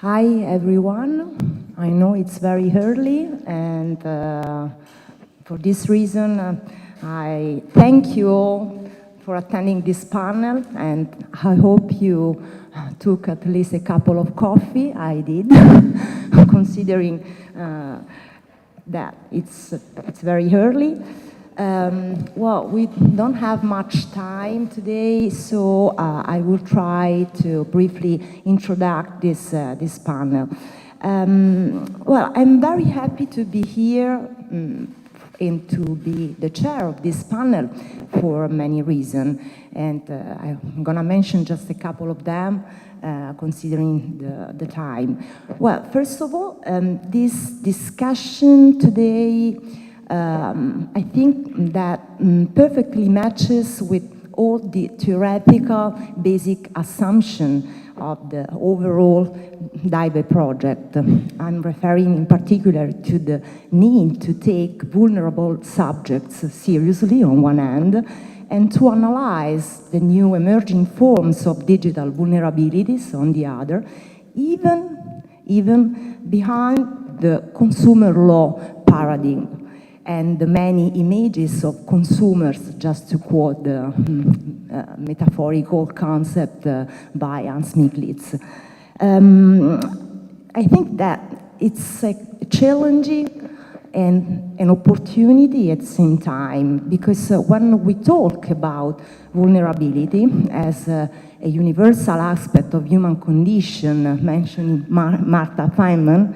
Hi everyone. I know it's very early, and for this reason, I thank you all for attending this panel, and I hope you took at least a couple of coffee. I did, considering that it's very early. Well, we don't have much time today, so I will try to briefly introduce this panel. Well, I'm very happy to be here and to be the chair of this panel for many reasons, and I'm going to mention just a couple of them, considering the time. Well, first of all, this discussion today I think that perfectly matches with all the theoretical basic assumption of the overall DAIBE project. I'm referring in particular to the need to take vulnerable subjects seriously on one hand, and to analyze the new emerging forms of digital vulnerabilities on the other, even behind the consumer law paradigm and the many images of consumers, just to quote the metaphorical concept by Hans Miklitz. I think that it's a challenging and an opportunity at the same time, because when we talk about vulnerability as a universal aspect of human condition, mentioning Martha Feynman,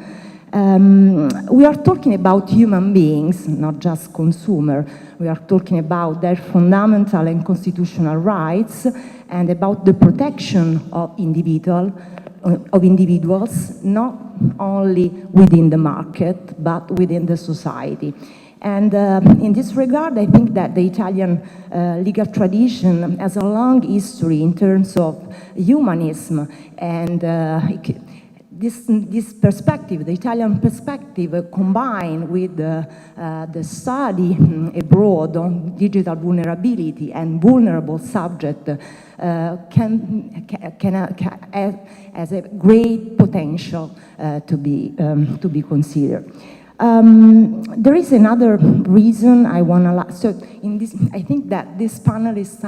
we are talking about human beings, not just consumer. We are talking about their fundamental and constitutional rights and about the protection of individuals, not only within the market, but within the society. And in this regard, I think that the Italian legal tradition has a long history in terms of humanism, and this perspective, the Italian perspective, combined with the study abroad on digital vulnerability and vulnerable subject, has a great potential to be considered. There is another reason I want to. So, I think that this panel is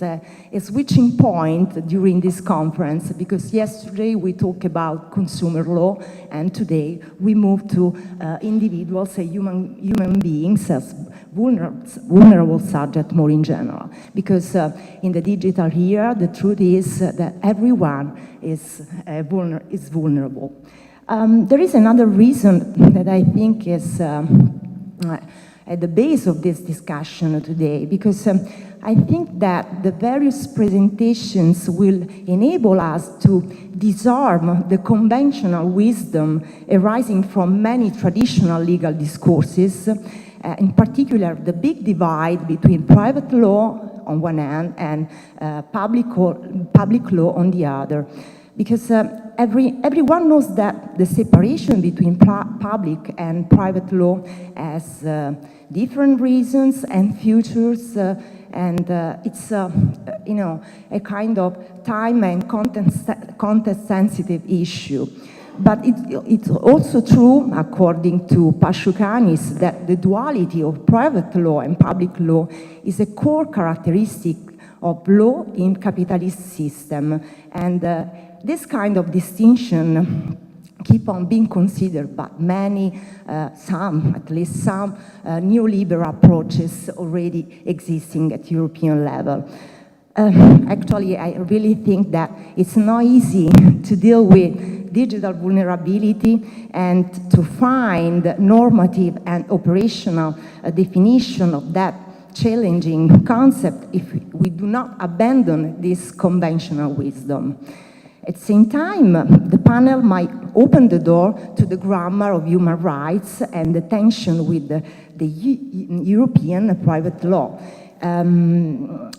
a switching point during this conference, because yesterday we talked about consumer law, and today we move to individuals, human beings as vulnerable subject more in general. Because in the digital era, the truth is that everyone is vulnerable. There is another reason that I think is at the base of this discussion today, because I think that the various presentations will enable us to disarm the conventional wisdom arising from many traditional legal discourses, in particular the big divide between private law on one hand and public law on the other. Because everyone knows that the separation between public and private law has different reasons and futures, and it's a kind of time and context-sensitive issue. But it's also true, according to Pashukanis, that the duality of private law and public law is a core characteristic of law in capitalist system, and this kind of distinction keep on being considered by many, at least some neoliberal approaches already existing at European level. Actually, I really think that it's not easy to deal with digital vulnerability and to find normative and operational definition of that challenging concept if we do not abandon this conventional wisdom. At the same time, the panel might open the door to the grammar of human rights and the tension with the European private law.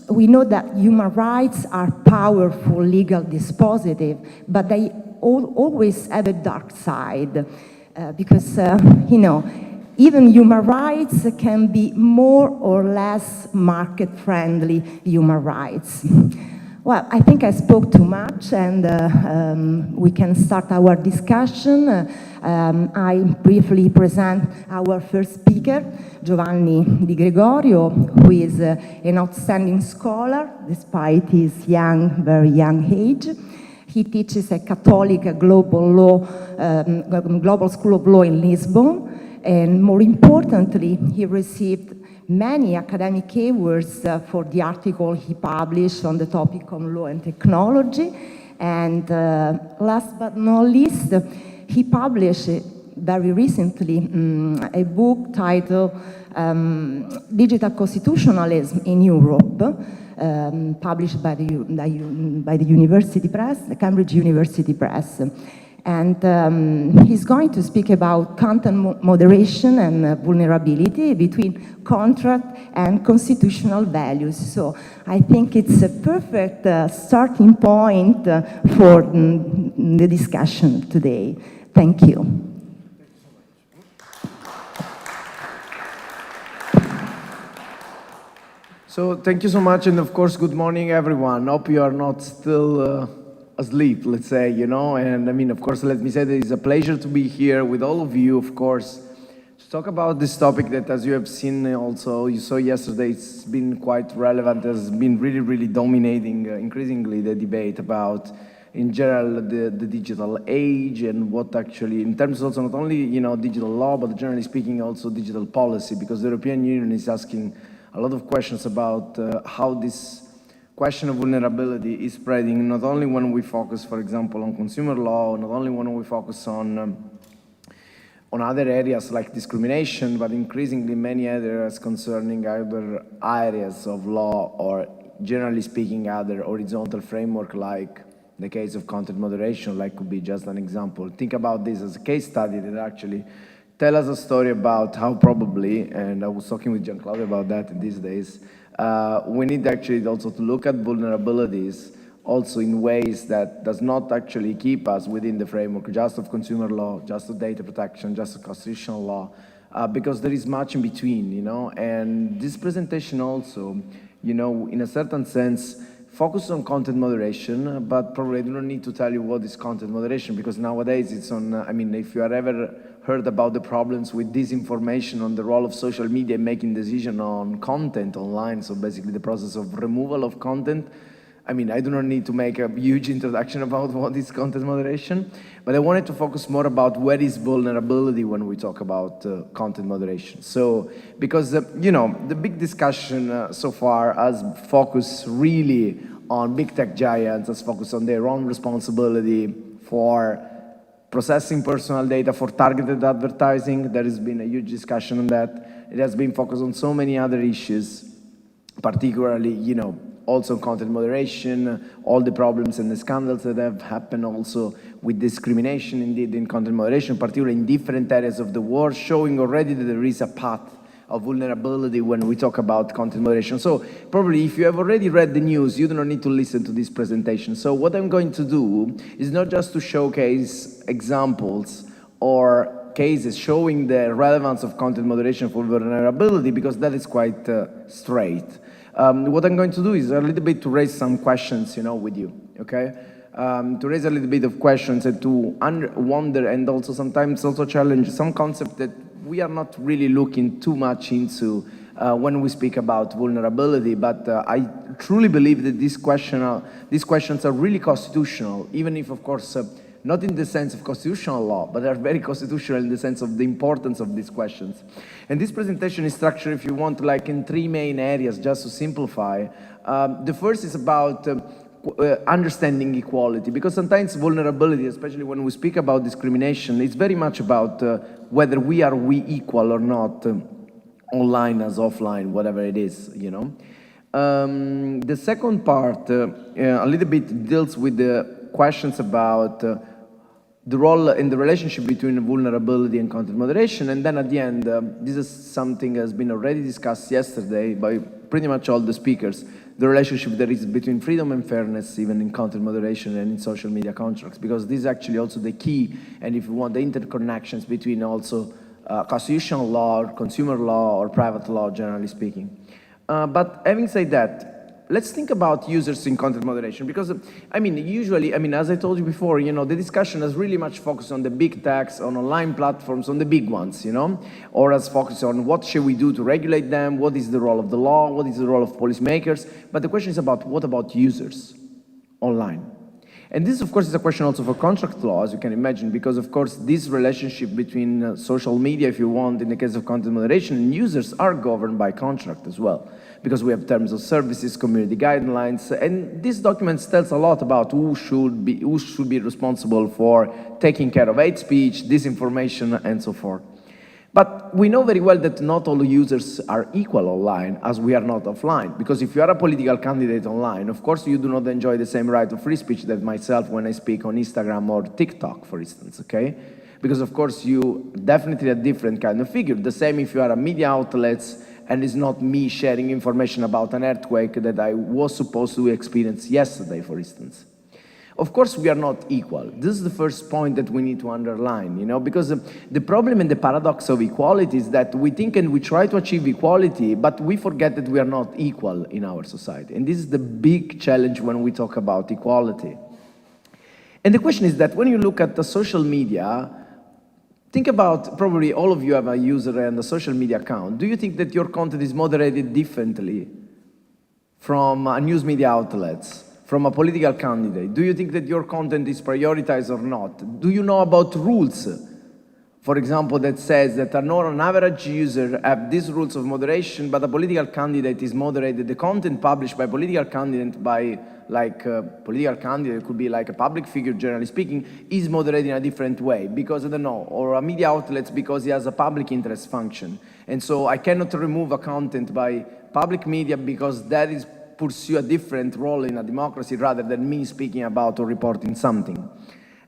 We know that human rights are powerful legal dispositive, but they always have a dark side, because, even human rights can be more or less market-friendly human rights. Well, I think I spoke too much, and we can start our discussion. I briefly present our first speaker, Giovanni Di Gregorio, who is an outstanding scholar, despite his very young age. He teaches at Catholic Global School of Law in Lisbon, and more importantly, he received many academic awards for the article he published on the topic on law and technology. And last but not least, he published very recently a book titled Digital Constitutionalism in Europe, published by the University Press, the Cambridge University Press. And he's going to speak about content moderation and vulnerability between contract and constitutional values. So I think it's a perfect starting point for the discussion today. Thank you. So thank you so much, and of course, good morning, everyone. Hope you are not still asleep, let's say, you know. And I mean, of course, let me say that it's a pleasure to be here with all of you, of course, to talk about this topic that, as you have seen also, you saw yesterday, it's been quite relevant, has been really, really dominating increasingly the debate about, in general, the digital age and what actually, in terms also not only, you know, digital law, but generally speaking also digital policy, because the European Union is asking a lot of questions about how this question of vulnerability is spreading, not only when we focus, for example, on consumer law, not only when we focus on other areas like discrimination, but increasingly many areas concerning other areas of law, or generally speaking, other horizontal framework, like the case of content moderation, like could be just an example. Think about this as a case study that actually tell us a story about how probably, and I was talking with Giancarlo about that in these days, we need actually also to look at vulnerabilities also in ways that does not actually keep us within the framework just of consumer law, just of data protection, just of constitutional law, because there is much in between, you know. And this presentation also, you know, in a certain sense, focus on content moderation, but probably I do not need to tell you what is content moderation, because nowadays it's on, I mean, if you are ever heard about the problems with disinformation, on the role of social media in making decisions on content online, so basically the process of removal of content, I mean, I do not need to make a huge introduction about what is content moderation, but I wanted to focus more about where is vulnerability when we talk about content moderation. So, because, you know, the big discussion so far has focused really on big tech giants, has focused on their own responsibility for processing personal data for targeted advertising. There has been a huge discussion on that. It has been focused on so many other issues, particularly, you know, also content moderation, all the problems and the scandals that have happened also with discrimination indeed in content moderation, particularly in different areas of the world, showing already that there is a path of vulnerability when we talk about content moderation. So probably if you have already read the news, you do not need to listen to this presentation. So what I'm going to do is not just to showcase examples or cases showing the relevance of content moderation for vulnerability, because that is quite straight. What I'm going to do is a little bit to raise some questions, you know, with you, okay? To raise a little bit of questions and to wonder, and also sometimes also challenge some concept that we are not really looking too much into when we speak about vulnerability, but I truly believe that these questions are really constitutional, even if, of course, not in the sense of constitutional law, but they're very constitutional in the sense of the importance of these questions. And this presentation is structured, if you want, like in three main areas, just to simplify. The first is about understanding equality, because sometimes vulnerability, especially when we speak about discrimination, it's very much about whether we equal or not, online as offline, whatever it is, you know. The second part a little bit deals with the questions about the role in the relationship between vulnerability and content moderation. And then at the end, this is something that has been already discussed yesterday by pretty much all the speakers, the relationship there is between freedom and fairness, even in content moderation and in social media contracts, because this is actually also the key, and if you want, the interconnections between also constitutional law, or consumer law, or private law, generally speaking. But having said that, let's think about users in content moderation, because usually, as I told you before, the discussion has really much focused on the big techs, on online platforms, on the big ones, or has focused on what should we do to regulate them, what is the role of the law, what is the role of policymakers, but the question is about what about users online? And this, of course, is a question also for contract law, as you can imagine, because, of course, this relationship between social media, if you want, in the case of content moderation, and users are governed by contract as well, because we have terms of services, community guidelines, and this document tells a lot about who should be responsible for taking care of hate speech, disinformation, and so forth. But we know very well that not all users are equal online, as we are not offline. Because if you are a political candidate online, of course you do not enjoy the same right of free speech that myself when I speak on Instagram or TikTok, for instance, okay? Because of course you definitely a different kind of figure. The same if you are a media outlets and it's not me sharing information about an earthquake that I was supposed to experience yesterday, for instance. Of course, we are not equal. This is the first point that we need to underline, because the problem and the paradox of equality is that we think and we try to achieve equality, but we forget that we are not equal in our society. And this is the big challenge when we talk about equality. And the question is that when you look at the social media, think about, probably all of you have a user and a social media account. Do you think that your content is moderated differently from news media outlets? From a political candidate? Do you think that your content is prioritized or not? Do you know about rules, for example, that says that an average user have these rules of moderation, but a political candidate is moderated? The content published by political candidate political candidate could be like a public figure, generally speaking, is moderated in a different way because, I don't know, or a media outlets because it has a public interest function. And so I cannot remove a content by public media because that is pursue a different role in a democracy rather than me speaking about or reporting something.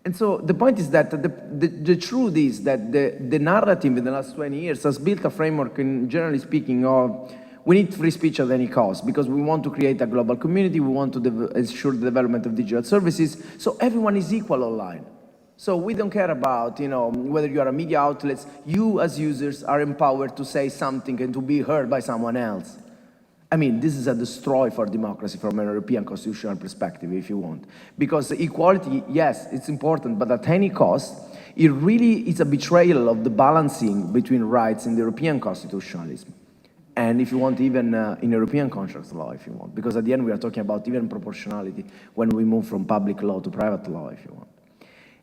And so the point is that the truth is that the narrative in the last 20 years has built a framework, in generally speaking, of we need free speech at any cost because we want to create a global community, we want to ensure the development of digital services, so everyone is equal online. So we don't care about, whether you are a media outlet, you as users are empowered to say something and to be heard by someone else. This is a destroy for democracy from an European constitutional perspective, if you want. Because equality, yes, it's important, but at any cost, it really is a betrayal of the balancing between rights in the European constitutionalism. And if you want, even in European contract law, if you want. Because at the end, we are talking about even proportionality when we move from public law to private law, if you want.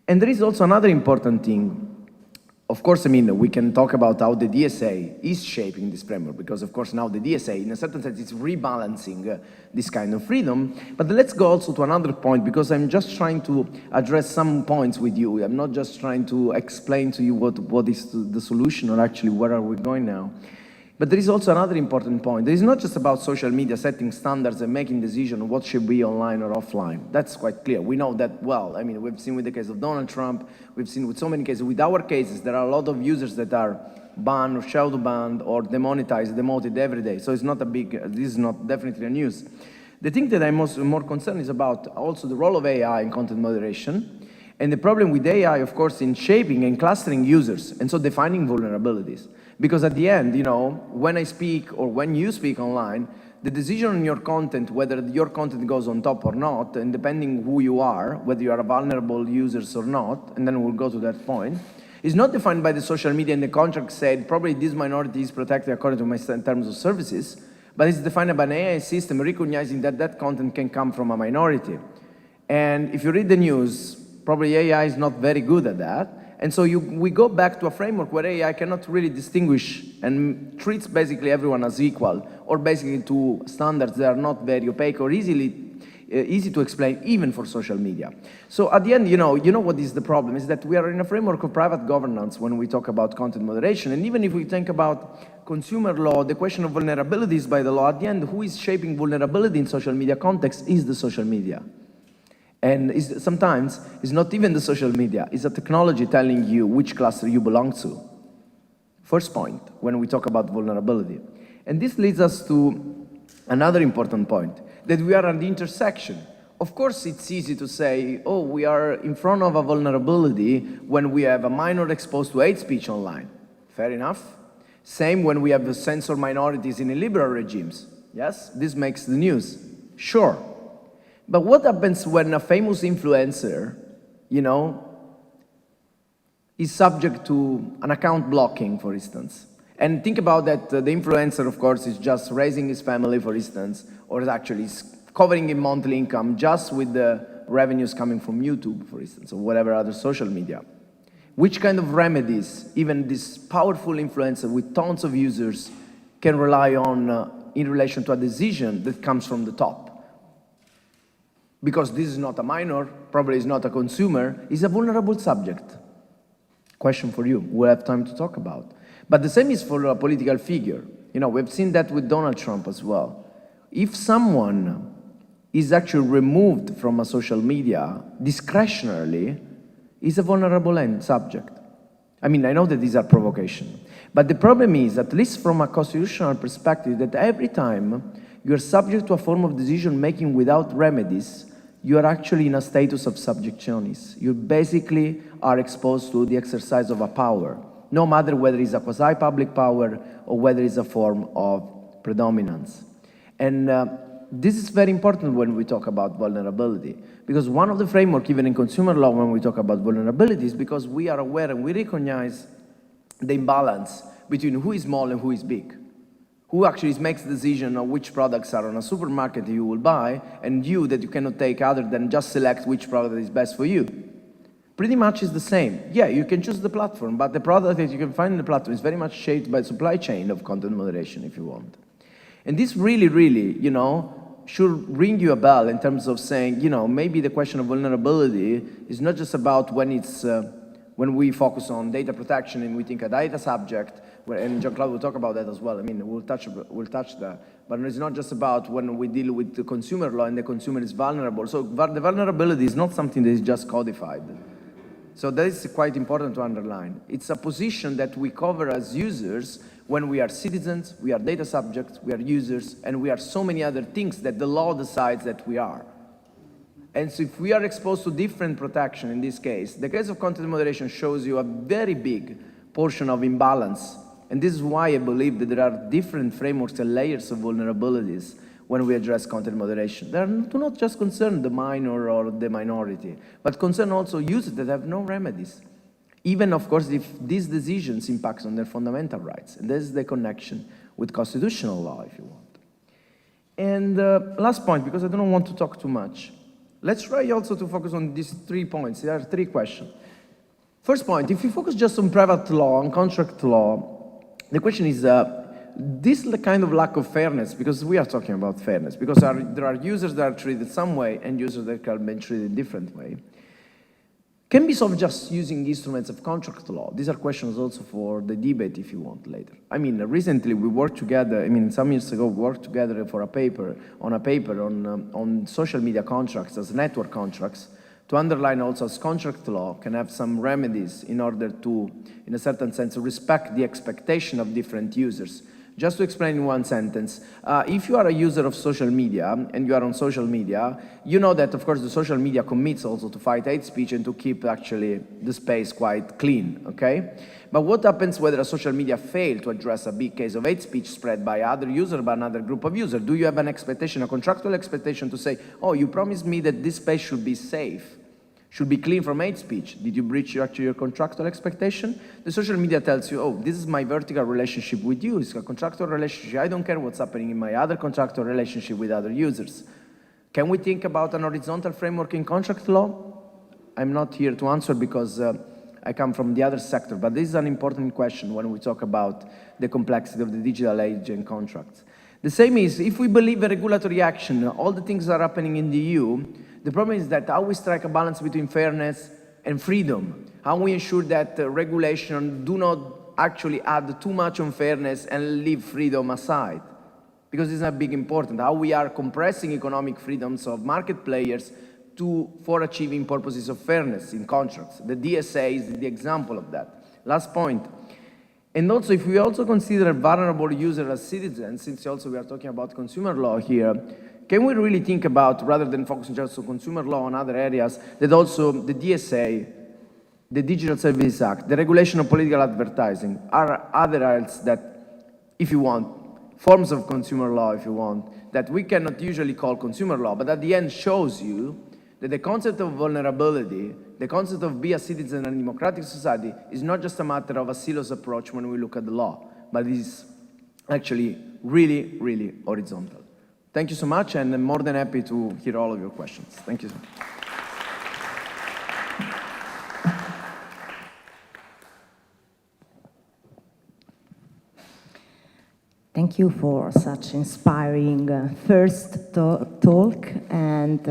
And there is also another important thing. Of course, we can talk about how the DSA is shaping this framework, because of course now the DSA, in a certain sense, is rebalancing this kind of freedom. But let's go also to another point, because I'm just trying to address some points with you. I'm not just trying to explain to you what is the solution, or actually where are we going now. But there is also another important point. It is not just about social media setting standards and making decisions on what should be online or offline. That's quite clear. We know that well. We've seen with the case of Donald Trump, we've seen with so many cases. With our cases, there are a lot of users that are banned or shadow banned or demonetized, demoted every day. So it's not this is not definitely a news. The thing that I'm more concerned is about also the role of AI in content moderation, and the problem with AI, of course, in shaping and clustering users, and so defining vulnerabilities. Because at the end, when I speak or when you speak online, the decision on your content, whether your content goes on top or not, and depending who you are, whether you are a vulnerable user or not, and then we'll go to that point, is not defined by the social media, and the contract said probably this minority is protected according to my terms of services, but it's defined by an AI system recognizing that that content can come from a minority. And if you read the news, probably AI is not very good at that. And so we go back to a framework where AI cannot really distinguish and treats basically everyone as equal, or basically to standards that are not very opaque or easy to explain, even for social media. So at the end, what is the problem? Is that we are in a framework of private governance when we talk about content moderation. And even if we think about consumer law, the question of vulnerabilities by the law, at the end, who is shaping vulnerability in social media context is the social media. And sometimes it's not even the social media, it's a technology telling you which cluster you belong to. First point, when we talk about vulnerability. And this leads us to another important point, that we are at the intersection. Of course, it's easy to say, oh, we are in front of a vulnerability when we have a minor exposed to hate speech online. Fair enough. Same when we have censor minorities in illiberal regimes. Yes, this makes the news. Sure. But what happens when a famous influencer, you know, is subject to an account blocking, for instance? And think about that the influencer, of course, is just raising his family, for instance, or is actually covering his monthly income just with the revenues coming from YouTube, for instance, or whatever other social media. Which kind of remedies even this powerful influencer with tons of users can rely on in relation to a decision that comes from the top? Because this is not a minor, probably is not a consumer, is a vulnerable subject. Question for you, we'll have time to talk about. But the same is for a political figure. You know, we've seen that with Donald Trump as well. If someone is actually removed from a social media discretionarily, is a vulnerable end subject. I mean, I know that these are provocations, but the problem is, at least from a constitutional perspective, that every time you're subject to a form of decision-making without remedies, you are actually in a status of subjectionis. You basically are exposed to the exercise of a power, no matter whether it's a quasi-public power or whether it's a form of predominance. And this is very important when we talk about vulnerability, because one of the framework, even in consumer law, when we talk about vulnerability, is because we are aware and we recognize the imbalance between who is small and who is big. Who actually makes the decision of which products are on a supermarket you will buy, and you that you cannot take other than just select which product is best for you. Pretty much is the same. Yeah, you can choose the platform, but the product that you can find in the platform is very much shaped by the supply chain of content moderation, if you want. And this really, really, you know, should ring you a bell in terms of saying, you know, maybe the question of vulnerability is not just about when it's, when we focus on data protection and we think a data subject, and Jean-Claude will talk about that as well. I mean, we'll touch that. But it's not just about when we deal with the consumer law and the consumer is vulnerable. So the vulnerability is not something that is just codified. So that is quite important to underline. It's a position that we cover as users when we are citizens, we are data subjects, we are users, and we are so many other things that the law decides that we are. And so if we are exposed to different protection in this case, the case of content moderation shows you a very big portion of imbalance. And this is why I believe that there are different frameworks and layers of vulnerabilities when we address content moderation. They do not just concern the minor or the minority, but concern also users that have no remedies. Even, of course, if these decisions impact on their fundamental rights. And this is the connection with constitutional law, if you want. And last point, because I don't want to talk too much. Let's try also to focus on these 3 points. There are 3 questions. First point, if you focus just on private law, on contract law, the question is, this kind of lack of fairness, because we are talking about fairness, because there are users that are treated some way and users that can be treated a different way, can be solved just using instruments of contract law. These are questions also for the debate, if you want, later. I mean, recently we worked together, I mean, some years ago, we worked together for a paper on social media contracts as network contracts, to underline also as contract law can have some remedies in order to, in a certain sense, respect the expectation of different users. Just to explain in one sentence, if you are a user of social media and you are on social media, you know that, of course, the social media commits also to fight hate speech and to keep actually the space quite clean, okay? But what happens whether a social media fail to address a big case of hate speech spread by other user, by another group of users? Do you have an expectation, a contractual expectation to say, oh, you promised me that this space should be safe, should be clean from hate speech? Did you breach your contractual expectation? The social media tells you, oh, this is my vertical relationship with you. It's a contractual relationship. I don't care what's happening in my other contractual relationship with other users. Can we think about an horizontal framework in contract law? I'm not here to answer because I come from the other sector, but this is an important question when we talk about the complexity of the digital age and contracts. The same is, if we believe in regulatory action, all the things that are happening in the EU, the problem is that how we strike a balance between fairness and freedom, how we ensure that regulation do not actually add too much on fairness and leave freedom aside. Because it's a big important, how we are compressing economic freedoms of market players for achieving purposes of fairness in contracts. The DSA is the example of that. Last point. And also, if we also consider vulnerable users as citizens, since also we are talking about consumer law here, can we really think about, rather than focusing just on consumer law and other areas, that also the DSA, the Digital Services Act, the regulation of political advertising are other areas that, if you want, forms of consumer law, if you want, that we cannot usually call consumer law, but at the end shows you that the concept of vulnerability, the concept of be a citizen in a democratic society is not just a matter of a silos approach when we look at the law, but is actually really, really horizontal. Thank you so much, and I'm more than happy to hear all of your questions. Thank you so much. Thank you for such inspiring first talk, and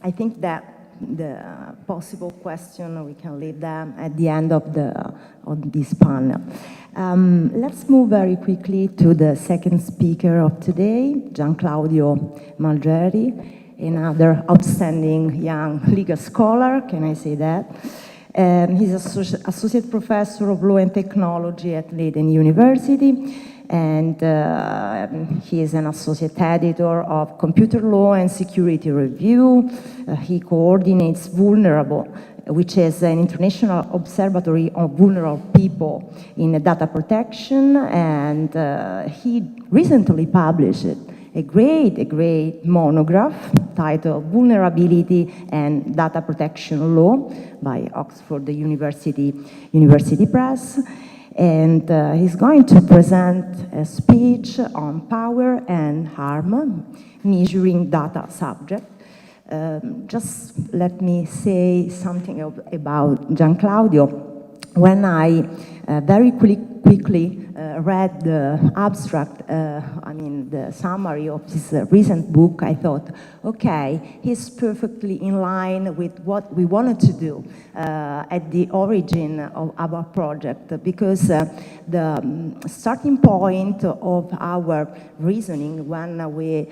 I think that the possible question we can leave them at the end of this panel. Let's move very quickly to the second speaker of today, Gianclaudio Malgeri, another outstanding young legal scholar, can I say that? He's associate professor of law and technology at Leiden University, and he is an associate editor of Computer Law and Security Review. He coordinates Vulnerable, which is an international observatory of vulnerable people in data protection, and he recently published a great monograph titled Vulnerability and Data Protection Law by Oxford University Press. And he's going to present a speech on power and harm, measuring data subject. Just let me say something about Gianclaudio. When I very quickly read the abstract, the summary of his recent book, I thought, okay, he's perfectly in line with what we wanted to do at the origin of our project, because the starting point of our reasoning when we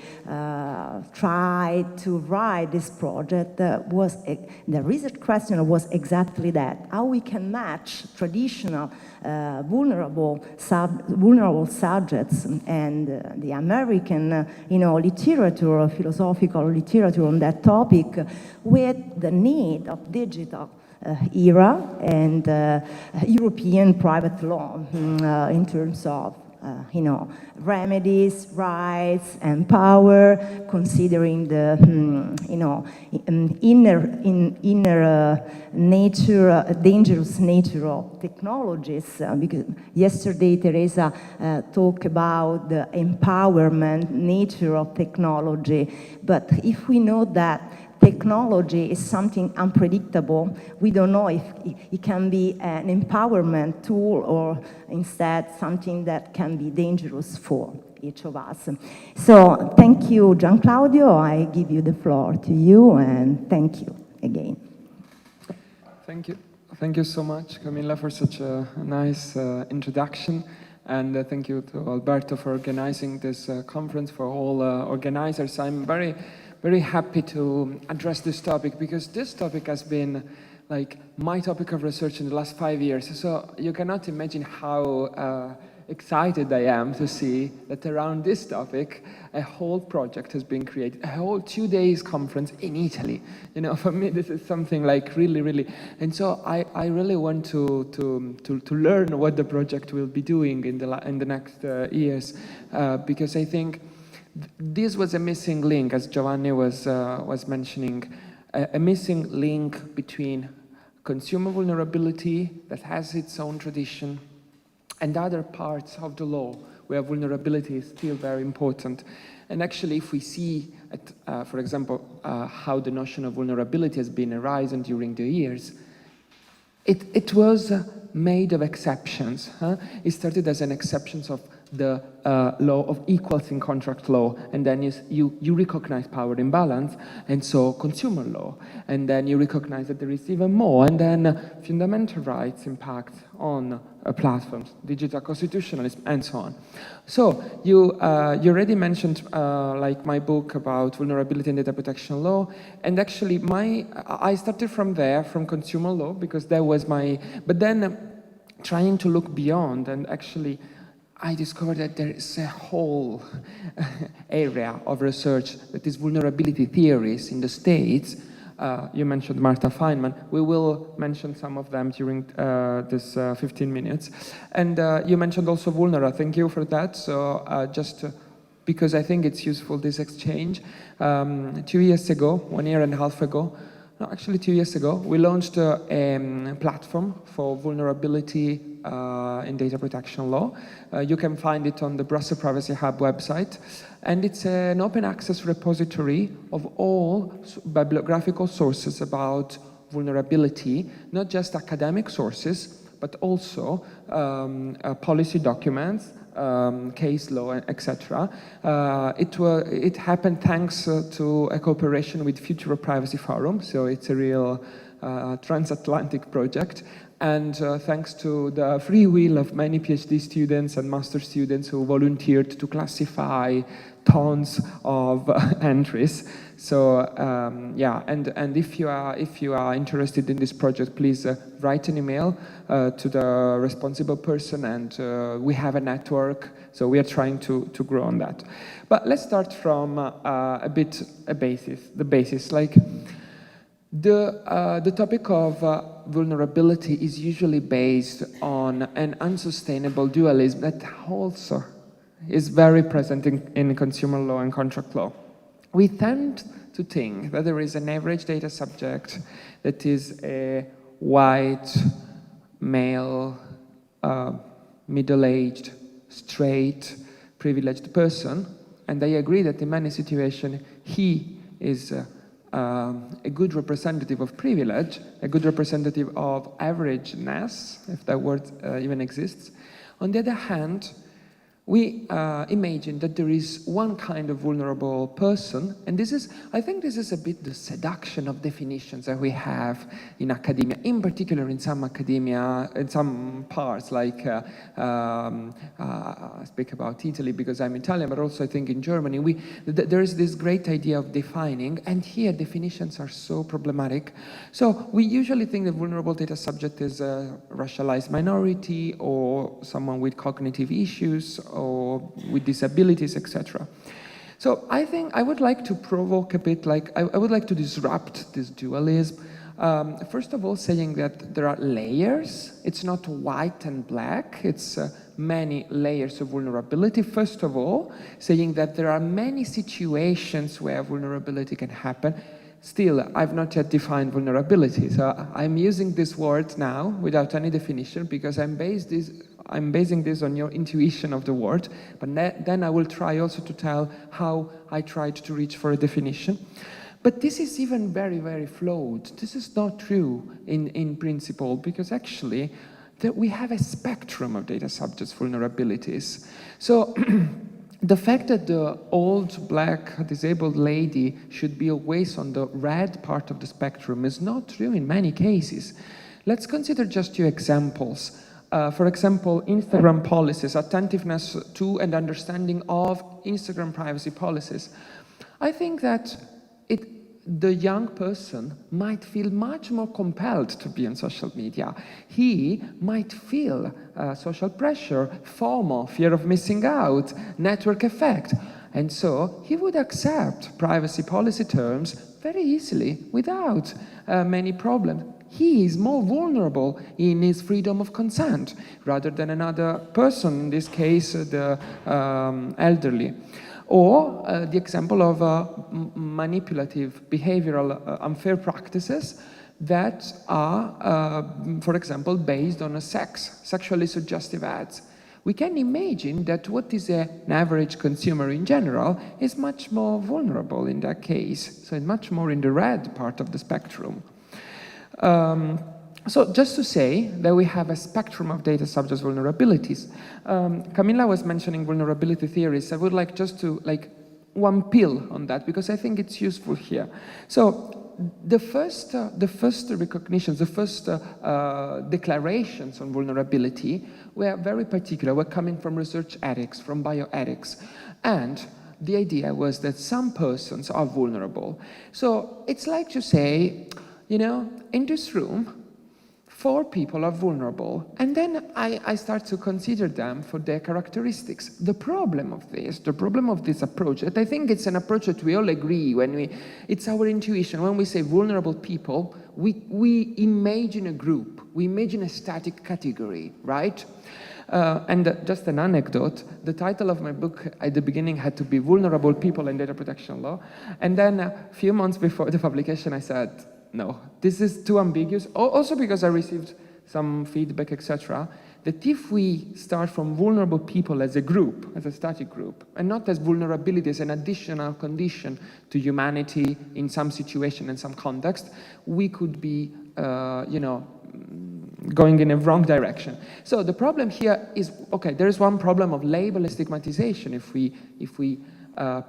tried to write this project was, the research question was exactly that, how we can match traditional vulnerable subjects and the American, literature, philosophical literature on that topic, with the need of digital era and European private law in terms of remedies, rights, and power, considering the, inner nature, dangerous nature of technologies. Because yesterday, Teresa talked about the empowerment nature of technology. But if we know that technology is something unpredictable, we don't know if it can be an empowerment tool or instead something that can be dangerous for each of us. So thank you, Gianclaudio. I give you the floor to you, and thank you again. Thank you. Thank you so much, Camilla, for such a nice introduction. And thank you to Alberto for organizing this conference, for all organizers. I'm very happy to address this topic, because this topic has been like my topic of research in the last 5 years. So you cannot imagine how excited I am to see that around this topic, a whole project has been created, a whole 2 days conference in Italy. For me, this is something like really, and so I really want to learn what the project will be doing in the next years, because I think this was a missing link, as Giovanni was mentioning, a missing link between consumer vulnerability that has its own tradition and other parts of the law where vulnerability is still very important. And actually, if we see, for example, how the notion of vulnerability has been arisen during the years, it was made of exceptions. It started as an exception of the law of equals in contract law, and then you recognize power imbalance, and so consumer law, and then you recognize that there is even more, and then fundamental rights impact on platforms, digital constitutionalism, and so on. So you already mentioned like my book about vulnerability and data protection law, and actually I started from there, from consumer law, because that was but then trying to look beyond, and actually I discovered that there is a whole area of research that is vulnerability theories in the States, You mentioned Marta Feynman. We will mention some of them during this 15 minutes. And you mentioned also Vulnera. Thank you for that. So because I think it's useful, this exchange. 2 years ago, 1.5 years ago, no, actually 2 years ago, we launched a platform for vulnerability in data protection law. You can find it on the Brussels Privacy Hub website. And it's an open access repository of all bibliographical sources about vulnerability, not just academic sources, but also policy documents, case law, etc. It happened thanks to a cooperation with Future of Privacy Forum, so it's a real transatlantic project. And thanks to the free will of many PhD students and master students who volunteered to classify tons of entries. So yeah, and if you are interested in this project, please write an email to the responsible person, and we have a network, so we are trying to grow on that. But let's start from the basis. Like the topic of vulnerability is usually based on an unsustainable dualism that also is very present in consumer law and contract law. We tend to think that there is an average data subject that is a white, male, middle-aged, straight, privileged person, and I agree that in many situations he is a good representative of privilege, a good representative of averageness, if that word even exists. On the other hand, we imagine that there is one kind of vulnerable person, and I think this is a bit the seduction of definitions that we have in academia, in particular in some academia, in some parts, like I speak about Italy because I'm Italian, but also I think in Germany, there is this great idea of defining, and here definitions are so problematic. So we usually think the vulnerable data subject is a racialized minority or someone with cognitive issues or with disabilities, etc. So I think I would like to provoke a bit, like I would like to disrupt this dualism. First of all, saying that there are layers. It's not white and black. It's many layers of vulnerability. First of all, saying that there are many situations where vulnerability can happen. Still, I've not yet defined vulnerability. So I'm using this word now without any definition because I'm basing this on your intuition of the word, but then I will try also to tell how I tried to reach for a definition. But this is even very, very flawed. This is not true in principle, because actually that we have a spectrum of data subjects vulnerabilities. So the fact that the old black disabled lady should be always on the red part of the spectrum is not true in many cases. Let's consider just 2 examples. For example, Instagram policies, attentiveness to and understanding of Instagram privacy policies. I think that the young person might feel much more compelled to be on social media. He might feel social pressure, FOMO, fear of missing out, network effect. And so he would accept privacy policy terms very easily without many problems. He is more vulnerable in his freedom of consent rather than another person, in this case, the elderly. Or the example of manipulative behavioral unfair practices that are, for example, based on sexually suggestive ads. We can imagine that what is an average consumer in general is much more vulnerable in that case, so much more in the red part of the spectrum. So just to say that we have a spectrum of data subject vulnerabilities. Camilla was mentioning vulnerability theories. I would like just to one pill on that because I think it's useful here. So the first recognitions, the first declarations on vulnerability were very particular, were coming from research ethics, from bioethics. And the idea was that some persons are vulnerable. So it's like to say, you know, in this room, 4 people are vulnerable, and then I start to consider them for their characteristics. The problem of this approach, that I think it's an approach that we all agree it's our intuition. When we say vulnerable people, we imagine a group, we imagine a static category, right? And just an anecdote, the title of my book at the beginning had to be Vulnerable People and Data Protection Law. And then a few months before the publication, I said, no, this is too ambiguous. Also because I received some feedback, etc., that if we start from vulnerable people as a group, as a static group, and not as vulnerability as an additional condition to humanity in some situation and some context, we could be, going in a wrong direction. So the problem here is, okay, there is one problem of label and stigmatization if we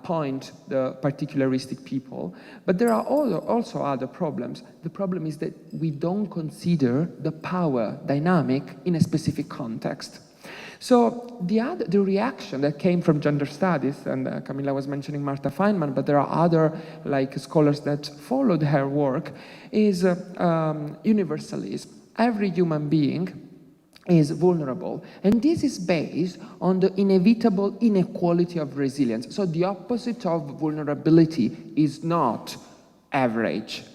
point the particularistic people, but there are also other problems. The problem is that we don't consider the power dynamic in a specific context. So the reaction that came from gender studies, and Camilla was mentioning Marta Feynman, but there are other scholars that followed her work, is universalism. Every human being is vulnerable, and this is based on the inevitable inequality of resilience. So the opposite of vulnerability is not average,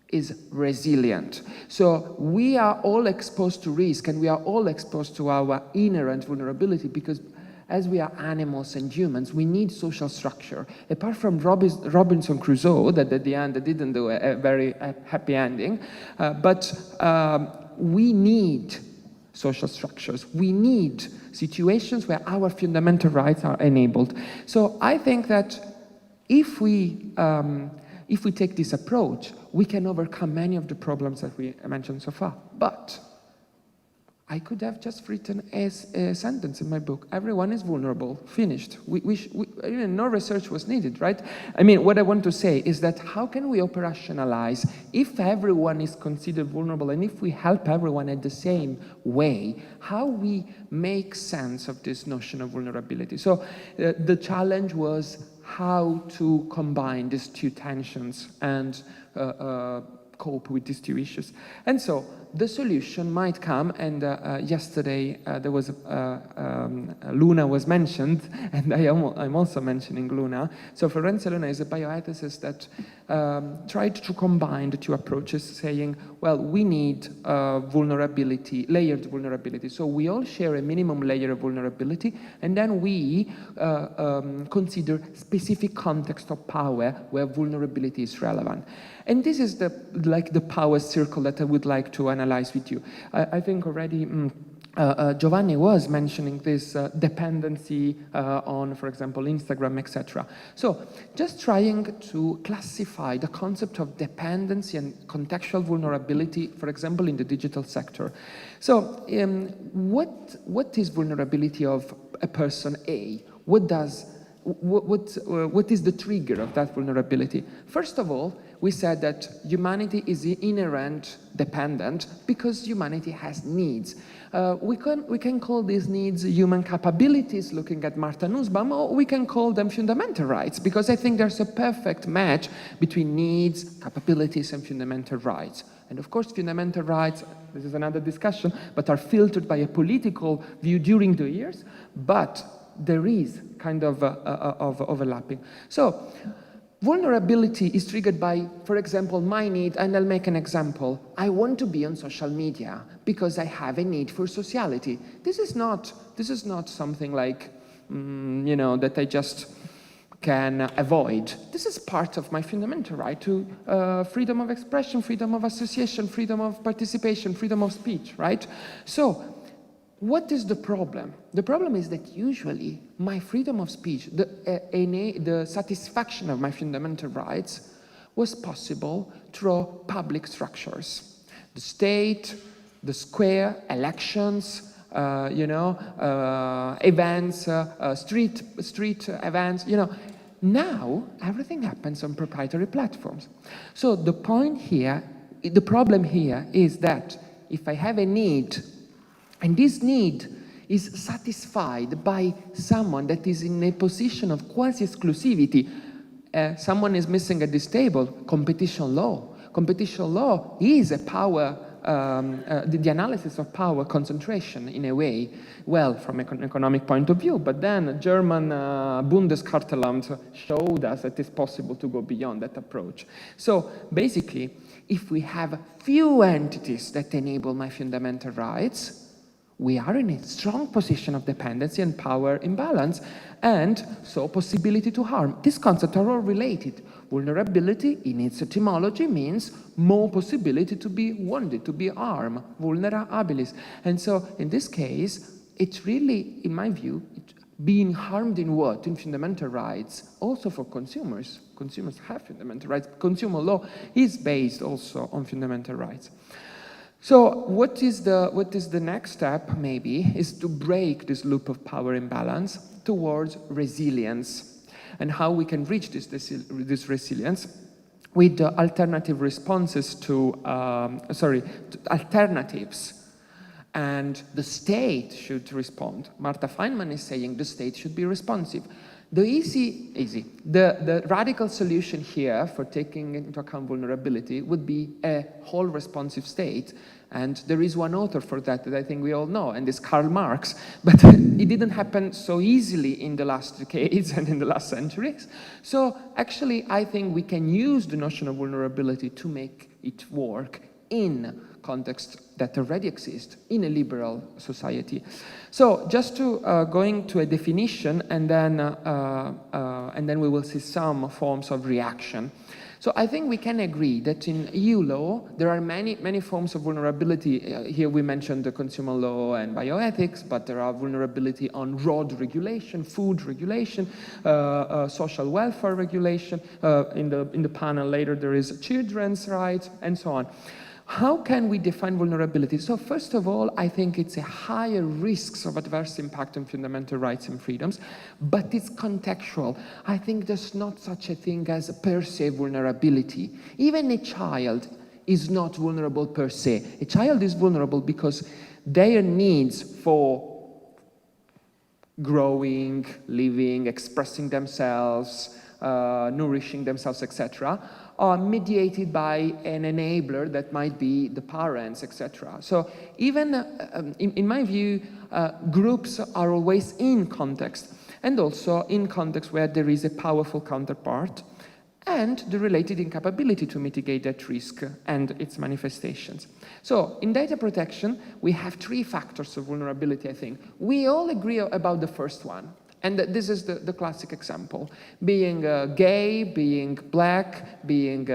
is resilient. So we are all exposed to risk, and we are all exposed to our inherent vulnerability, because as we are animals and humans, we need social structure. Apart from Robinson Crusoe, that at the end didn't do a very happy ending, but we need social structures. We need situations where our fundamental rights are enabled. So I think that if we take this approach, we can overcome many of the problems that we mentioned so far. But I could have just written a sentence in my book: everyone is vulnerable, finished. No research was needed, right? I mean, what I want to say is that how can we operationalize if everyone is considered vulnerable, and if we help everyone in the same way, how we make sense of this notion of vulnerability? So the challenge was how to combine these two tensions and cope with these two issues. And so the solution might come, and yesterday there was Luna was mentioned, and I'm also mentioning Luna. So Florencia Luna is a bioethicist that tried to combine the two approaches, saying, well, we need vulnerability, layered vulnerability. So we all share a minimum layer of vulnerability, and then we consider specific context of power where vulnerability is relevant. And this is the power circle that I would like to analyze with you. I think already Giovanni was mentioning this dependency on, for example, Instagram, etc. So just trying to classify the concept of dependency and contextual vulnerability, for example, in the digital sector. So what is vulnerability of a person A? What is the trigger of that vulnerability? First of all, we said that humanity is inherent dependent because humanity has needs. We can call these needs human capabilities, looking at Martha Nussbaum, or we can call them fundamental rights, because I think there's a perfect match between needs, capabilities, and fundamental rights. And of course, fundamental rights, this is another discussion, but are filtered by a political view during the years, but there is kind of overlapping. So vulnerability is triggered by, for example, my need, and I'll make an example. I want to be on social media because I have a need for sociality. This is not something like, that I just can avoid. This is part of my fundamental right to freedom of expression, freedom of association, freedom of participation, freedom of speech, right? So what is the problem? The problem is that usually my freedom of speech, the satisfaction of my fundamental rights, was possible through public structures. The state, the square, elections, events, street events, Now, everything happens on proprietary platforms. So the problem here is that if I have a need, and this need is satisfied by someone that is in a position of quasi-exclusivity. Someone is missing at this table, competition law. Competition law is a power the analysis of power concentration in a way, well, from an economic point of view, but then German Bundeskartellamt showed us that it's possible to go beyond that approach. So basically, if we have few entities that enable my fundamental rights, we are in a strong position of dependency and power imbalance, and so possibility to harm. These concepts are all related. Vulnerability, in its etymology, means more possibility to be wounded, to be harmed, vulnerabilis. And so, in this case, it's really, in my view, being harmed in what? In fundamental rights, also for consumers. Consumers have fundamental rights. Consumer law is based also on fundamental rights. So what is the next step, maybe, is to break this loop of power imbalance towards resilience, and how we can reach this resilience with alternative responses to alternatives. And the state should respond. Marta Feynman is saying the state should be responsive. The radical solution here for taking into account vulnerability would be a whole responsive state. And there is one author for that I think we all know, and it's Karl Marx. But it didn't happen so easily in the last decades and in the last centuries. So actually, I think we can use the notion of vulnerability to make it work in context that already exist in a liberal society. So just to going to a definition, and then we will see some forms of reaction. So I think we can agree that in EU law there are many forms of vulnerability. Here we mentioned the consumer law and bioethics, but there are vulnerability on road regulation, food regulation, social welfare regulation. In the panel later there is children's rights and so on. How can we define vulnerability? So first of all, I think it's a higher risks of adverse impact on fundamental rights and freedoms, but it's contextual. I think there's not such a thing as a per se vulnerability. Even a child is not vulnerable per se. A child is vulnerable because their needs for growing, living, expressing themselves, nourishing themselves, etc., are mediated by an enabler that might be the parents, etc. So even in my view, groups are always in context, and also in context where there is a powerful counterpart and the related incapability to mitigate that risk and its manifestations. So in data protection, we have three factors of vulnerability, I think. We all agree about the first one. And this is the classic example. Being gay, being black, being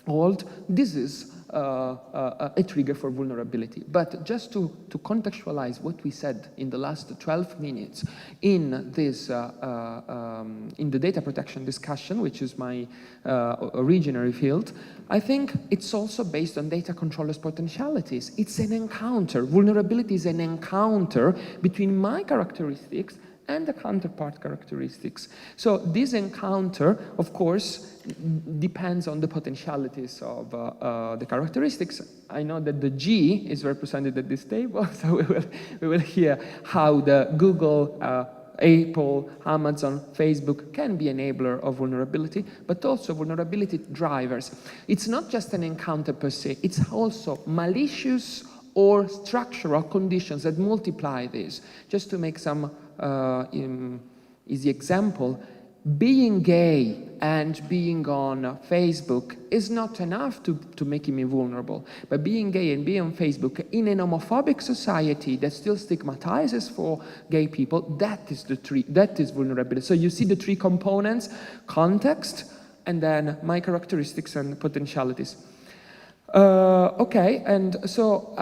old, this is a trigger for vulnerability. But just to contextualize what we said in the last 12 minutes in this, in the data protection discussion, which is my originary field, I think it's also based on data controllers' potentialities. It's an encounter. Vulnerability is an encounter between my characteristics and the counterpart characteristics. So this encounter, of course, depends on the potentialities of the characteristics. I know that the G is represented at this table, so we will hear how the Google, Apple, Amazon, Facebook can be enabler of vulnerability, but also vulnerability drivers. It's not just an encounter per se, it's also malicious or structural conditions that multiply this. Just to make some easy example, being gay and being on Facebook is not enough to make me vulnerable. But being gay and being on Facebook in an homophobic society that still stigmatizes for gay people, that is vulnerability. So you see the three components: context, and then my characteristics and potentialities. Okay, and so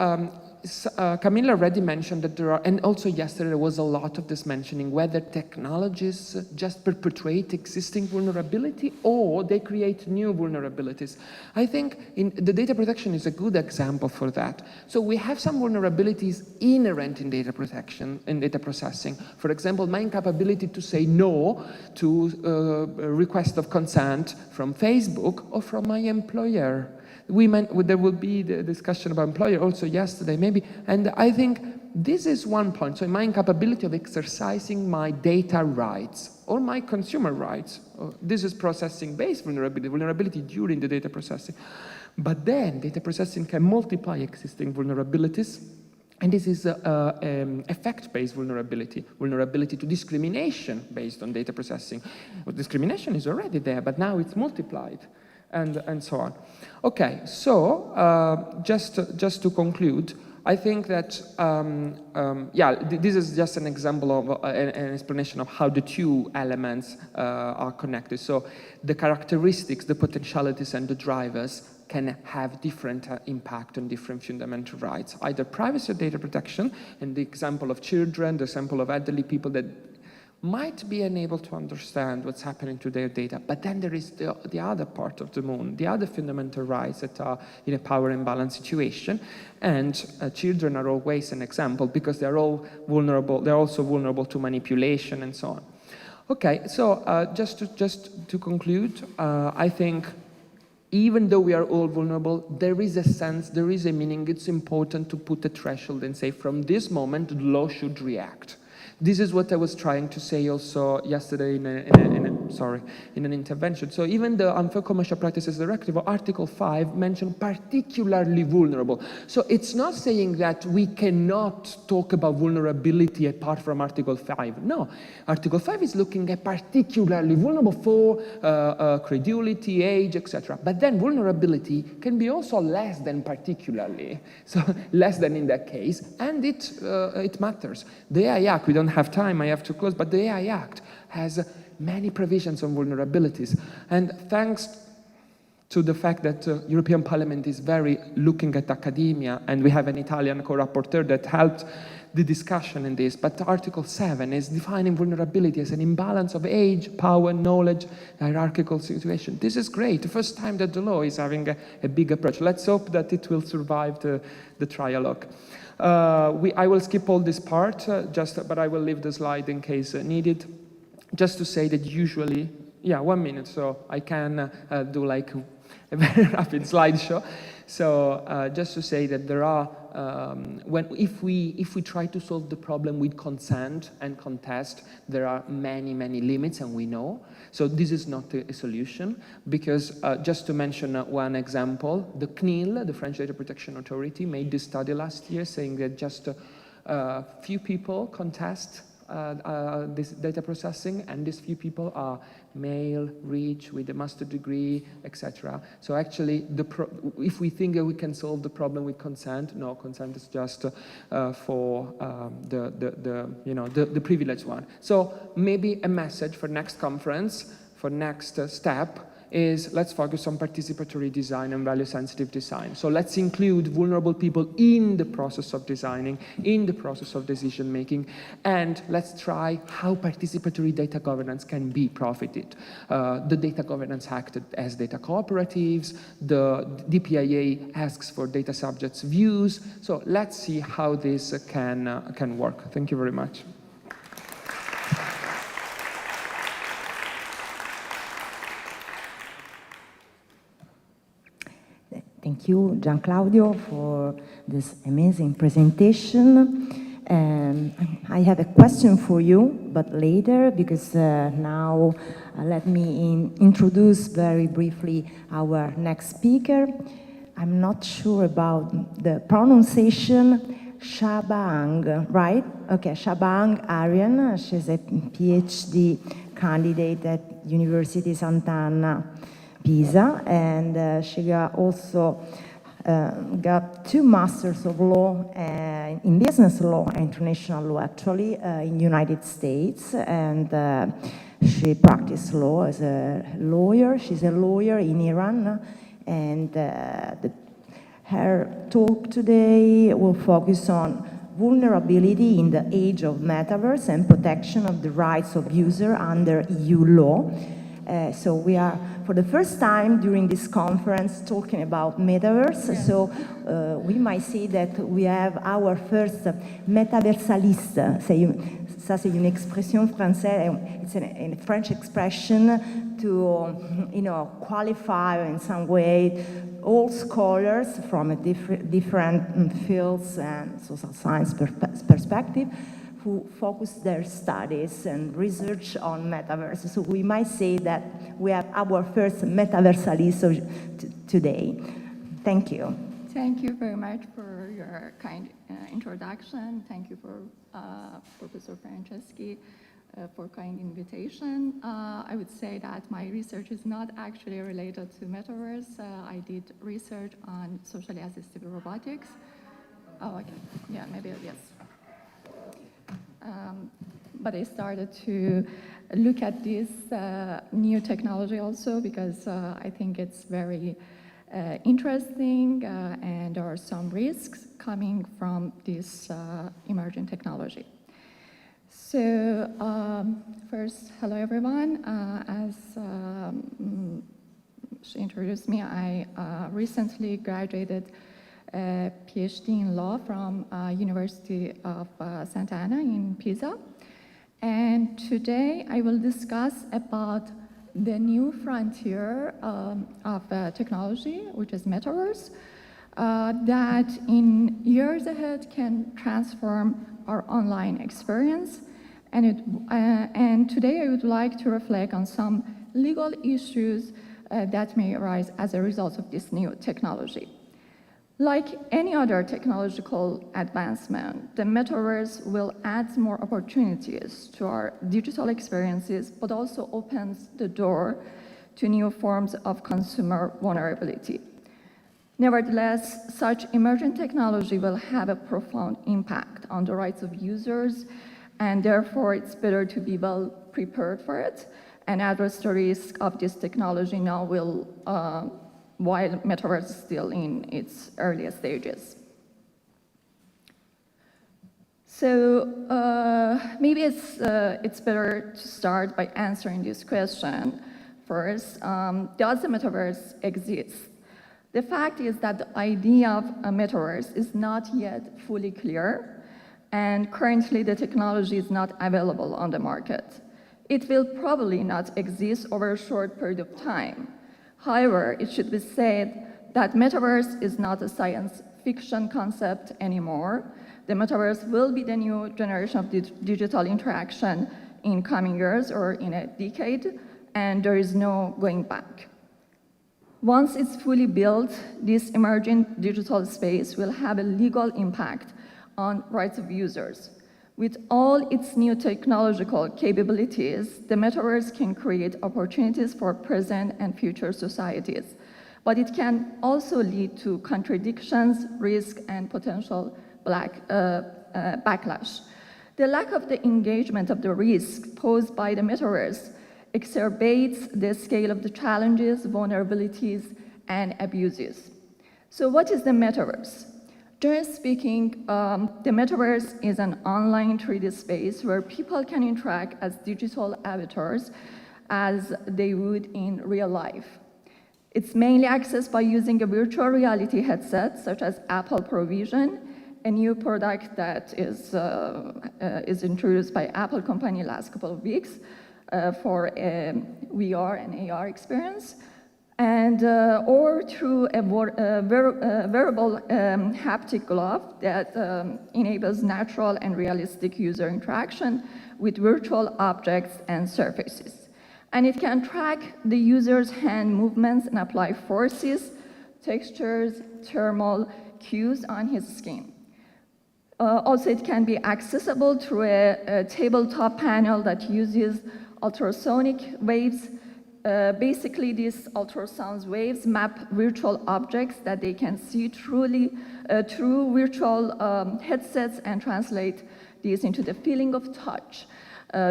Camilla already mentioned that there are, and also yesterday there was a lot of this mentioning, whether technologies just perpetuate existing vulnerability or they create new vulnerabilities. I think the data protection is a good example for that. So we have some vulnerabilities inherent in data protection and data processing. For example, my incapability to say no to a request of consent from Facebook or from my employer. There will be the discussion about employer also yesterday, maybe, and I think this is one point. So my incapability of exercising my data rights or my consumer rights. This is processing-based vulnerability during the data processing. But then data processing can multiply existing vulnerabilities. And this is effect-based vulnerability, vulnerability to discrimination based on data processing. Well, discrimination is already there, but now it's multiplied, and so on. Okay, so just to conclude, I think that, this is just an example of an explanation of how the two elements are connected. So the characteristics, the potentialities, and the drivers can have different impact on different fundamental rights, either privacy or data protection, and the example of children, the example of elderly people that might be unable to understand what's happening to their data. But then there is the other part of the moon, the other fundamental rights that are in a power imbalance situation. And children are always an example because they're all vulnerable. They're also vulnerable to manipulation and so on. Okay, so just to conclude, I think even though we are all vulnerable, there is a sense, there is a meaning. It's important to put a threshold and say, from this moment, the law should react. This is what I was trying to say also yesterday in an intervention. So even the Unfair Commercial Practices Directive, or Article 5, mentioned particularly vulnerable. So it's not saying that we cannot talk about vulnerability apart from Article 5. No, Article 5 is looking at particularly vulnerable for credulity, age, etc. But then vulnerability can be also less than particularly, so less than in that case, and it matters. The AI Act, we don't have time, I have to close, but the AI Act has many provisions on vulnerabilities. And thanks to the fact that European Parliament is very looking at academia, and we have an Italian co-rapporteur that helped the discussion in this, but Article 7 is defining vulnerability as an imbalance of age, power, knowledge, hierarchical situation. This is great. The first time that the law is having a big approach. Let's hope that it will survive the trialogue. I will skip all this part, but I will leave the slide in case needed. Just to say that usually, 1 minute, so I can do like a very rapid slideshow. So just to say that there are, if we try to solve the problem with consent and contest, there are many, many limits, and we know. So this is not a solution, because just to mention one example, the CNIL, the French Data Protection Authority, made this study last year saying that just few people contest this data processing, and these few people are male, rich, with a master's degree, etc. So actually, if we think that we can solve the problem with consent, no, consent is just for the privileged one. So maybe a message for next conference, for next step, is let's focus on participatory design and value-sensitive design. So let's include vulnerable people in the process of designing, in the process of decision-making, and let's try how participatory data governance can be profited. The Data Governance Act has data cooperatives, the DPIA asks for data subjects' views, so let's see how this can work. Thank you very much. Thank you, Gian Claudio, for this amazing presentation. I have a question for you, but later, because now let me introduce very briefly our next speaker. I'm not sure about the pronunciation. Shahbang, right? Okay, Shahbang Aryan. She's a PhD candidate at University Sant'Anna, Pisa, and she also got 2 Masters of Law in Business Law and International Law, actually, in United States, and she practiced law as a lawyer. She's a lawyer in Iran, and her talk today will focus on vulnerability in the age of metaverse and protection of the rights of users under EU law. So we are, for the first time during this conference, talking about metaverse. Yes. So we might say that we have our first metaversaliste. Ça, c'est une expression française. It's a French expression to, qualify in some way all scholars from a different fields and social science perspective, who focus their studies and research on metaverse. So we might say that we have our first metaversalist today. Thank you. Thank you very much for your kind introduction. Thank you for Professor Franceschi for kind invitation. I would say that my research is not actually related to metaverse. I did research on socially assisted robotics. Oh, okay. Yeah, maybe, yes. But I started to look at this new technology also because I think it's very interesting and there are some risks coming from this emerging technology. So first, hello everyone. As she introduced me, I recently graduated a PhD in law from University of Santa Ana in Pisa. And today I will discuss about the new frontier of technology, which is metaverse, that in years ahead can transform our online experience. And today I would like to reflect on some legal issues that may arise as a result of this new technology. Like any other technological advancement, the metaverse will add more opportunities to our digital experiences, but also opens the door to new forms of consumer vulnerability. Nevertheless, such emerging technology will have a profound impact on the rights of users, and therefore it's better to be well prepared for it and address the risk of this technology now while metaverse is still in its earliest stages. So maybe it's better to start by answering this question first. Does the metaverse exist? The fact is that the idea of a metaverse is not yet fully clear, and currently the technology is not available on the market. It will probably not exist over a short period of time. However, it should be said that metaverse is not a science fiction concept anymore. The metaverse will be the new generation of digital interaction in coming years or in a decade, and there is no going back. Once it's fully built, this emerging digital space will have a legal impact on rights of users. With all its new technological capabilities, the metaverse can create opportunities for present and future societies, but it can also lead to contradictions, risk, and potential backlash. The lack of the engagement of the risk posed by the metaverse exacerbates the scale of the challenges, vulnerabilities, and abuses. So what is the metaverse? Generally speaking, the metaverse is an online 3D space where people can interact as digital avatars as they would in real life. It's mainly accessed by using a virtual reality headset, such as Apple Provision, a new product that is introduced by Apple company last couple of weeks for a VR and AR experience. And or through a wearable haptic glove that enables natural and realistic user interaction with virtual objects and surfaces. And it can track the user's hand movements and apply forces, textures, thermal cues on his skin. Also, it can be accessible through a tabletop panel that uses ultrasonic waves. Basically, these ultrasound waves map virtual objects that they can see through virtual headsets and translate these into the feeling of touch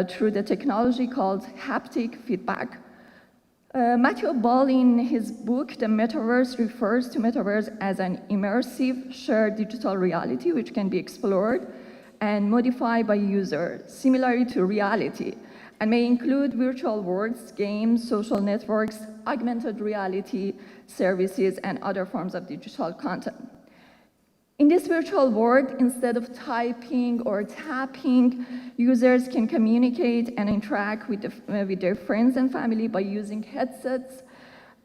through the technology called haptic feedback. Matthew Ball, in his book, The Metaverse, refers to metaverse as an immersive shared digital reality which can be explored and modified by users, similarly to reality, and may include virtual worlds, games, social networks, augmented reality services, and other forms of digital content. In this virtual world, instead of typing or tapping, users can communicate and interact with their friends and family by using headsets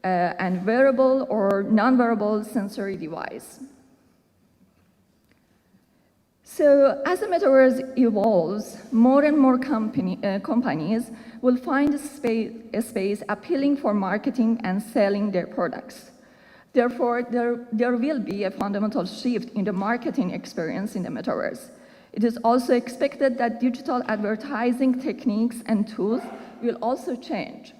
and wearable or non-wearable sensory device. So as the metaverse evolves, more and more companies will find a space appealing for marketing and selling their products. Therefore, there will be a fundamental shift in the marketing experience in the metaverse. It is also expected that digital advertising techniques and tools will also change.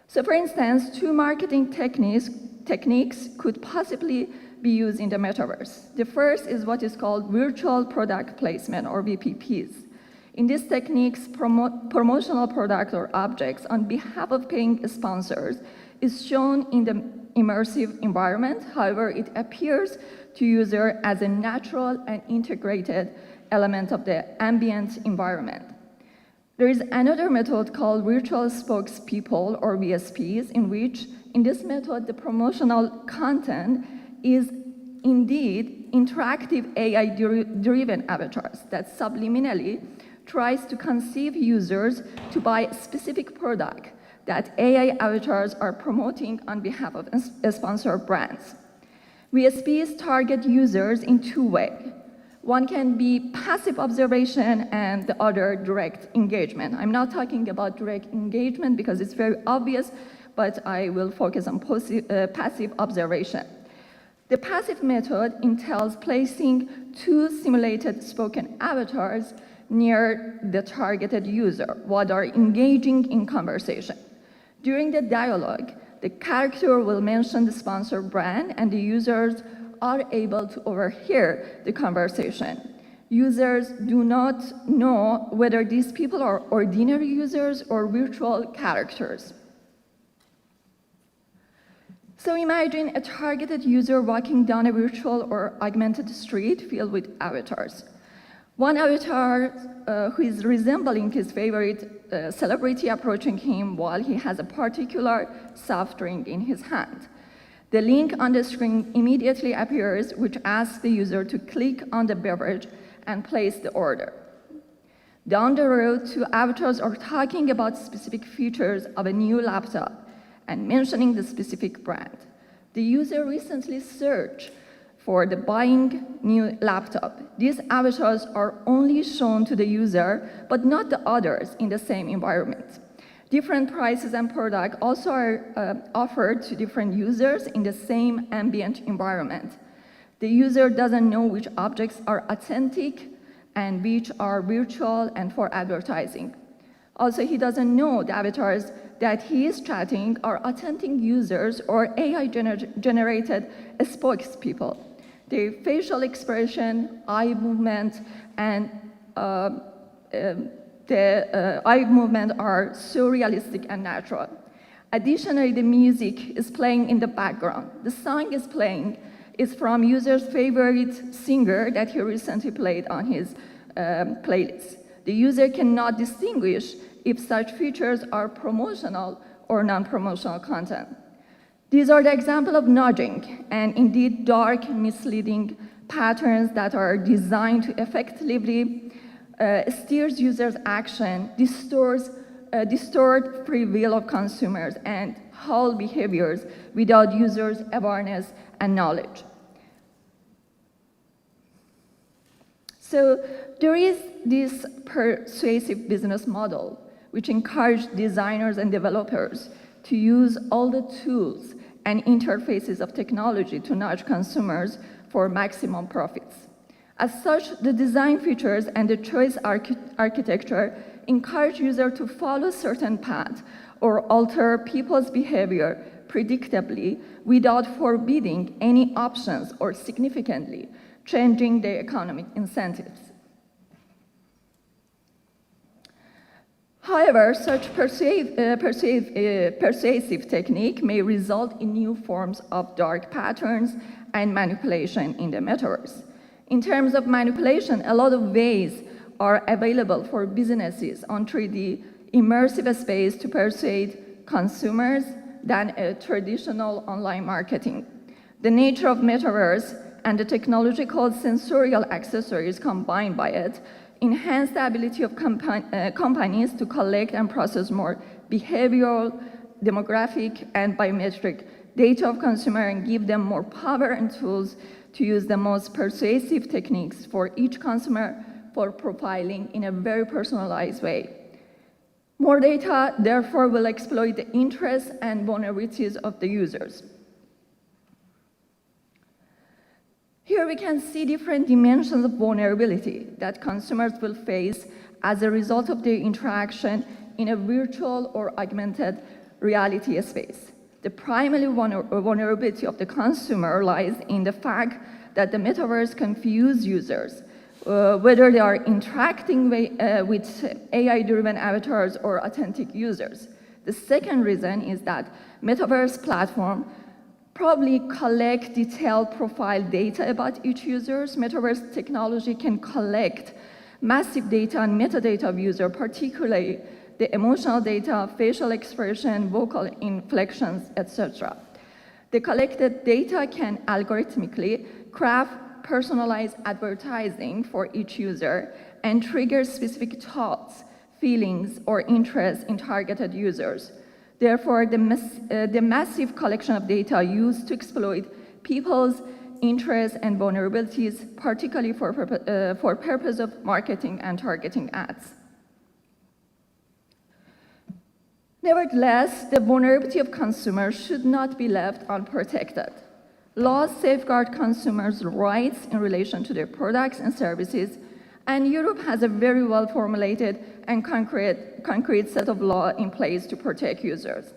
So for instance, two marketing techniques could possibly be used in the metaverse. The first is what is called virtual product placement, or VPPs. In these techniques, promotional product or objects on behalf of paying sponsors is shown in the immersive environment. However, it appears to user as a natural and integrated element of the ambient environment. There is another method called virtual spokespeople, or VSPs, in this method, the promotional content is indeed interactive AI-driven avatars that subliminally tries to conceive users to buy a specific product that AI avatars are promoting on behalf of sponsored brands. VSPs target users in two ways. One can be passive observation and the other direct engagement. I'm not talking about direct engagement because it's very obvious, but I will focus on passive observation. The passive method entails placing two simulated spoken avatars near the targeted user while they are engaging in conversation. During the dialogue, the character will mention the sponsored brand and the users are able to overhear the conversation. Users do not know whether these people are ordinary users or virtual characters. So imagine a targeted user walking down a virtual or augmented street filled with avatars. One avatar who is resembling his favorite celebrity approaching him while he has a particular soft drink in his hand. The link on the screen immediately appears, which asks the user to click on the beverage and place the order. Down the road, two avatars are talking about specific features of a new laptop and mentioning the specific brand. The user recently searched for the buying new laptop. These avatars are only shown to the user, but not the others in the same environment. Different prices and products also are offered to different users in the same ambient environment. The user doesn't know which objects are authentic and which are virtual and for advertising. Also, he doesn't know the avatars that he is chatting are authentic users or AI-generated spokespeople. Their facial expression, eye movement, and the eye movement are so realistic and natural. Additionally, the music is playing in the background. The song is playing is from user's favorite singer that he recently played on his playlist. The user cannot distinguish if such features are promotional or non-promotional content. These are the example of nudging and indeed dark, misleading patterns that are designed to effectively steers users' action, distort free will of consumers, and whole behaviors without users' awareness and knowledge. So there is this persuasive business model which encourages designers and developers to use all the tools and interfaces of technology to nudge consumers for maximum profits. As such, the design features and the choice architecture encourage users to follow certain paths or alter people's behavior predictably without forbidding any options or significantly changing their economic incentives. However, such persuasive technique may result in new forms of dark patterns and manipulation in the metaverse. In terms of manipulation, a lot of ways are available for businesses on 3D immersive space to persuade consumers than a traditional online marketing. The nature of metaverse and the technological sensorial accessories combined by it enhance the ability of companies to collect and process more behavioral, demographic, and biometric data of consumers and give them more power and tools to use the most persuasive techniques for each consumer for profiling in a very personalized way. More data, therefore, will exploit the interests and vulnerabilities of the users. Here we can see different dimensions of vulnerability that consumers will face as a result of their interaction in a virtual or augmented reality space. The primary vulnerability of the consumer lies in the fact that the metaverse confuses users, whether they are interacting with AI-driven avatars or authentic users. The second reason is that metaverse platform probably collect detailed profile data about each user. Metaverse technology can collect massive data and metadata of user, particularly the emotional data, facial expression, vocal inflections, etc. The collected data can algorithmically craft personalized advertising for each user and trigger specific thoughts, feelings, or interests in targeted users. Therefore, the massive collection of data used to exploit people's interests and vulnerabilities, particularly for purpose of marketing and targeting ads. Nevertheless, the vulnerability of consumers should not be left unprotected. Laws safeguard consumers' rights in relation to their products and services, and Europe has a very well-formulated and concrete set of laws in place to protect users.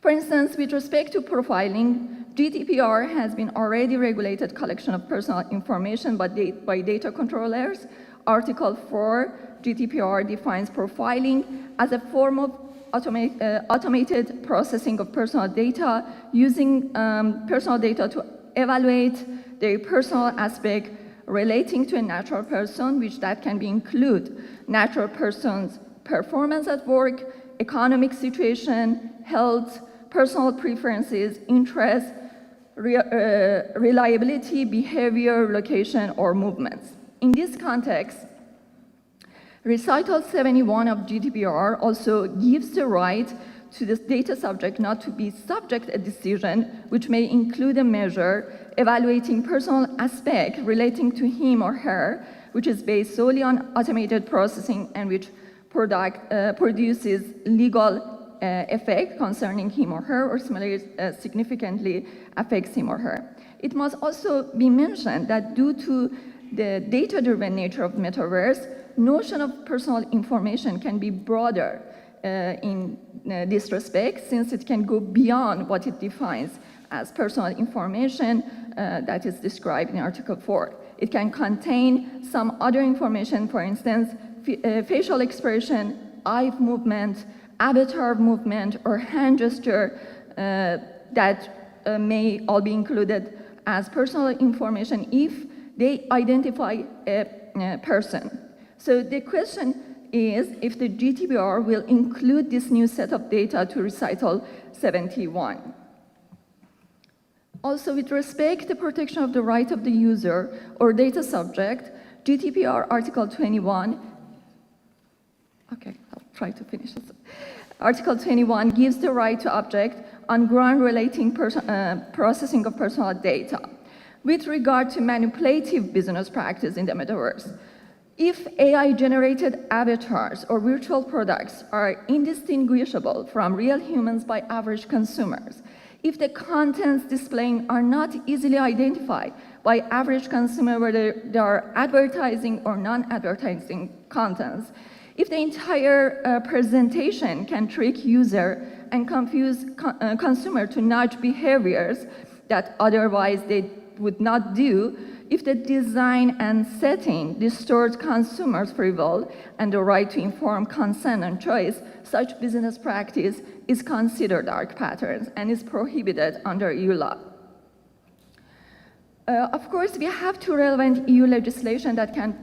For instance, with respect to profiling, GDPR has been already regulated collection of personal information by data controllers. Article 4 GDPR defines profiling as a form of automated processing of personal data using personal data to evaluate their personal aspect relating to a natural person, which that can be include natural person's performance at work, economic situation, health, personal preferences, interests, reliability, behavior, location, or movements. In this context, Recital 71 of GDPR also gives the right to the data subject not to be subject to a decision which may include a measure evaluating personal aspect relating to him or her, which is based solely on automated processing and which produces legal effect concerning him or her, or similarly significantly affects him or her. It must also be mentioned that due to the data-driven nature of metaverse, notion of personal information can be broader in this respect, since it can go beyond what it defines as personal information that is described in Article 4. It can contain some other information, for instance, facial expression, eye movement, avatar movement, or hand gesture that may all be included as personal information if they identify a person. So the question is if the GDPR will include this new set of data to Recital 71. Also, with respect to the protection of the right of the user or data subject, GDPR Article 21, okay, I'll try to finish this. Article 21 gives the right to object on ground relating processing of personal data. With regard to manipulative business practice in the metaverse, if AI-generated avatars or virtual products are indistinguishable from real humans by average consumers, if the contents displaying are not easily identified by average consumer, whether they are advertising or non-advertising contents, if the entire presentation can trick user and confuse consumer to nudge behaviors that otherwise they would not do, if the design and setting distorts consumers' free will and the right to informed consent and choice, such business practice is considered dark patterns and is prohibited under EU law. Of course, we have two relevant EU legislation that can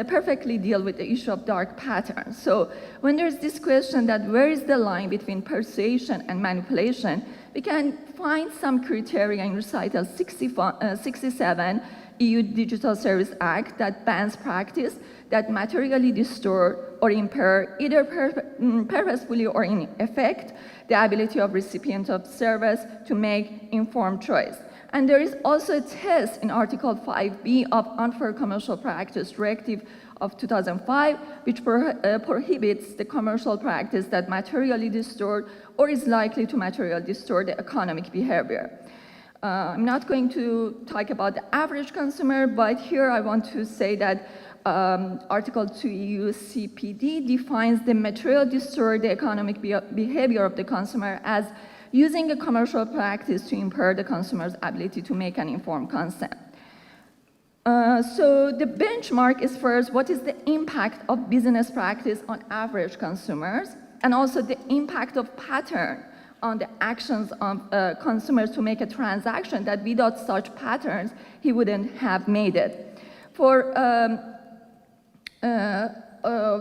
perfectly deal with the issue of dark patterns. So when there's this question that where is the line between persuasion and manipulation, we can find some criteria in Recital 67 EU Digital Service Act that bans practice that materially distort or impair either purposefully or in effect the ability of recipients of service to make informed choice. And there is also a test in Article 5B of Unfair Commercial Practice Directive of 2005, which prohibits the commercial practice that materially distort or is likely to materially distort the economic behavior. I'm not going to talk about the average consumer, but here I want to say that Article 2 EU CPD defines the material distort the economic behavior of the consumer as using a commercial practice to impair the consumer's ability to make an informed consent. So the benchmark is first, what is the impact of business practice on average consumers, and also the impact of pattern on the actions of consumers to make a transaction that without such patterns, he wouldn't have made it.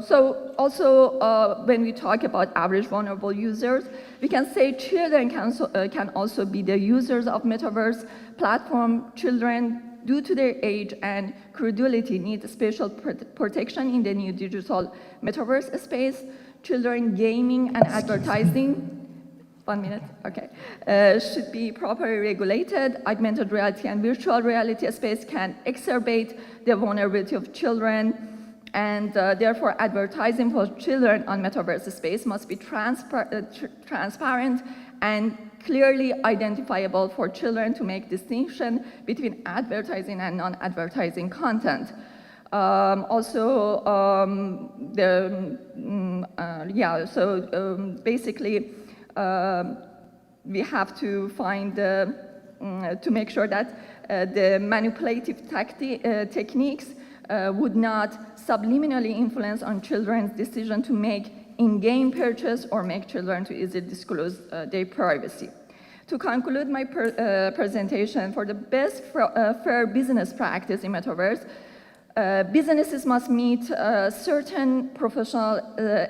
So also when we talk about average vulnerable users, we can say children can also be the users of metaverse platform. Children, due to their age and credulity, need special protection in the new digital metaverse space. Children gaming and advertising, 1 minute, okay, should be properly regulated. Augmented reality and virtual reality space can exacerbate the vulnerability of children, and therefore advertising for children on metaverse space must be transparent and clearly identifiable for children to make distinction between advertising and non-advertising content. Basically, we have to find, to make sure that the manipulative techniques would not subliminally influence on children's decision to make in-game purchase or make children to easily disclose their privacy. To conclude my presentation, for the best fair business practice in metaverse, businesses must meet certain professional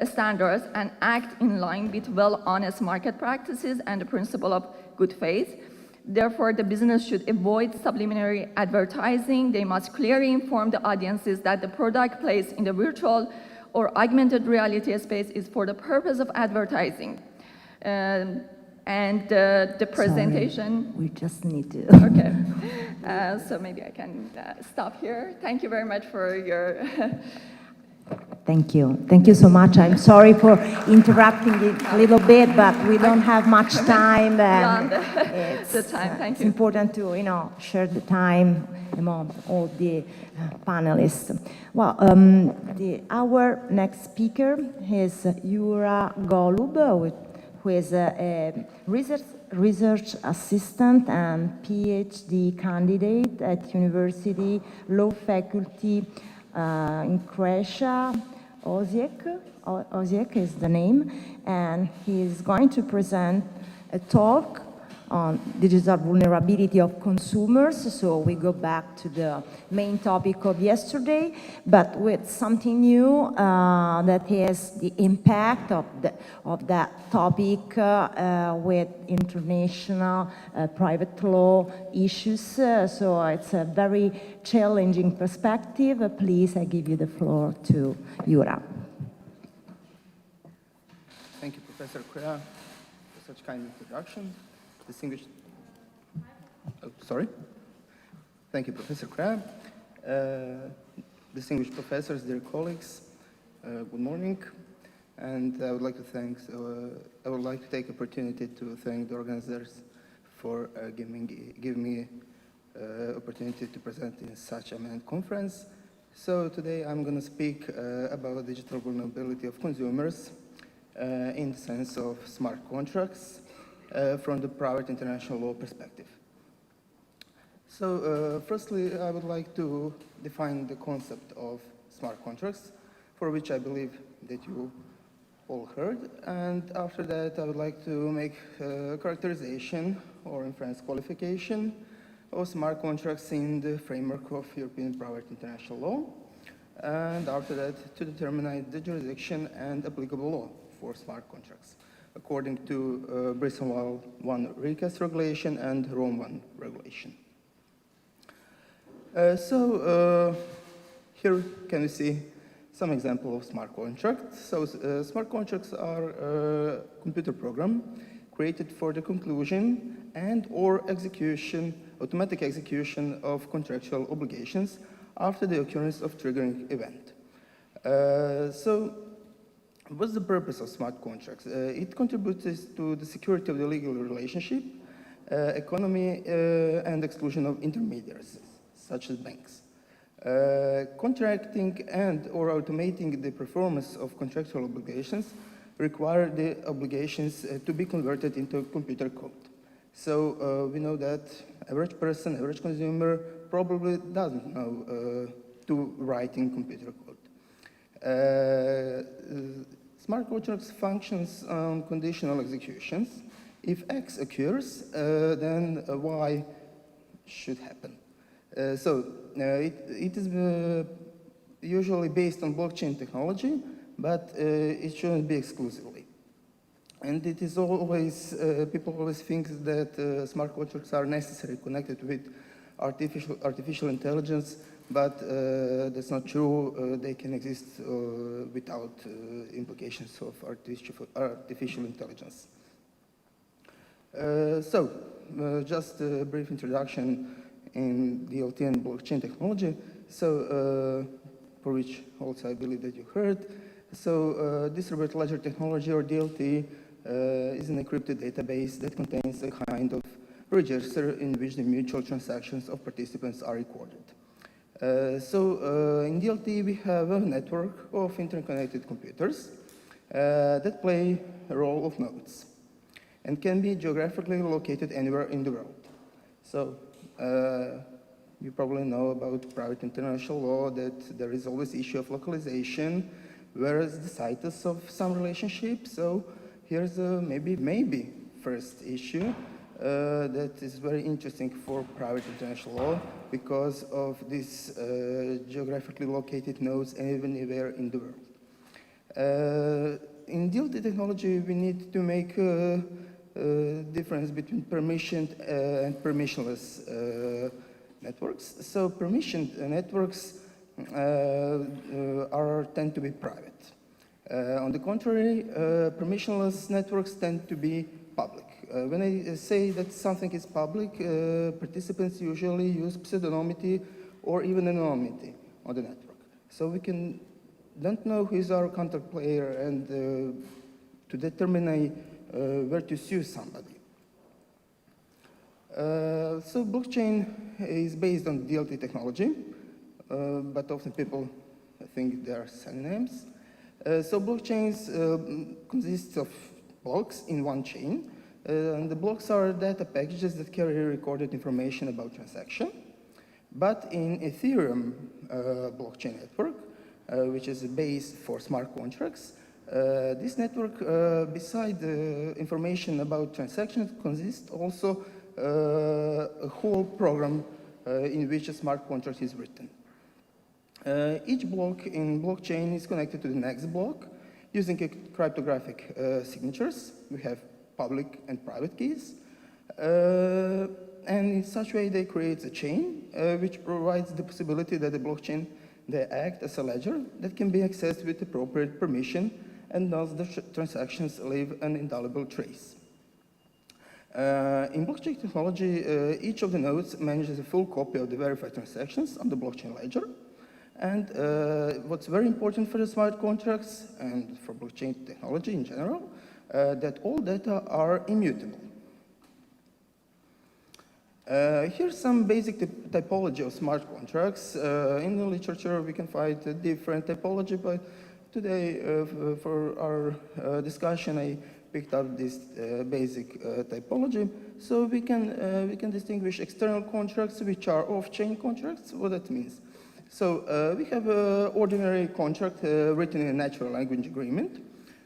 standards and act in line with honest market practices and the principle of good faith. Therefore, the business should avoid subliminary advertising. They must clearly inform the audiences that the product placed in the virtual or augmented reality space is for the purpose of advertising. The presentation... Sorry, we just need to... Okay, so maybe I can stop here. Thank you very much for your... Thank you. Thank you so much. I'm sorry for interrupting it a little bit, but we don't have much time. Beyond the time, thank It's you. important to, share the time among all the panelists. Well, our next speaker is Yura Golub, who is a research assistant and PhD candidate at University Law Faculty in Croatia. Osijek is the name, and he is going to present a talk on digital vulnerability of consumers. So we go back to the main topic of yesterday, but with something new that is the impact of that topic with international private law issues. So it's a very challenging perspective. Please, I give you the floor to Yura. Thank you, Professor Crea, for such kind introduction. Distinguished, Thank you, Professor Crea. Distinguished professors, dear colleagues, good morning. And I would like to take opportunity to thank the organizers for giving me opportunity to present in such a eminent conference. So today I'm going to speak about digital vulnerability of consumers in the sense of smart contracts. From the private international law perspective. So firstly, I would like to define the concept of smart contracts, for which I believe that you all heard. And after that, I would like to make a characterization or inference qualification of smart contracts in the framework of European private international law. And after that, to determine the jurisdiction and applicable law for smart contracts, according to Bristol I recast regulation and Rome I regulation. Here can we see some example of smart contracts. So smart contracts are a computer program created for the conclusion and or execution, automatic execution of contractual obligations after the occurrence of triggering event. What's the purpose of smart contracts? It contributes to the security of the legal relationship economy and exclusion of intermediaries, such as banks. Contracting and or automating the performance of contractual obligations require the obligations to be converted into computer code. So we know that average person, average consumer probably doesn't know to write in computer code. Smart contracts functions on conditional executions. If X occurs, then Y should happen. It is usually based on blockchain technology, but it shouldn't be exclusively. And it is always, people always think that smart contracts are necessarily connected with artificial intelligence, but that's not true. They can exist without implications of artificial intelligence. Just a brief introduction in DLT and blockchain technology, for which also I believe that you heard. Distributed ledger technology, or DLT, is an encrypted database that contains a kind of register in which the mutual transactions of participants are recorded. In DLT, we have a network of interconnected computers that play a role of nodes and can be geographically located anywhere in the world. You probably know about private international law that there is always issue of localization, whereas the status of some relationship. So here's a maybe first issue that is very interesting for private international law because of these geographically located nodes anywhere in the world. In DLT technology, we need to make a difference between permissioned and permissionless networks. So permissioned networks tend to be private. On the contrary, permissionless networks tend to be public. When I say that something is public, participants usually use pseudonymity or even anonymity on the network. So we don't know who is our contact player and to determine where to sue somebody. Blockchain is based on DLT technology, but often people think they are synonyms. Blockchains consist of blocks in one chain, and the blocks are data packages that carry recorded information about transaction. But in Ethereum blockchain network, which is a base for smart contracts, this network, beside the information about transactions, consists also a whole program in which a smart contract is written. Each block in blockchain is connected to the next block using cryptographic signatures. We have public and private keys. And in such way, they create a chain which provides the possibility that the blockchain, they act as a ledger that can be accessed with appropriate permission, and thus the transactions leave an indelible trace. In blockchain technology, each of the nodes manages a full copy of the verified transactions on the blockchain ledger. And what's very important for the smart contracts and for blockchain technology in general, that all data are immutable. Here's some basic typology of smart contracts. In the literature, we can find a different typology, but today, for our discussion, I picked up this basic typology. So we can distinguish external contracts, which are off-chain contracts. What that means? So we have an ordinary contract written in a natural language agreement,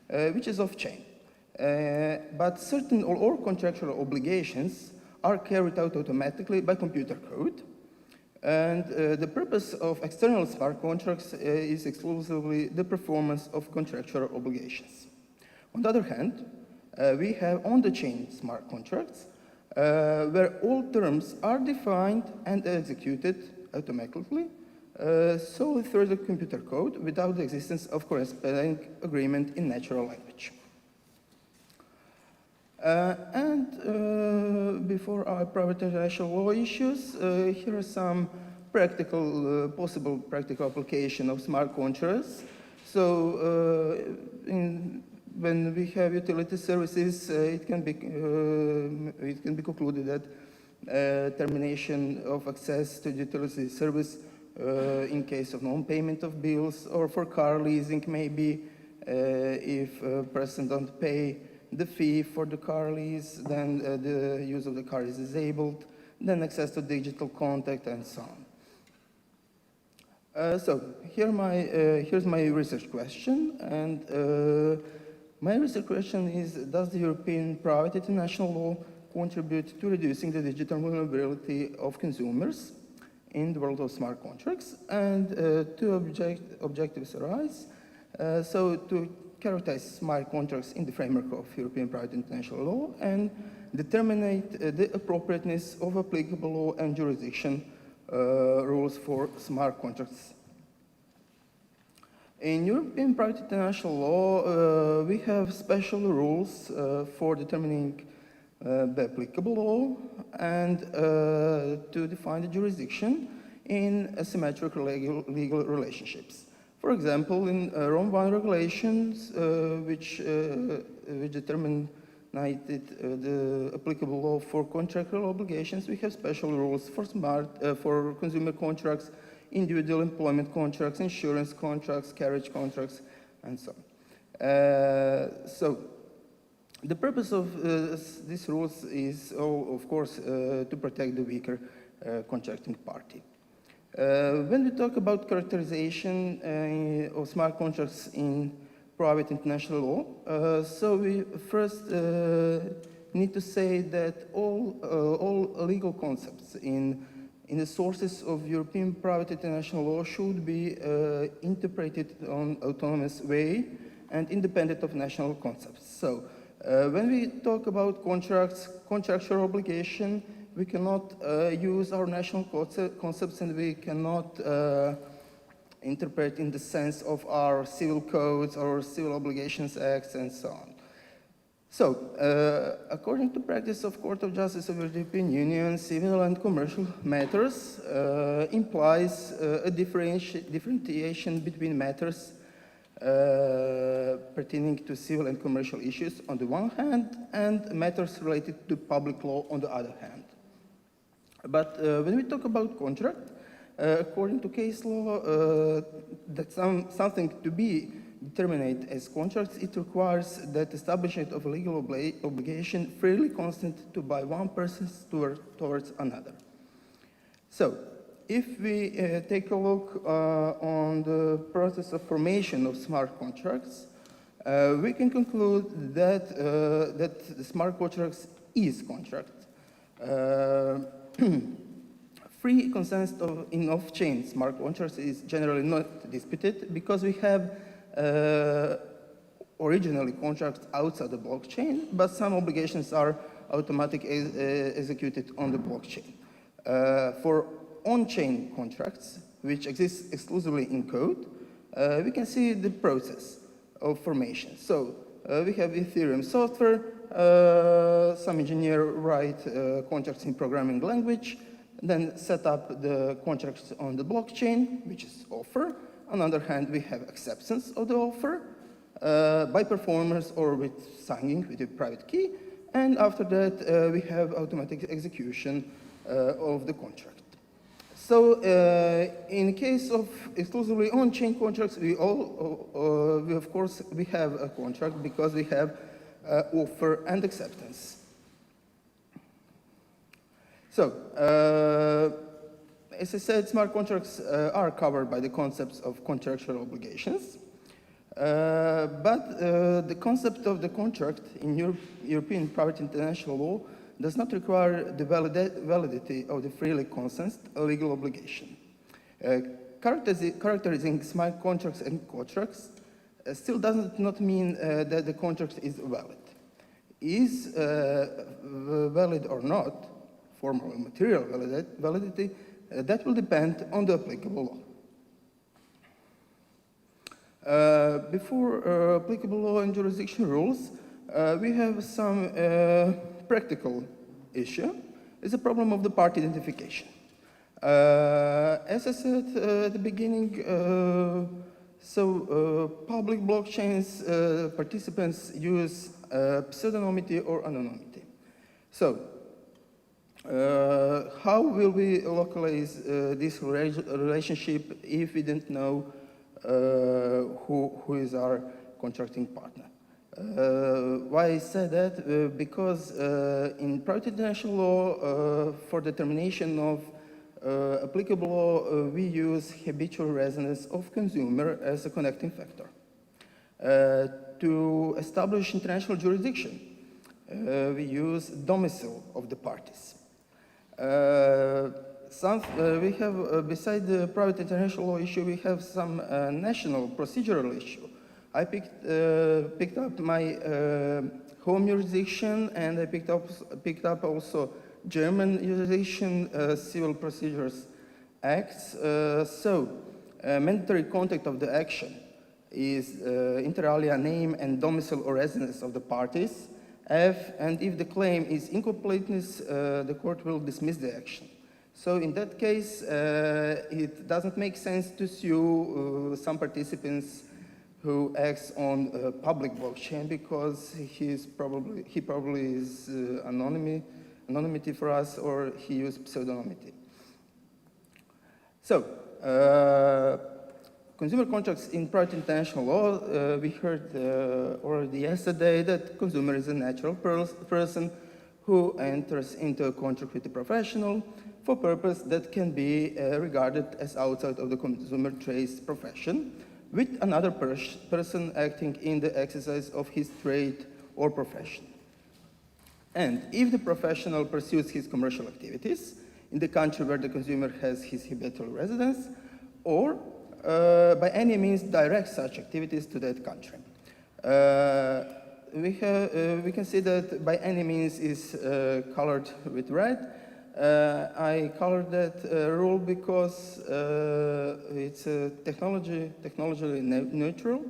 which is off-chain. But certain or contractual obligations are carried out automatically by computer code. And the purpose of external smart contracts is exclusively the performance of contractual obligations. On the other hand, we have on-the-chain smart contracts where all terms are defined and executed automatically solely through the computer code without the existence of corresponding agreement in natural language. Before our private international law issues, here are some possible practical application of smart contracts. So when we have utility services, it can be concluded that termination of access to the utility service in case of non-payment of bills, or for car leasing maybe, if a person don't pay the fee for the car lease, then the use of the car is disabled, then access to digital contact and so on. So here's my research question, and my research question is, does the European Private International Law contribute to reducing the digital vulnerability of consumers in the world of smart contracts? And two objectives arise. So to characterize smart contracts in the framework of European Private International Law and determine the appropriateness of applicable law and jurisdiction rules for smart contracts. In European Private International Law, we have special rules for determining the applicable law and to define the jurisdiction in asymmetric legal relationships. For example, in Rome I regulations, which determine the applicable law for contractual obligations, we have special rules for consumer contracts, individual employment contracts, insurance contracts, carriage contracts, and so on. So the purpose of these rules is, of course, to protect the weaker contracting party. When we talk about characterization of smart contracts in private international law, so we first need to say that all legal concepts in the sources of European private international law should be interpreted on autonomous way and independent of national concepts. So when we talk about contractual obligation, we cannot use our national concepts, and we cannot interpret in the sense of our civil codes or civil obligations acts and so on. So, according to practice of Court of Justice of the European Union, civil and commercial matters implies a differentiation between matters pertaining to civil and commercial issues on the one hand, and matters related to public law on the other hand. But when we talk about contract, according to case law, that something to be determined as contracts, it requires that establishment of a legal obligation freely consent to by one person towards another. So, if we take a look on the process of formation of smart contracts, we can conclude that that the smart contracts is contract. Free consent in off-chain smart contracts is generally not disputed because we have originally contracts outside the blockchain, but some obligations are automatically executed on the blockchain. For on-chain contracts, which exist exclusively in code, we can see the process of formation. So we have Ethereum software, some engineer write contracts in programming language, then set up the contracts on the blockchain, which is offer. On the other hand, we have acceptance of the offer by performers or with signing with a private key. And after that, we have automatic execution of the contract. So in case of exclusively on-chain contracts, we of course, we have a contract because we have offer and acceptance. So, as I said, smart contracts are covered by the concepts of contractual obligations. But the concept of the contract in European private international law does not require the validity of the freely consent legal obligation. Characterizing smart contracts and contracts still does not mean that the contract is valid. Is valid or not, formal and material validity, that will depend on the applicable law. Before applicable law and jurisdiction rules, we have some practical issue. It's a problem of the party identification. As I said at the beginning, So public blockchains, participants use pseudonymity or anonymity. So how will we localize this relationship if we don't know who is our contracting partner? Why I say that? Because in private international law, for determination of applicable law, we use habitual residence of consumer as a connecting factor. To establish international jurisdiction, we use domicile of the parties. We have, beside the private international law issue, we have some national procedural issue. I picked up my home jurisdiction, and I picked up also German jurisdiction civil procedures acts. Mandatory contact of the action is inter alia name and domicile or residence of the parties. And if the claim is incompleteness, the court will dismiss the action. So in that case, it doesn't make sense to sue some participants who acts on a public blockchain because he probably is anonymity for us, or he used pseudonymity. So, consumer contracts in private international law, we heard already yesterday that consumer is a natural person who enters into a contract with a professional for purpose that can be regarded as outside of the consumer trade profession, with another person acting in the exercise of his trade or profession. And if the professional pursues his commercial activities in the country where the consumer has his habitual residence, or by any means direct such activities to that country. We can see that by any means is colored with red. I colored that rule because it's technologically neutral,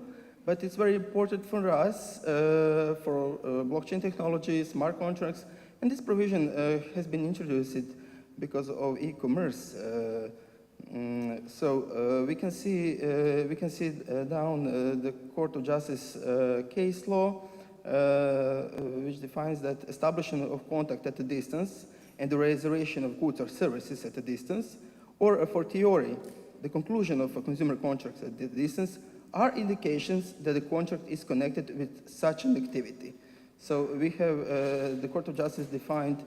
but it's very important for us, for blockchain technology, smart contracts, and this provision has been introduced because of e-commerce. We can see down the Court of Justice case law, which defines that establishment of contact at a distance and the reservation of goods or services at a distance, or a fortiori, the conclusion of a consumer contract at the distance, are indications that the contract is connected with such an activity. So we have the Court of Justice defined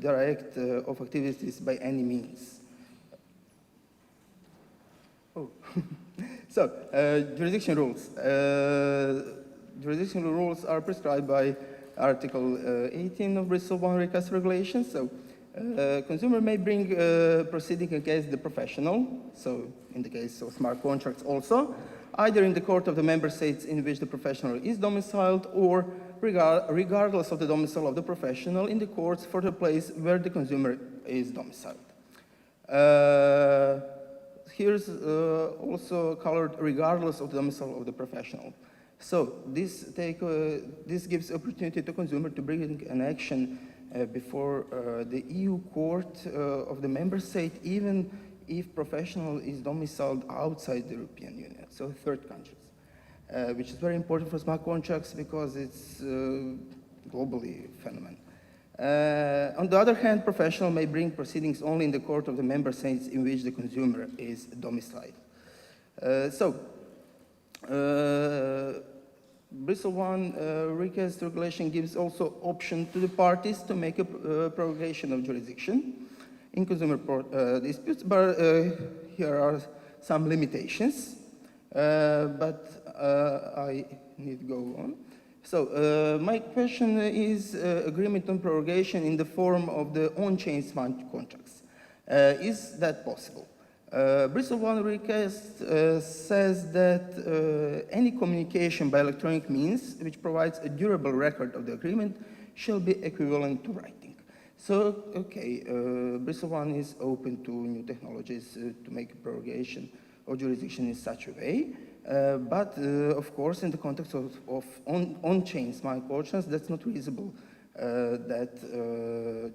direct of activities by any means. Oh. So, jurisdiction rules. Jurisdiction rules are prescribed by Article 18 of Bristol I Recast Regulation. So, consumer may bring proceeding against the professional, so in the case of smart contracts also, either in the court of the member states in which the professional is domiciled, or regardless of the domicile of the professional, in the courts for the place where the consumer is domiciled. Here's also colored regardless of the domicile of the professional. So this gives opportunity to consumer to bring an action before the EU court of the member state, even if professional is domiciled outside the European Union, so third countries, which is very important for smart contracts because it's globally phenomenon. On the other hand, professional may bring proceedings only in the court of the member states in which the consumer is domiciled. Bristol I recast regulation gives also option to the parties to make a prorogation of jurisdiction in consumer disputes, but here are some limitations, but I need to go on. So my question is agreement on prorogation in the form of the on-chain smart contracts. Is that possible? Bristol I recast says that any communication by electronic means which provides a durable record of the agreement shall be equivalent to writing. So, okay, Bristol I is open to new technologies to make a prorogation of jurisdiction in such a way. But of course, in the context of on-chain smart contracts, that's not reasonable that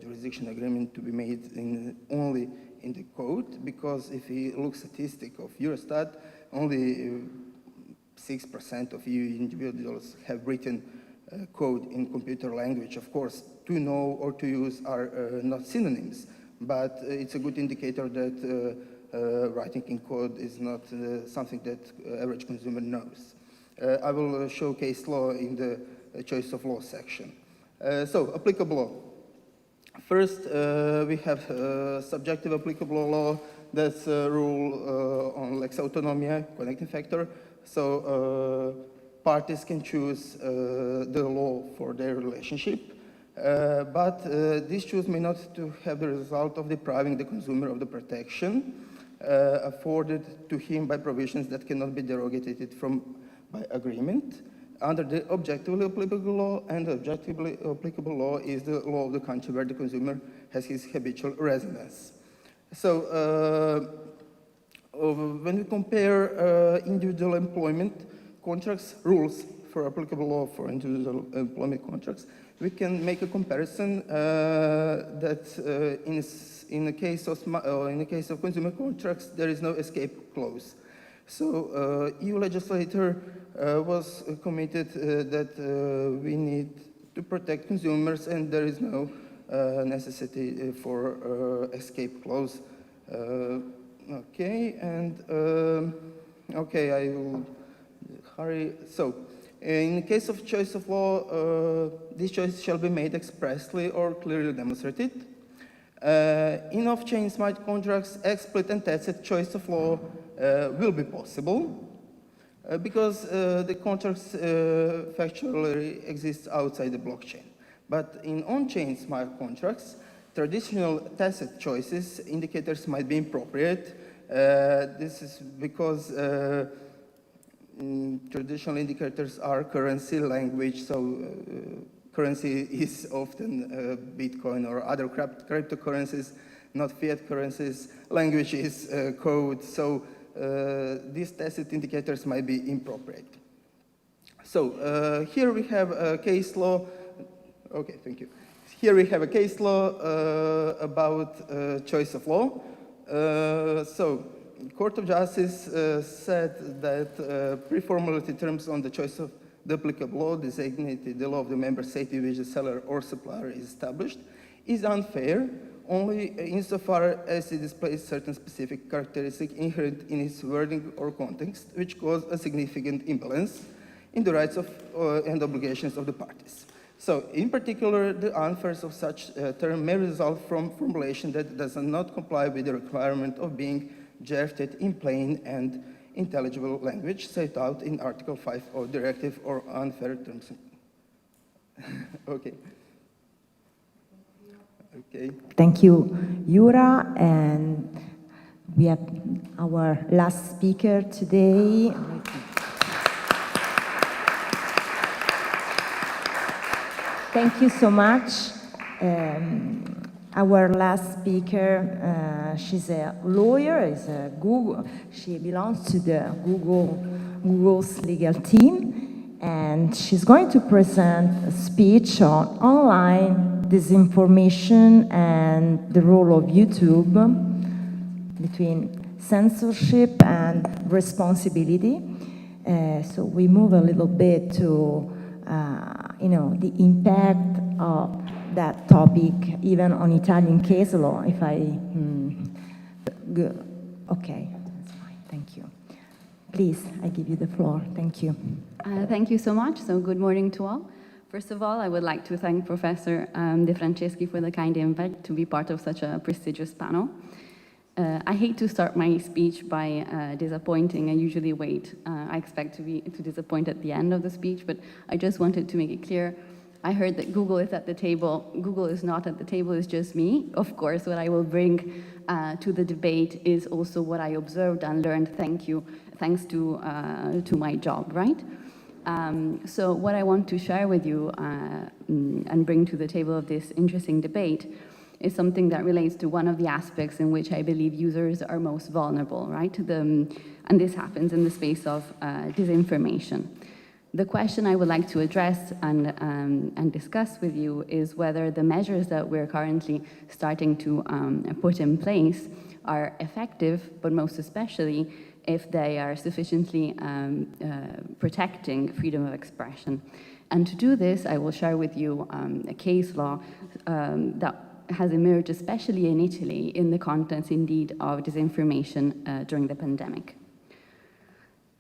jurisdiction agreement to be made only in the code, because if we look statistic of Eurostat, only 6% of EU individuals have written code in computer language. Of course, to know or to use are not synonyms, but it's a good indicator that writing in code is not something that average consumer knows. I will show case law in the choice of law section. So, applicable law. First, we have subjective applicable law. That's a rule on lex autonomia, connecting factor. So parties can choose the law for their relationship, but this choice may not to have the result of depriving the consumer of the protection afforded to him by provisions that cannot be derogated from by agreement under the objectively applicable law, and the objectively applicable law is the law of the country where the consumer has his habitual residence. So when we compare individual employment contracts rules for applicable law for individual employment contracts, we can make a comparison that in the case of consumer contracts, there is no escape clause. So EU legislator was committed that we need to protect consumers, and there is no necessity for escape clause. Okay, and okay, I will hurry. So, in the case of choice of law, this choice shall be made expressly or clearly demonstrated. In off-chain smart contracts, explicit and tacit choice of law will be possible because the contracts factually exist outside the blockchain. But in on-chain smart contracts, traditional tacit choices indicators might be appropriate. This is because traditional indicators are currency, language, so currency is often Bitcoin or other cryptocurrencies, not fiat currencies. Language is code, so these tacit indicators might be appropriate. So here we have a case law. Okay, thank you. Here we have a case law about choice of law. So, Court of Justice said that pre-formality terms on the choice of the applicable law designated the law of the member state in which the seller or supplier is established is unfair only insofar as it displays certain specific characteristics inherent in its wording or context, which cause a significant imbalance in the rights of and obligations of the parties. So, in particular, the unfairness of such term may result from formulation that does not comply with the requirement of being drafted in plain and intelligible language set out in Article 5 of Directive or unfair terms. Okay. Okay. Thank you, Yura, and we have our last speaker today. Thank you so much. Our last speaker, she's a lawyer, is a Google. She belongs to the Google's legal team, and she's going to present a speech on online disinformation and the role of YouTube between censorship and responsibility. So we move a little bit to the impact of that topic, even on Italian case law, if I, okay, that's fine, thank you. Please, I give you the floor, thank you. Thank you so much, so good morning to all. First of all, I would like to thank Professor De Franceschi for the kind invite to be part of such a prestigious panel. I hate to start my speech by disappointing. I usually wait. I expect to disappoint at the end of the speech, but I just wanted to make it clear. I heard that Google is at the table. Google is not at the table, it's just me. Of course, what I will bring to the debate is also what I observed and learned, thanks to my job, right? So what I want to share with you and bring to the table of this interesting debate is something that relates to one of the aspects in which I believe users are most vulnerable, right? And this happens in the space of disinformation. The question I would like to address and discuss with you is whether the measures that we're currently starting to put in place are effective, but most especially if they are sufficiently protecting freedom of expression. And to do this, I will share with you a case law that has emerged, especially in Italy, in the context, indeed, of disinformation during the pandemic.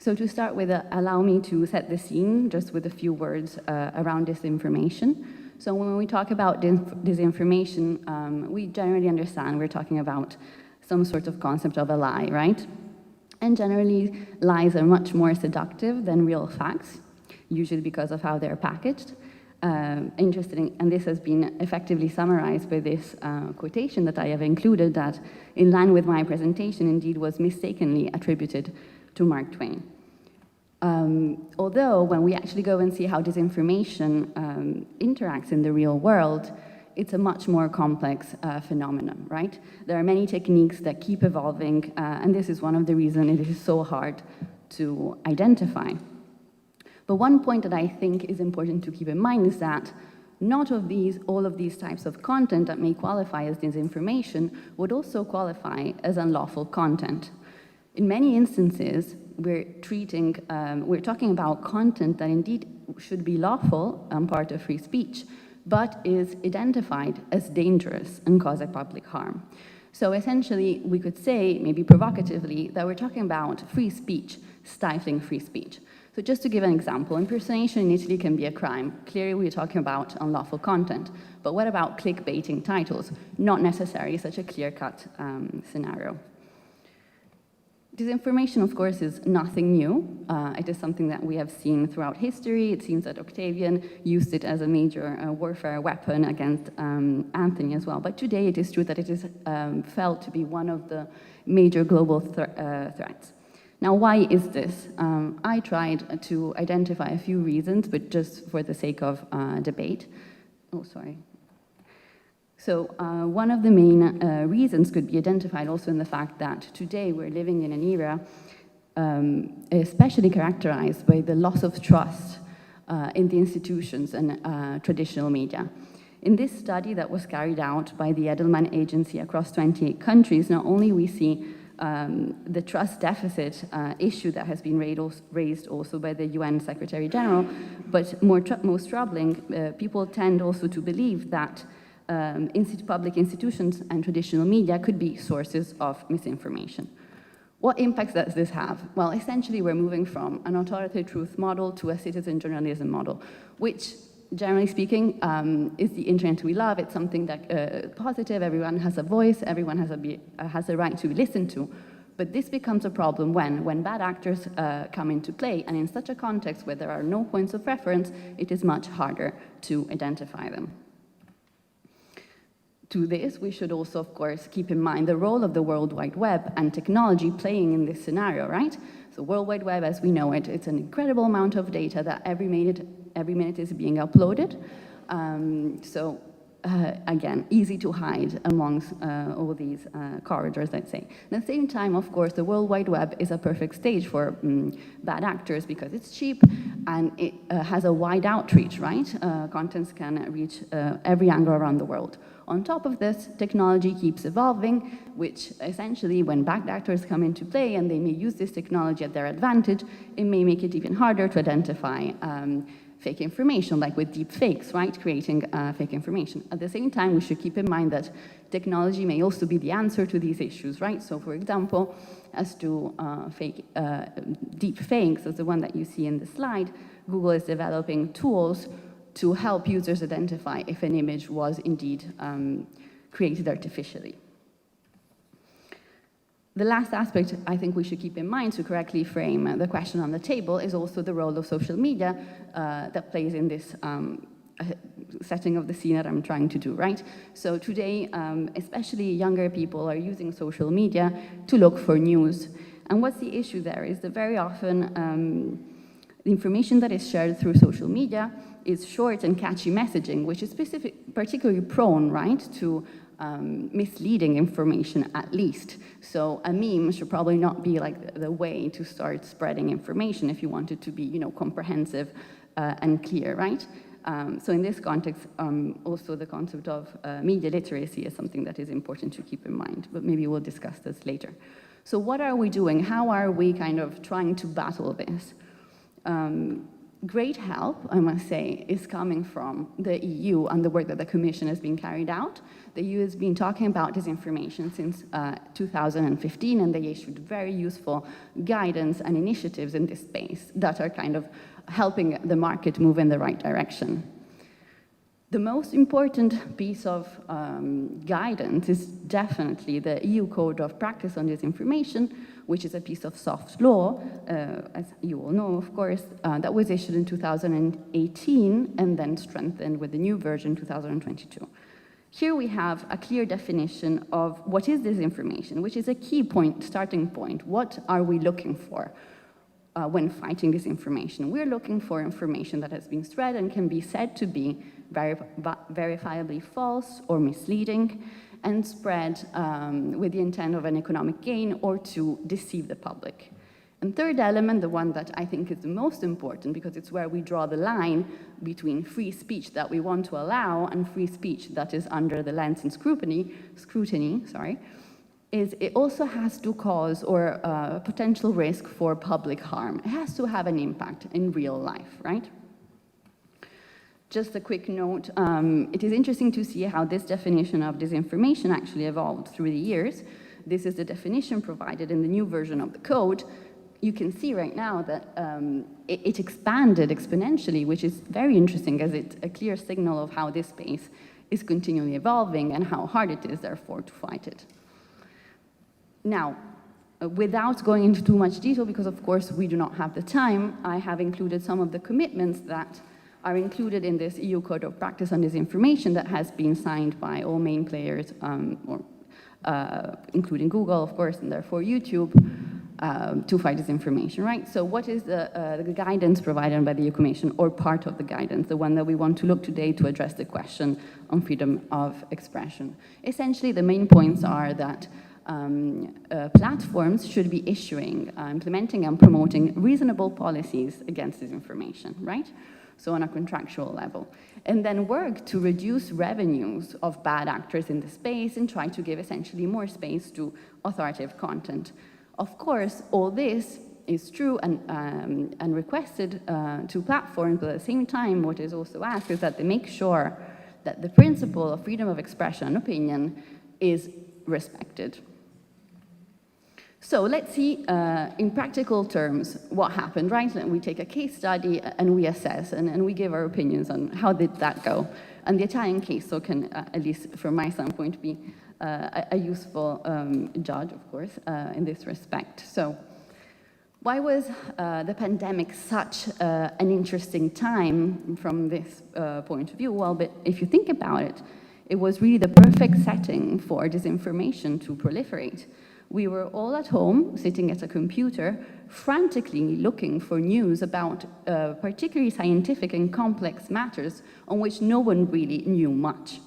So to start with, allow me to set the scene just with a few words around disinformation. So when we talk about disinformation, we generally understand we're talking about some sort of concept of a lie, right? And generally, lies are much more seductive than real facts, usually because of how they're packaged. Interesting, and this has been effectively summarized by this quotation that I have included that, in line with my presentation, indeed was mistakenly attributed to Mark Twain. Although, when we actually go and see how disinformation interacts in the real world, it's a much more complex phenomenon, right? There are many techniques that keep evolving, and this is one of the reasons it is so hard to identify. But one point that I think is important to keep in mind is that not all of these types of content that may qualify as disinformation would also qualify as unlawful content. In many instances, we're talking about content that indeed should be lawful and part of free speech, but is identified as dangerous and cause a public harm. So essentially, we could say, maybe provocatively, that we're talking about free speech stifling free speech. So just to give an example, impersonation in Italy can be a crime. Clearly, we're talking about unlawful content. But what about clickbaiting titles? Not necessarily such a clear-cut scenario. Disinformation, of course, is nothing new. It is something that we have seen throughout history. It seems that Octavian used it as a major warfare weapon against Anthony as well. But today, it is true that it is felt to be one of the major global threats. Now, why is this? I tried to identify a few reasons, but just for the sake of debate. Oh, sorry. So one of the main reasons could be identified also in the fact that today we're living in an era especially characterized by the loss of trust in the institutions and traditional media. In this study that was carried out by the Edelman Agency across 28 countries, not only we see the trust deficit issue that has been raised also by the UN Secretary General, but most troubling, people tend also to believe that public institutions and traditional media could be sources of misinformation. What impacts does this have? Well, essentially, we're moving from an authoritative truth model to a citizen journalism model, which, generally speaking, is the internet we love. It's something that positive, everyone has a voice, everyone has a right to listen to. But this becomes a problem when bad actors come into play, and in such a context where there are no points of reference, it is much harder to identify them. To this, we should also, of course, keep in mind the role of the World Wide Web and technology playing in this scenario, right? So World Wide Web, as we know it, it's an incredible amount of data that every minute is being uploaded. Again, easy to hide amongst all these corridors, let's say. At the same time, of course, the World Wide Web is a perfect stage for bad actors because it's cheap and it has a wide outreach, right? Contents can reach every angle around the world. On top of this, technology keeps evolving, which essentially, when bad actors come into play and they may use this technology at their advantage, it may make it even harder to identify fake information, like with deep fakes, right? Creating fake information. At the same time, we should keep in mind that technology may also be the answer to these issues, right? So, for example, as to deep fakes, as the one that you see in the slide, Google is developing tools to help users identify if an image was indeed created artificially. The last aspect I think we should keep in mind to correctly frame the question on the table is also the role of social media that plays in this setting of the scene that I'm trying to do, right? So today, especially younger people are using social media to look for news. And what's the issue there is that very often the information that is shared through social media is short and catchy messaging, which is particularly prone, right, to misleading information at least. So a meme should probably not be like the way to start spreading information if you want it to be, comprehensive and clear, right? So in this context, also the concept of media literacy is something that is important to keep in mind, but maybe we'll discuss this later. So what are we doing? How are we kind of trying to battle this? Great help, I must say, is coming from the EU and the work that the Commission has been carried out. The EU has been talking about disinformation since 2015, and they issued very useful guidance and initiatives in this space that are kind of helping the market move in the right direction. The most important piece of guidance is definitely the EU Code of Practice on Disinformation, which is a piece of soft law, as you all know, of course, that was issued in 2018 and then strengthened with the new version 2022. Here we have a clear definition of what is disinformation, which is a key point, starting point. What are we looking for when fighting disinformation? We're looking for information that has been spread and can be said to be verifiably false or misleading, and spread with the intent of an economic gain or to deceive the public. And third element, the one that I think is the most important, because it's where we draw the line between free speech that we want to allow and free speech that is under the lens and scrutiny, is it also has to cause or potential risk for public harm. It has to have an impact in real life, right? Just a quick note, it is interesting to see how this definition of disinformation actually evolved through the years. This is the definition provided in the new version of the code. You can see right now that it expanded exponentially, which is very interesting, as it's a clear signal of how this space is continually evolving and how hard it is, therefore, to fight it. Now, without going into too much detail, because of course we do not have the time, I have included some of the commitments that are included in this EU Code of Practice on Disinformation that has been signed by all main players, including Google, of course, and therefore YouTube, to fight disinformation, right? So what is the guidance provided by the EU Commission, or part of the guidance, the one that we want to look today to address the question on freedom of expression? Essentially, the main points are that platforms should be issuing, implementing and promoting reasonable policies against disinformation, right? So on a contractual level. And then work to reduce revenues of bad actors in the space and try to give essentially more space to authoritative content. Of course, all this is true and requested to platforms, but at the same time, what is also asked is that they make sure that the principle of freedom of expression and opinion is respected. So let's see in practical terms what happened, right? And we take a case study and we assess and we give our opinions on how did that go. And the Italian case so can, at least from my standpoint, be a useful judge, of course, in this respect. So why was the pandemic such an interesting time from this point of view? Well, but if you think about it, it was really the perfect setting for disinformation to proliferate. We were all at home, sitting at a computer, frantically looking for news about particularly scientific and complex matters on which no one really knew much.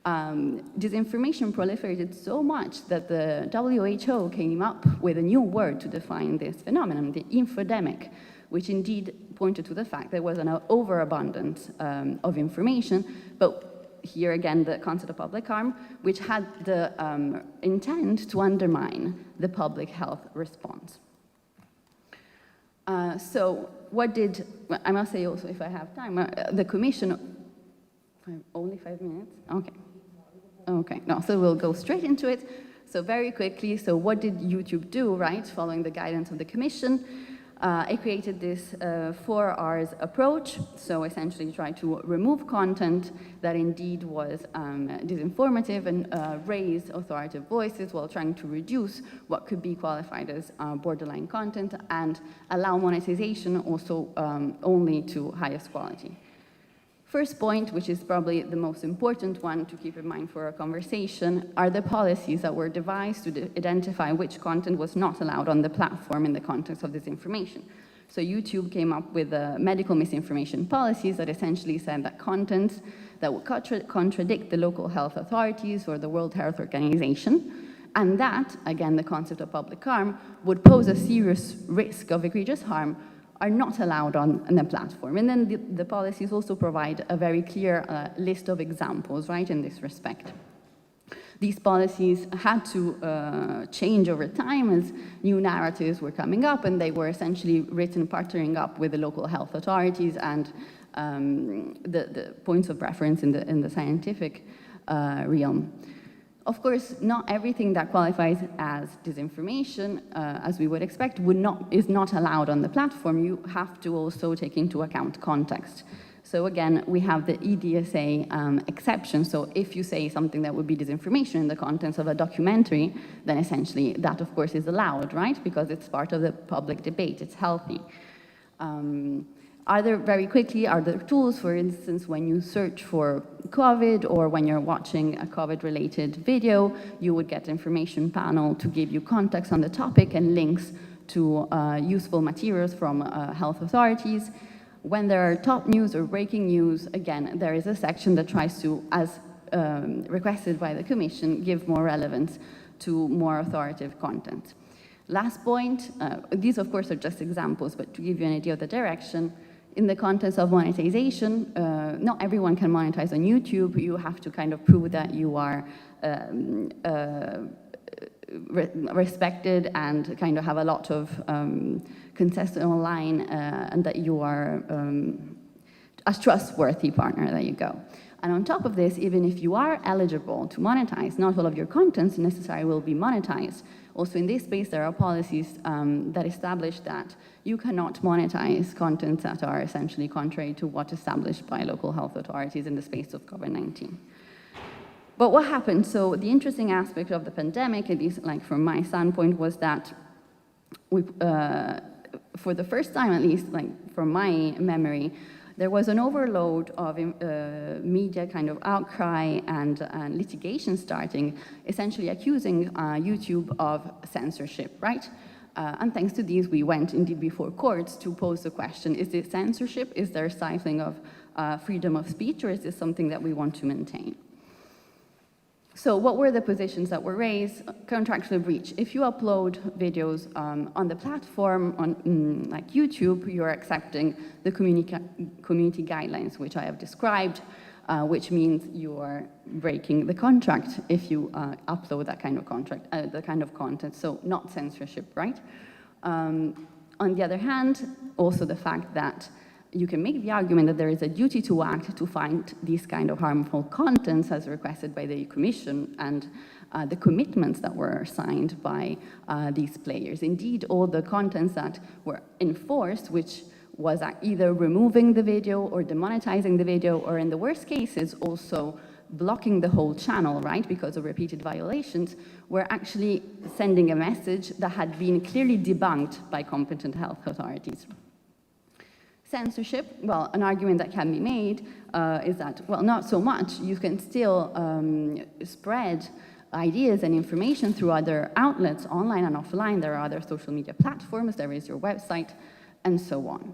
Disinformation proliferated so much that the WHO came up with a new word to define this phenomenon, the infodemic, which indeed pointed to the fact there was an overabundance of information, but here again, the concept of public harm, which had the intent to undermine the public health response. So what did, I must say also, if I have time, the Commission, only 5 minutes? Okay. Okay, no, so we'll go straight into it. So very quickly, so what did YouTube do, right, following the guidance of the Commission? It created this 4 R's approach, so essentially try to remove content that indeed was disinformative and raise authoritative voices while trying to reduce what could be qualified as borderline content and allow monetization also only to highest quality. First point, which is probably the most important one to keep in mind for our conversation, are the policies that were devised to identify which content was not allowed on the platform in the context of disinformation. So YouTube came up with medical misinformation policies that essentially said that content that would contradict the local health authorities or the World Health Organization. And that, again, the concept of public harm, would pose a serious risk of egregious harm, are not allowed on the platform. And then the policies also provide a very clear list of examples, right, in this respect. These policies had to change over time as new narratives were coming up, and they were essentially written partnering up with the local health authorities and the points of reference in the scientific realm. Of course, not everything that qualifies as disinformation, as we would expect, is not allowed on the platform. You have to also take into account context. So again, we have the EDSA exception. So if you say something that would be disinformation in the contents of a documentary, then essentially that, of course, is allowed, right? Because it's part of the public debate. It's healthy. Very quickly, are there tools, for instance, when you search for COVID or when you're watching a COVID-related video, you would get information panel to give you context on the topic and links to useful materials from health authorities. When there are top news or breaking news, again, there is a section that tries to, as requested by the Commission, give more relevance to more authoritative content. Last point, these of course are just examples, but to give you an idea of the direction, in the context of monetization, not everyone can monetize on YouTube. You have to kind of prove that you are respected and kind of have a lot of consensus online and that you are a trustworthy partner. There you go. And on top of this, even if you are eligible to monetize, not all of your contents necessarily will be monetized. Also in this space, there are policies that establish that you cannot monetize contents that are essentially contrary to what's established by local health authorities in the space of COVID-19. But what happened? So the interesting aspect of the pandemic, at least like from my standpoint, was that we, for the first time, at least like from my memory, there was an overload of media kind of outcry and litigation starting, essentially accusing YouTube of censorship, right? And thanks to these, we went indeed before courts to pose the question, is this censorship? Is there stifling of freedom of speech, or is this something that we want to maintain? So what were the positions that were raised? Contractual breach. If you upload videos on the platform, on like YouTube, you're accepting the community guidelines, which I have described, which means you are breaking the contract if you upload that kind of the kind of content, so not censorship, right? On the other hand, also the fact that you can make the argument that there is a duty to act to find these kind of harmful contents as requested by the Commission and the commitments that were signed by these players. Indeed, all the contents that were enforced, which was either removing the video or demonetizing the video, or in the worst cases, also blocking the whole channel, right, because of repeated violations, were actually sending a message that had been clearly debunked by competent health authorities. Censorship, well, an argument that can be made is that, well, not so much. You can still spread ideas and information through other outlets, online and offline. There are other social media platforms, there is your website, and so on.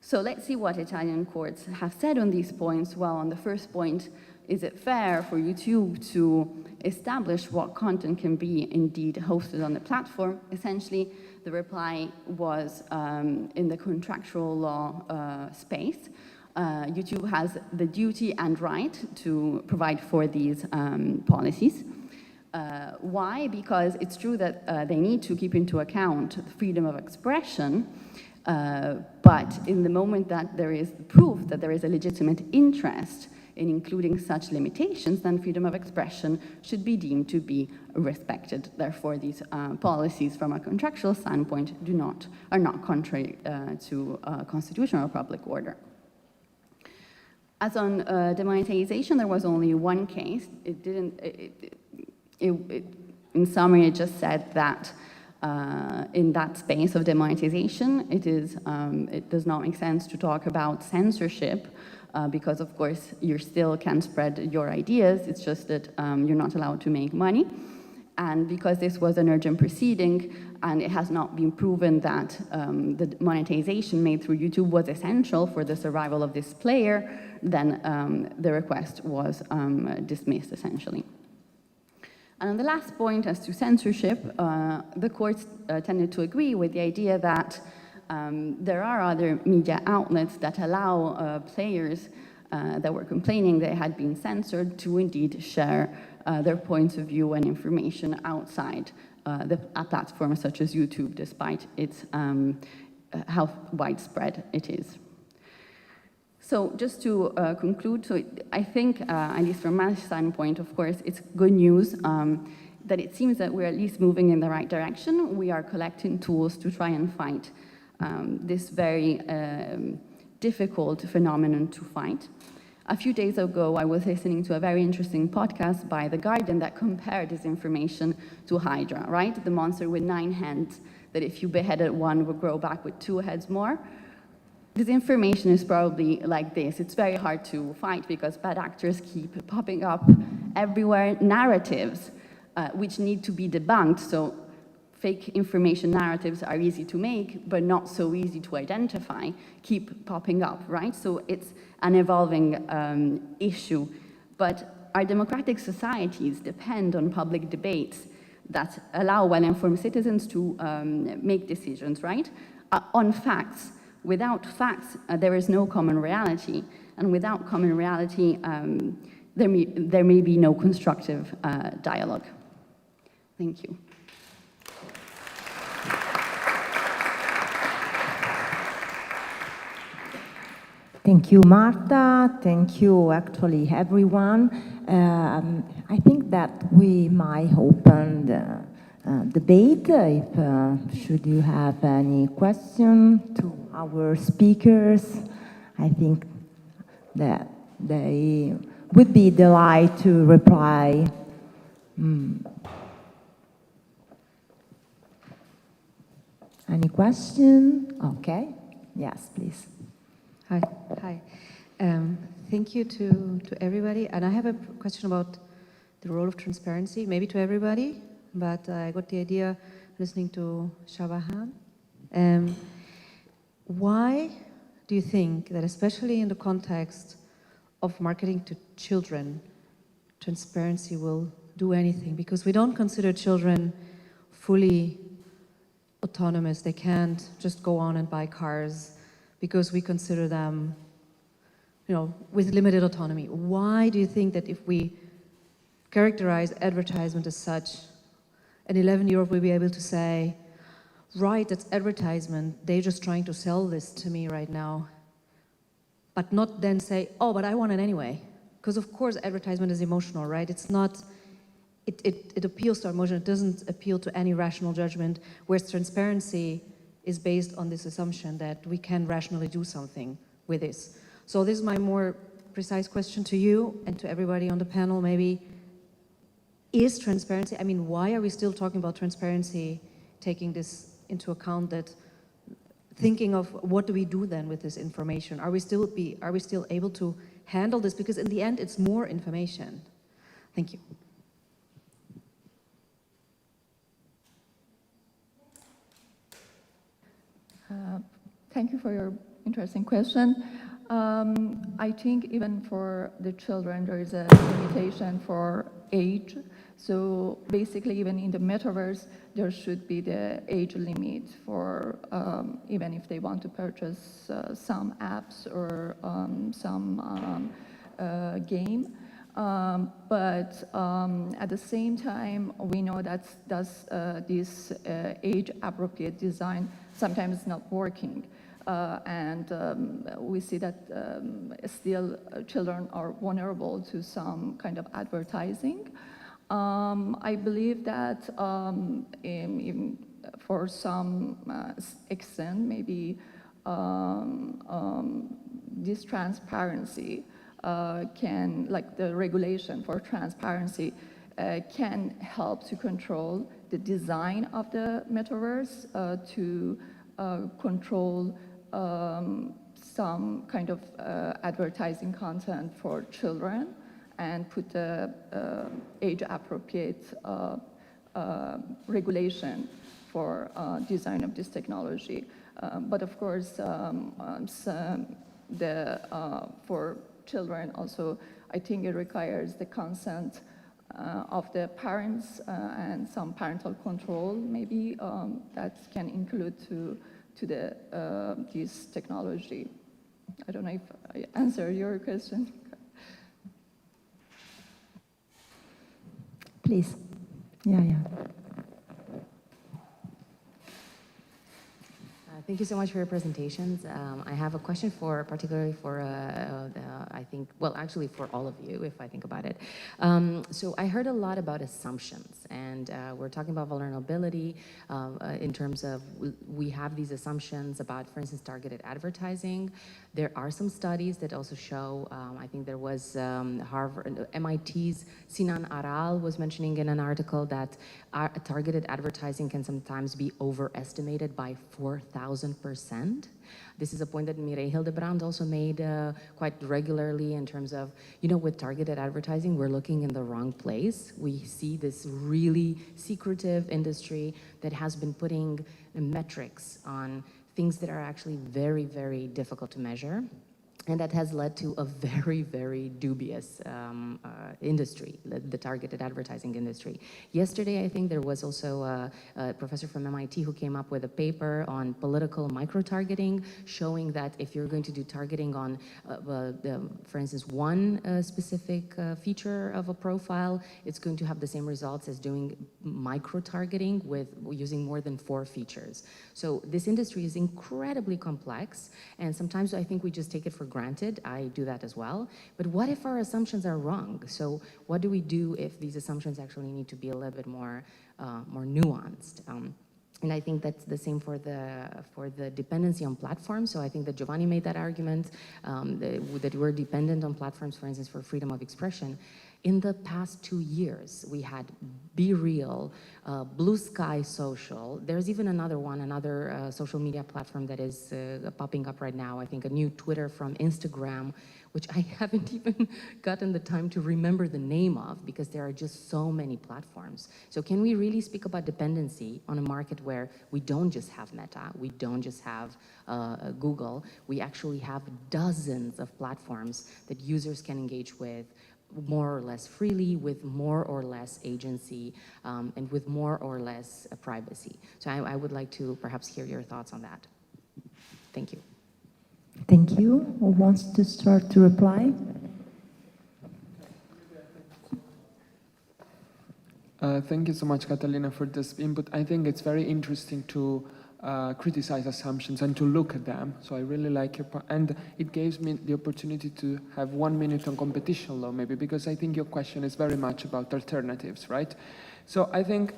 So let's see what Italian courts have said on these points. Well, on the first point, is it fair for YouTube to establish what content can be indeed hosted on the platform? Essentially, the reply was in the contractual law space. YouTube has the duty and right to provide for these policies. Why? Because it's true that they need to keep into account freedom of expression, but in the moment that there is proof that there is a legitimate interest in including such limitations, then freedom of expression should be deemed to be respected. Therefore, these policies from a contractual standpoint are not contrary to constitutional or public order. As on demonetization, there was only one case. In summary, it just said that in that space of demonetization, it does not make sense to talk about censorship because, of course, you still can spread your ideas. It's just that you're not allowed to make money. And because this was an urgent proceeding and it has not been proven that the monetization made through YouTube was essential for the survival of this player, then the request was dismissed essentially. And on the last point, as to censorship, the courts tended to agree with the idea that there are other media outlets that allow players that were complaining they had been censored to indeed share their points of view and information outside a platform such as YouTube, despite its how widespread it is. So just to conclude, so I think, at least from my standpoint, of course, it's good news that it seems that we're at least moving in the right direction. We are collecting tools to try and fight this very difficult phenomenon to fight. A few days ago, I was listening to a very interesting podcast by The Guardian that compared disinformation to Hydra, right? The monster with 9 heads, that if you beheaded one would grow back with 2 heads more. Disinformation is probably like this. It's very hard to fight because bad actors keep popping up everywhere. Narratives, which need to be debunked. So fake information narratives are easy to make, but not so easy to identify, keep popping up, right? So it's an evolving issue. But our democratic societies depend on public debates that allow well-informed citizens to make decisions, right? On facts. Without facts, there is no common reality. And without common reality, there may be no constructive dialogue. Thank you. Thank you, Marta. Thank you, actually, everyone. I think that we might open the debate. If should you have any question to our speakers, I think that they would be delighted to reply. Any question? Okay. Yes, please. Hi. Hi. Thank you to everybody. And I have a question about the role of transparency, maybe to everybody, but I got the idea listening to Shabahan. Why do you think that, especially in the context of marketing to children, transparency will do anything? Because we don't consider children fully autonomous. They can't just go on and buy cars because we consider them, with limited autonomy. Why do you think that if we characterize advertisement as such, an 11-year-old will be able to say, right, that's advertisement, they're just trying to sell this to me right now, but not then say, oh, but I want it anyway. Because of course advertisement is emotional, right? It's not, it appeals to our emotion, it doesn't appeal to any rational judgment, whereas transparency is based on this assumption that we can rationally do something with this. So this is my more precise question to you and to everybody on the panel, maybe. Is transparency, why are we still talking about transparency, taking this into account, that thinking of what do we do then with this information? Are we still able to handle this? Because in the end, it's more information. Thank you. Thank you for your interesting question. I think even for the children, there is a limitation for age. So basically, even in the metaverse, there should be the age limit for even if they want to purchase some apps or some game. But at the same time, we know that this age-appropriate design sometimes is not working. And we see that still children are vulnerable to some kind of advertising. I believe that for some extent, maybe this transparency like the regulation for transparency can help to control the design of the metaverse, to control some kind of advertising content for children and put the age-appropriate regulation for design of this technology. But of course, for children also, I think it requires the consent of the parents and some parental control, maybe that can include to this technology. I don't know if I answer your question. Please. Yeah. Thank you so much for your presentations. I have a question particularly for, actually for all of you, if I think about it. So I heard a lot about assumptions, and we're talking about vulnerability in terms of we have these assumptions about, for instance, targeted advertising. There are some studies that also show, I think there was MIT's Sinan Aral was mentioning in an article that targeted advertising can sometimes be overestimated by 4,000%. This is a point that Mireille Hildebrand also made quite regularly in terms of, with targeted advertising, we're looking in the wrong place. We see this really secretive industry that has been putting metrics on things that are actually very, very difficult to measure. And that has led to a very, very dubious industry, the targeted advertising industry. Yesterday, I think there was also a professor from MIT who came up with a paper on political micro-targeting, showing that if you're going to do targeting on, for instance, one specific feature of a profile, it's going to have the same results as doing micro-targeting with using more than 4 features. So this industry is incredibly complex, and sometimes I think we just take it for granted. I do that as well. But what if our assumptions are wrong? So what do we do if these assumptions actually need to be a little bit more nuanced? And I think that's the same for the dependency on platforms. So I think that Giovanni made that argument that we're dependent on platforms, for instance, for freedom of expression. In the past 2 years, we had BeReal, Blue Sky Social. There's even another one, another social media platform that is popping up right now. I think a new Twitter from Instagram, which I haven't even gotten the time to remember the name of because there are just so many platforms. So can we really speak about dependency on a market where we don't just have Meta, we don't just have Google, we actually have dozens of platforms that users can engage with more or less freely, with more or less agency, and with more or less privacy. So I would like to perhaps hear your thoughts on that. Thank you. Thank you. Who wants to start to reply? Thank you so much, Catalina, for this input. I think it's very interesting to criticize assumptions and to look at them. So I really like your point. And it gives me the opportunity to have 1 minute on competition law, maybe, because I think your question is very much about alternatives, right? So I think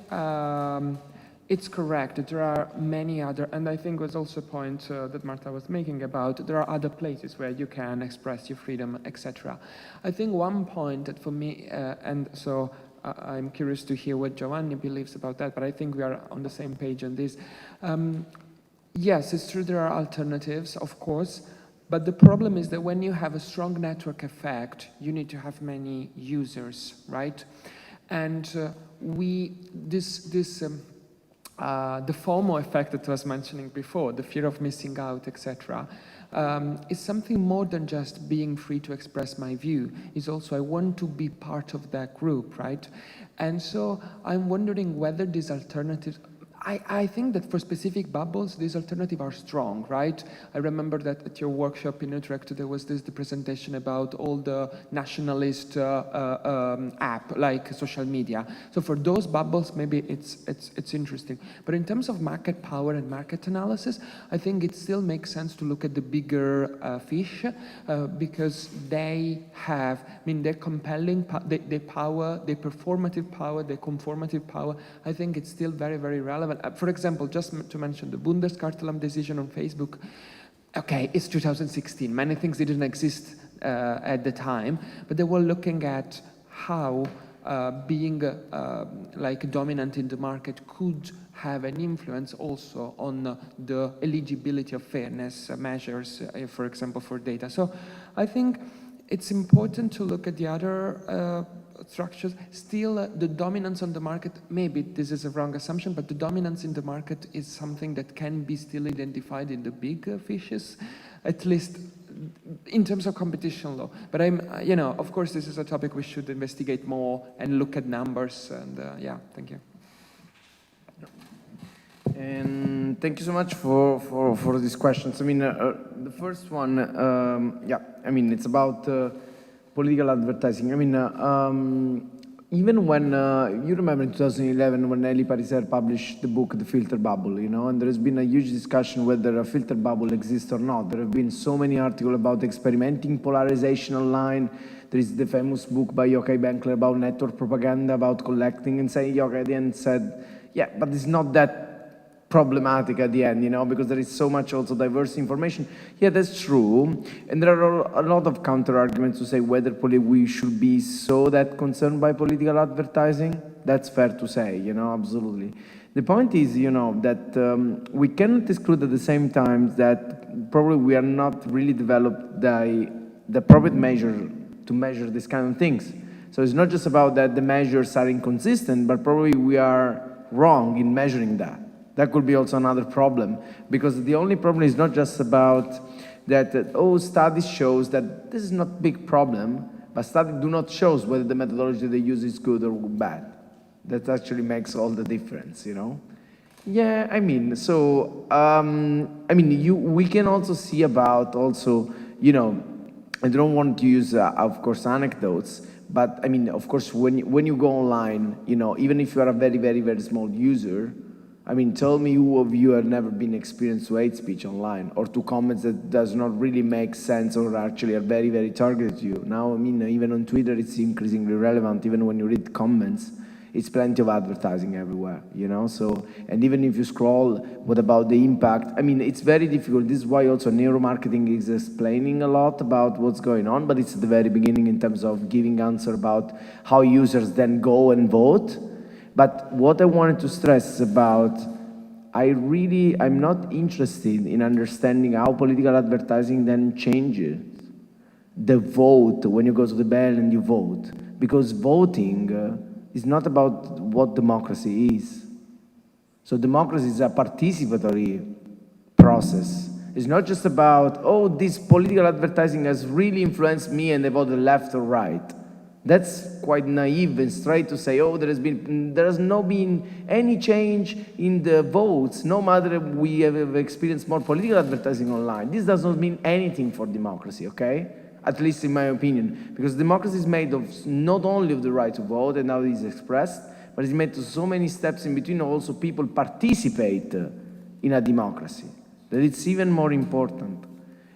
it's correct that there are many other, and I think was also a point that Marta was making about there are other places where you can express your freedom, etc. I think one point that for me, and so I'm curious to hear what Giovanni believes about that, but I think we are on the same page on this. Yes, it's true there are alternatives, of course, but the problem is that when you have a strong network effect, you need to have many users, right? And the FOMO effect that I was mentioning before, the fear of missing out, etc., is something more than just being free to express my view. It's also I want to be part of that group, right? And so I'm wondering whether these alternatives, I think that for specific bubbles, these alternatives are strong, right? I remember that at your workshop in Utrecht, there was the presentation about all the nationalist app, like social media. So for those bubbles, maybe it's interesting. But in terms of market power and market analysis, I think it still makes sense to look at the bigger fish because they have, their compelling, their power, their performative power, their conformative power, I think it's still very, very relevant. For example, just to mention the Bundeskartellamt decision on Facebook, okay, it's 2016. Many things didn't exist at the time, but they were looking at how being like dominant in the market could have an influence also on the eligibility of fairness measures, for example, for data. So I think it's important to look at the other structures, still the dominance on the market, maybe this is a wrong assumption, but the dominance in the market is something that can be still identified in the big fishes, at least in terms of competition law. But of course, this is a topic we should investigate more and look at numbers, and yeah, thank you. And thank you so much for these questions. I mean, the first one, yeah, I mean, it's about political advertising. I mean, even when, you remember in 2011 when Elie Pariser published the book, The Filter Bubble, you know, and there has been a huge discussion whether a filter bubble exists or not. There have been so many articles about experimenting polarization online. There is the famous book by Yochai Benkler about network propaganda, about collecting, and saying, Yochai at the end said, yeah, but it's not that problematic at the end, you know, because there is so much also diverse information. Yeah, that's true. And there are a lot of counter-arguments to say whether we should be so that concerned by political advertising. That's fair to say, you know, absolutely. The point is, you know, that we cannot exclude at the same time that probably we are not really developed the appropriate measure to measure these kind of things. So it's not just about that the measures are inconsistent, but probably we are wrong in measuring that. That could be also another problem, because the only problem is not just about that, studies shows that this is not a big problem, but studies do not show whether the methodology they use is good or bad. That actually makes all the difference, you know? Yeah, I mean, so, we can also see about also, you know, I don't want to use, of course, anecdotes, but I mean, of course, when you go online, you know, even if you are a very, very, very small user, I mean, tell me who of you have never been experienced to hate speech online or to comments that does not really make sense or actually are very, very targeted to you. Now, I mean, even on Twitter, it's increasingly relevant. Even when you read comments, it's plenty of advertising everywhere, you know? So, and even if you scroll, what about the impact? I mean, it's very difficult. This is why also neuromarketing is explaining a lot about what's going on, but it's at the very beginning in terms of giving answer about how users then go and vote. But what I wanted to stress is about, I'm not interested in understanding how political advertising then changes the vote when you go to the bell and you vote. Because voting is not about what democracy is. So democracy is a participatory process. It's not just about, this political advertising has really influenced me and I voted left or right. That's quite naive and straight to say, there has not been any change in the votes, no matter we have experienced more political advertising online. This does not mean anything for democracy, okay? At least in my opinion, because democracy is made of not only of the right to vote and how it is expressed, but it's made of so many steps in between, also people participate in a democracy, that it's even more important.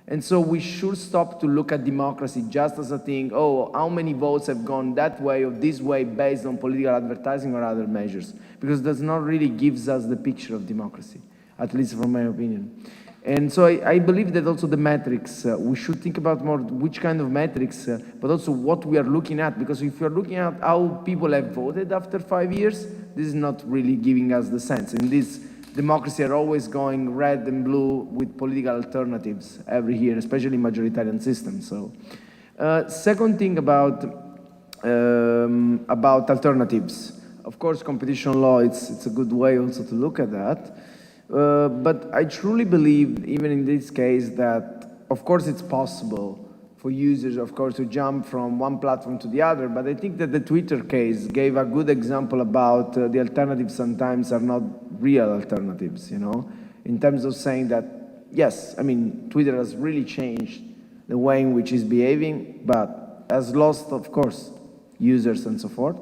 And so we should stop to look at democracy just as a thing, how many votes have gone that way or this way based on political advertising or other measures, because it does not really gives us the picture of democracy, at least from my opinion. And so I believe that also the metrics, we should think about more which kind of metrics, but also what we are looking at, because if you're looking at how people have voted after 5 years, this is not really giving us the sense. In this democracy are always going red and blue with political alternatives every year, especially majoritarian systems. So, second thing about alternatives. Of course, competition law, it's a good way also to look at that. But I truly believe, even in this case, that of course it's possible for users, of course, to jump from one platform to the other, but I think that the Twitter case gave a good example about the alternatives sometimes are not real alternatives, you know, in terms of saying that, yes, I mean, Twitter has really changed the way in which it's behaving, but has lost, of course, users and so forth,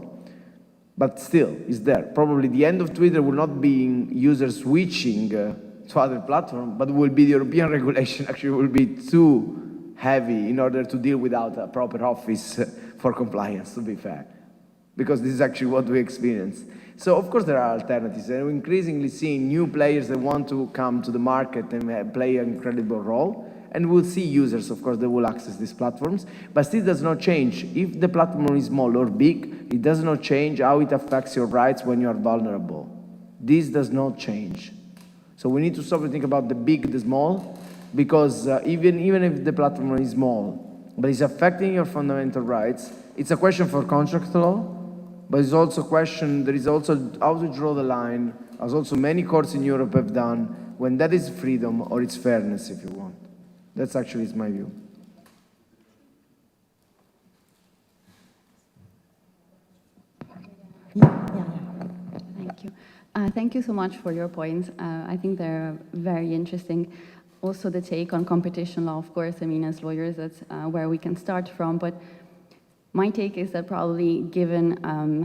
but still is there. Probably the end of Twitter will not be users switching to other platforms, but will be the European regulation actually will be too heavy in order to deal without a proper office for compliance, to be fair, because this is actually what we experience. So of course there are alternatives, and we're increasingly seeing new players that want to come to the market and play an incredible role, and we'll see users, of course, that will access these platforms, but still does not change. If the platform is small or big, it does not change how it affects your rights when you are vulnerable. This does not change. So we need to stop and think about the big, the small, because even if the platform is small, but it's affecting your fundamental rights, it's a question for contract law, but it's also a question, there is also how to draw the line, as also many courts in Europe have done, when that is freedom or it's fairness, if you want. That's actually is my view. Thank you. Thank you so much for your points. I think they're very interesting. Also, the take on competition law, of course, I mean, as lawyers, that's where we can start from. But my take is that probably given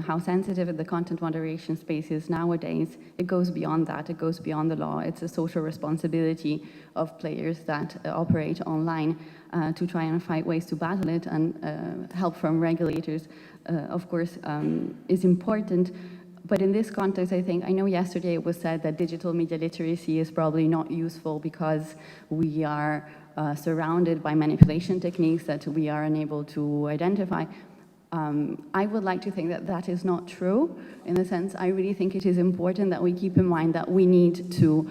how sensitive the content moderation space is nowadays, it goes beyond that. It goes beyond the law. It's a social responsibility of players that operate online to try and find ways to battle it, and help from regulators, of course, is important. But in this context, I know yesterday it was said that digital media literacy is probably not useful because we are surrounded by manipulation techniques that we are unable to identify. I would like to think that that is not true. In the sense, I really think it is important that we keep in mind that we need to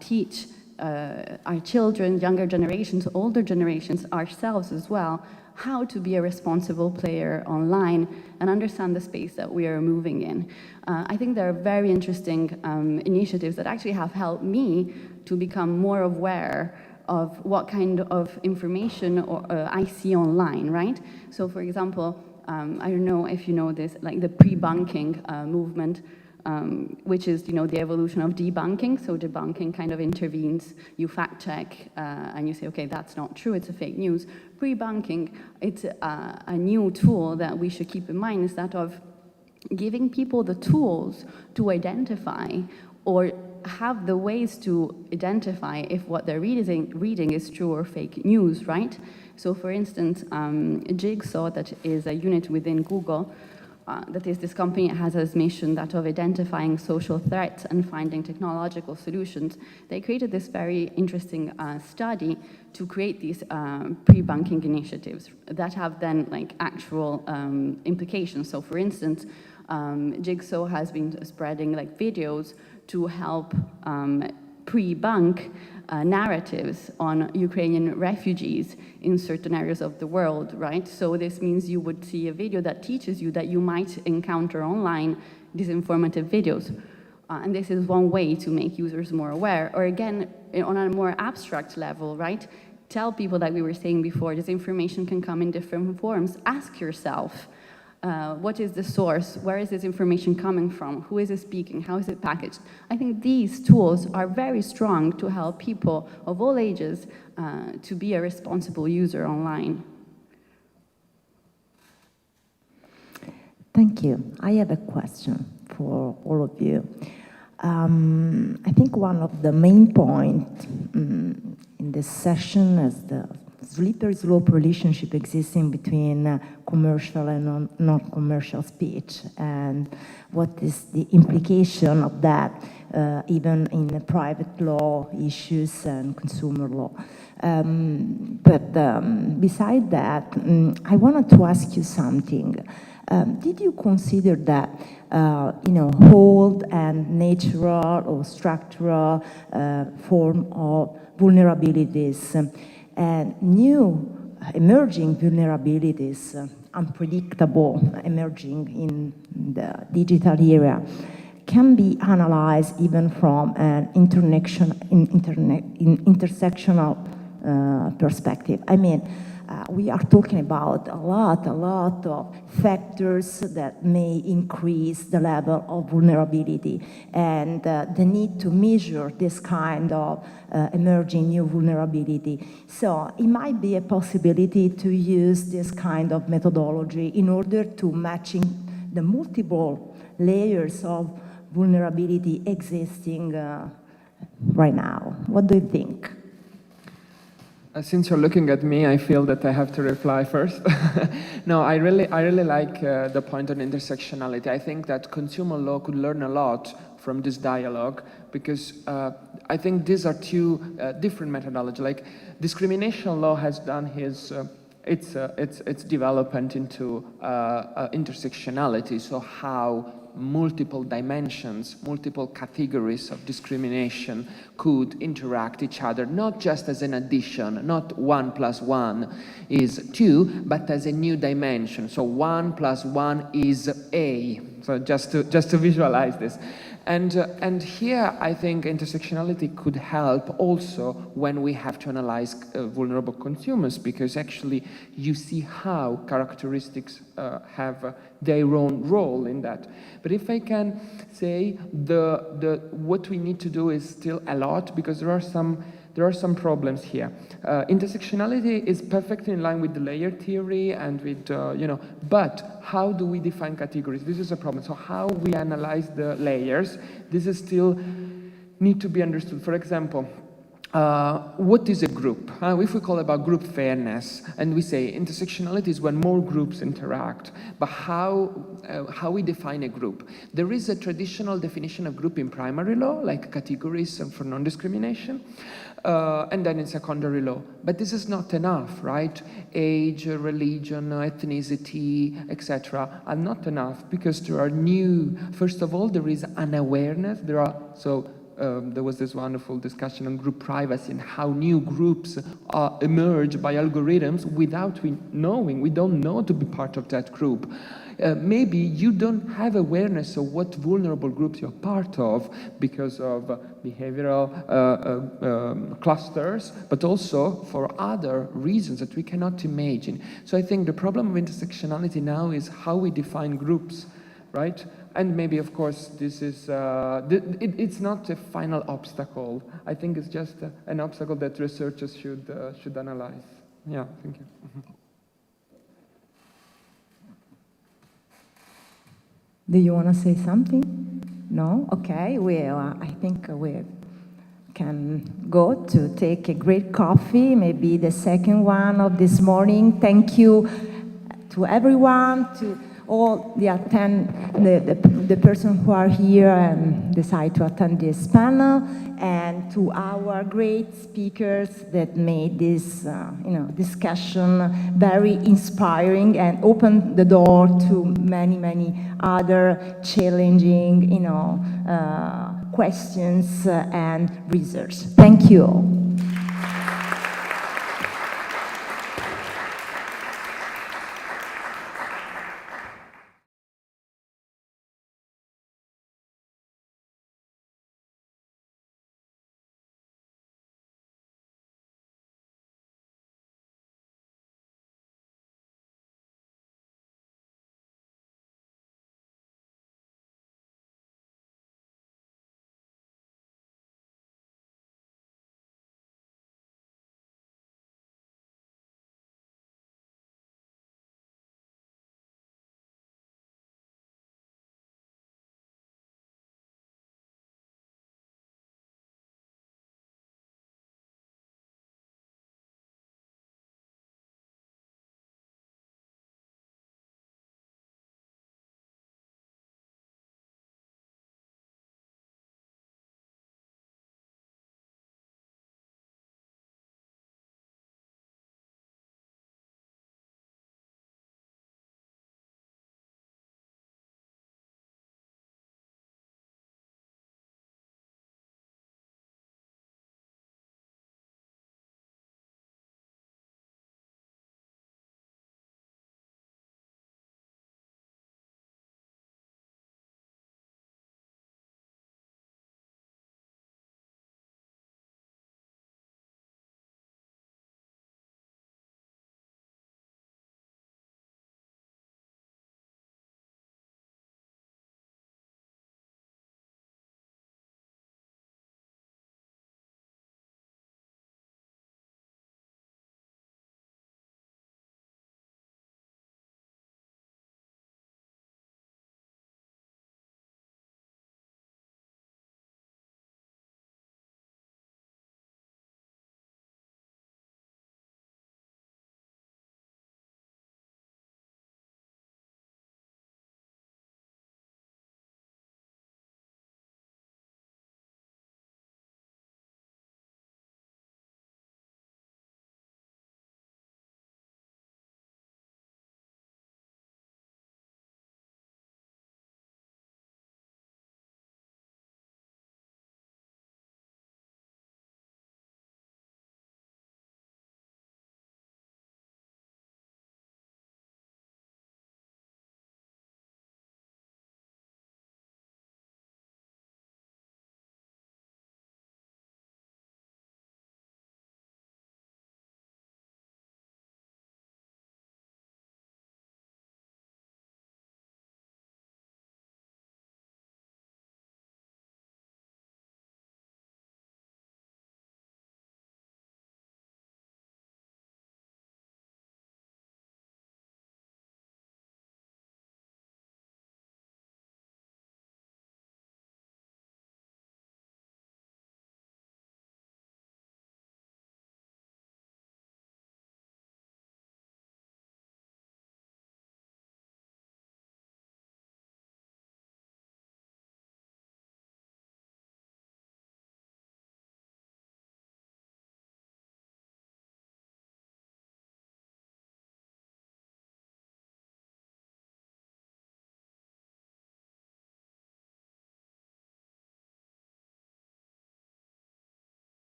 teach our children, younger generations, older generations, ourselves as well, how to be a responsible player online and understand the space that we are moving in. I think there are very interesting initiatives that actually have helped me to become more aware of what kind of information I see online, right? So for example, I don't know if you know this, like the pre-bunking movement, which is, the evolution of debunking. So debunking kind of intervenes, you fact check, and you say, okay, that's not true, it's a fake news. Pre-bunking, it's a new tool that we should keep in mind, is that of giving people the tools to identify or have the ways to identify if what they're reading is true or fake news, right? So for instance, Jigsaw, that is a unit within Google, that is this company has as mission that of identifying social threats and finding technological solutions. They created this very interesting study to create these pre-bunking initiatives that have then like actual implications. So for instance, Jigsaw has been spreading like videos to help pre-bunk narratives on Ukrainian refugees in certain areas of the world, right? So this means you would see a video that teaches you that you might encounter online disinformative videos. And this is one way to make users more aware. Or again, on a more abstract level, right? Tell people, that we were saying before, this information can come in different forms. Ask yourself, what is the source? Where is this information coming from? Who is it speaking? How is it packaged? I think these tools are very strong to help people of all ages to be a responsible user online. Thank you. I have a question for all of you. I think one of the main points in this session is the slippery slope relationship existing between commercial and non-commercial speech, and what is the implication of that even in private law issues and consumer law. Beside that, I wanted to ask you something. Did you consider that old and natural or structural form of vulnerabilities and new emerging vulnerabilities, unpredictable, emerging in the digital era, can be analyzed even from an intersectional perspective? I mean, we are talking about a lot of factors that may increase the level of vulnerability, and the need to measure this kind of emerging new vulnerability. So it might be a possibility to use this kind of methodology in order to matching the multiple layers of vulnerability existing right now. What do you think? Since you're looking at me, I feel that I have to reply first. No, I really like the point on intersectionality. I think that consumer law could learn a lot from this dialogue, because I think these are two different methodologies. Like, discrimination law has done its development into intersectionality. So how multiple dimensions, multiple categories of discrimination could interact each other, not just as an addition, not 1 + 1 is 2, but as a new dimension. So 1 + 1 is A. So just to visualize this. And here I think intersectionality could help also when we have to analyze vulnerable consumers, because actually you see how characteristics have their own role in that. But if I can say, what we need to do is still a lot, because there are some problems here. Intersectionality is perfectly in line with the layer theory and with, but how do we define categories? This is a problem. So how we analyze the layers, this is still need to be understood. For example, what is a group? If we call about group fairness, and we say intersectionality is when more groups interact, but how we define a group? There is a traditional definition of group in primary law, like categories for non-discrimination, and then in secondary law. But this is not enough, right? Age, religion, ethnicity, etc. are not enough, because there are new, first of all, there is unawareness. There was this wonderful discussion on group privacy and how new groups emerge by algorithms without we knowing. We don't know to be part of that group. Maybe you don't have awareness of what vulnerable groups you're part of because of behavioral clusters, but also for other reasons that we cannot imagine. So I think the problem of intersectionality now is how we define groups, right? And maybe, of course, this is, it's not a final obstacle. I think it's just an obstacle that researchers should analyze. Yeah, thank you. Do you want to say something? No? Okay, I think we can go to take a great coffee, maybe the second one of this morning. Thank you to everyone, to all the person who are here and decide to attend this panel, and to our great speakers that made this discussion very inspiring and opened the door to many other challenging questions and research. Thank you all.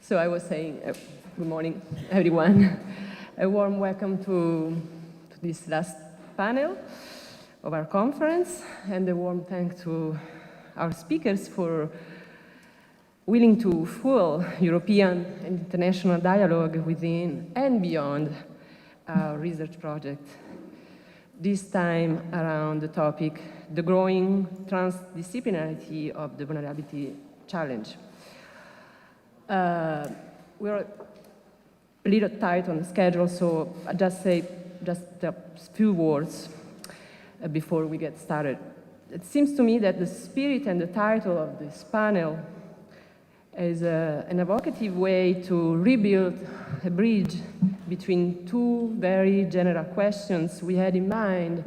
So I was saying, good morning, everyone. A warm welcome to this last panel of our conference, and a warm thank to our speakers for willing to fuel European and international dialogue within and beyond our research project. This time around the topic, the growing transdisciplinarity of the vulnerability challenge. We're a little tight on the schedule, so I'll just say a few words before we get started. It seems to me that the spirit and the title of this panel is an evocative way to rebuild a bridge between two very general questions we had in mind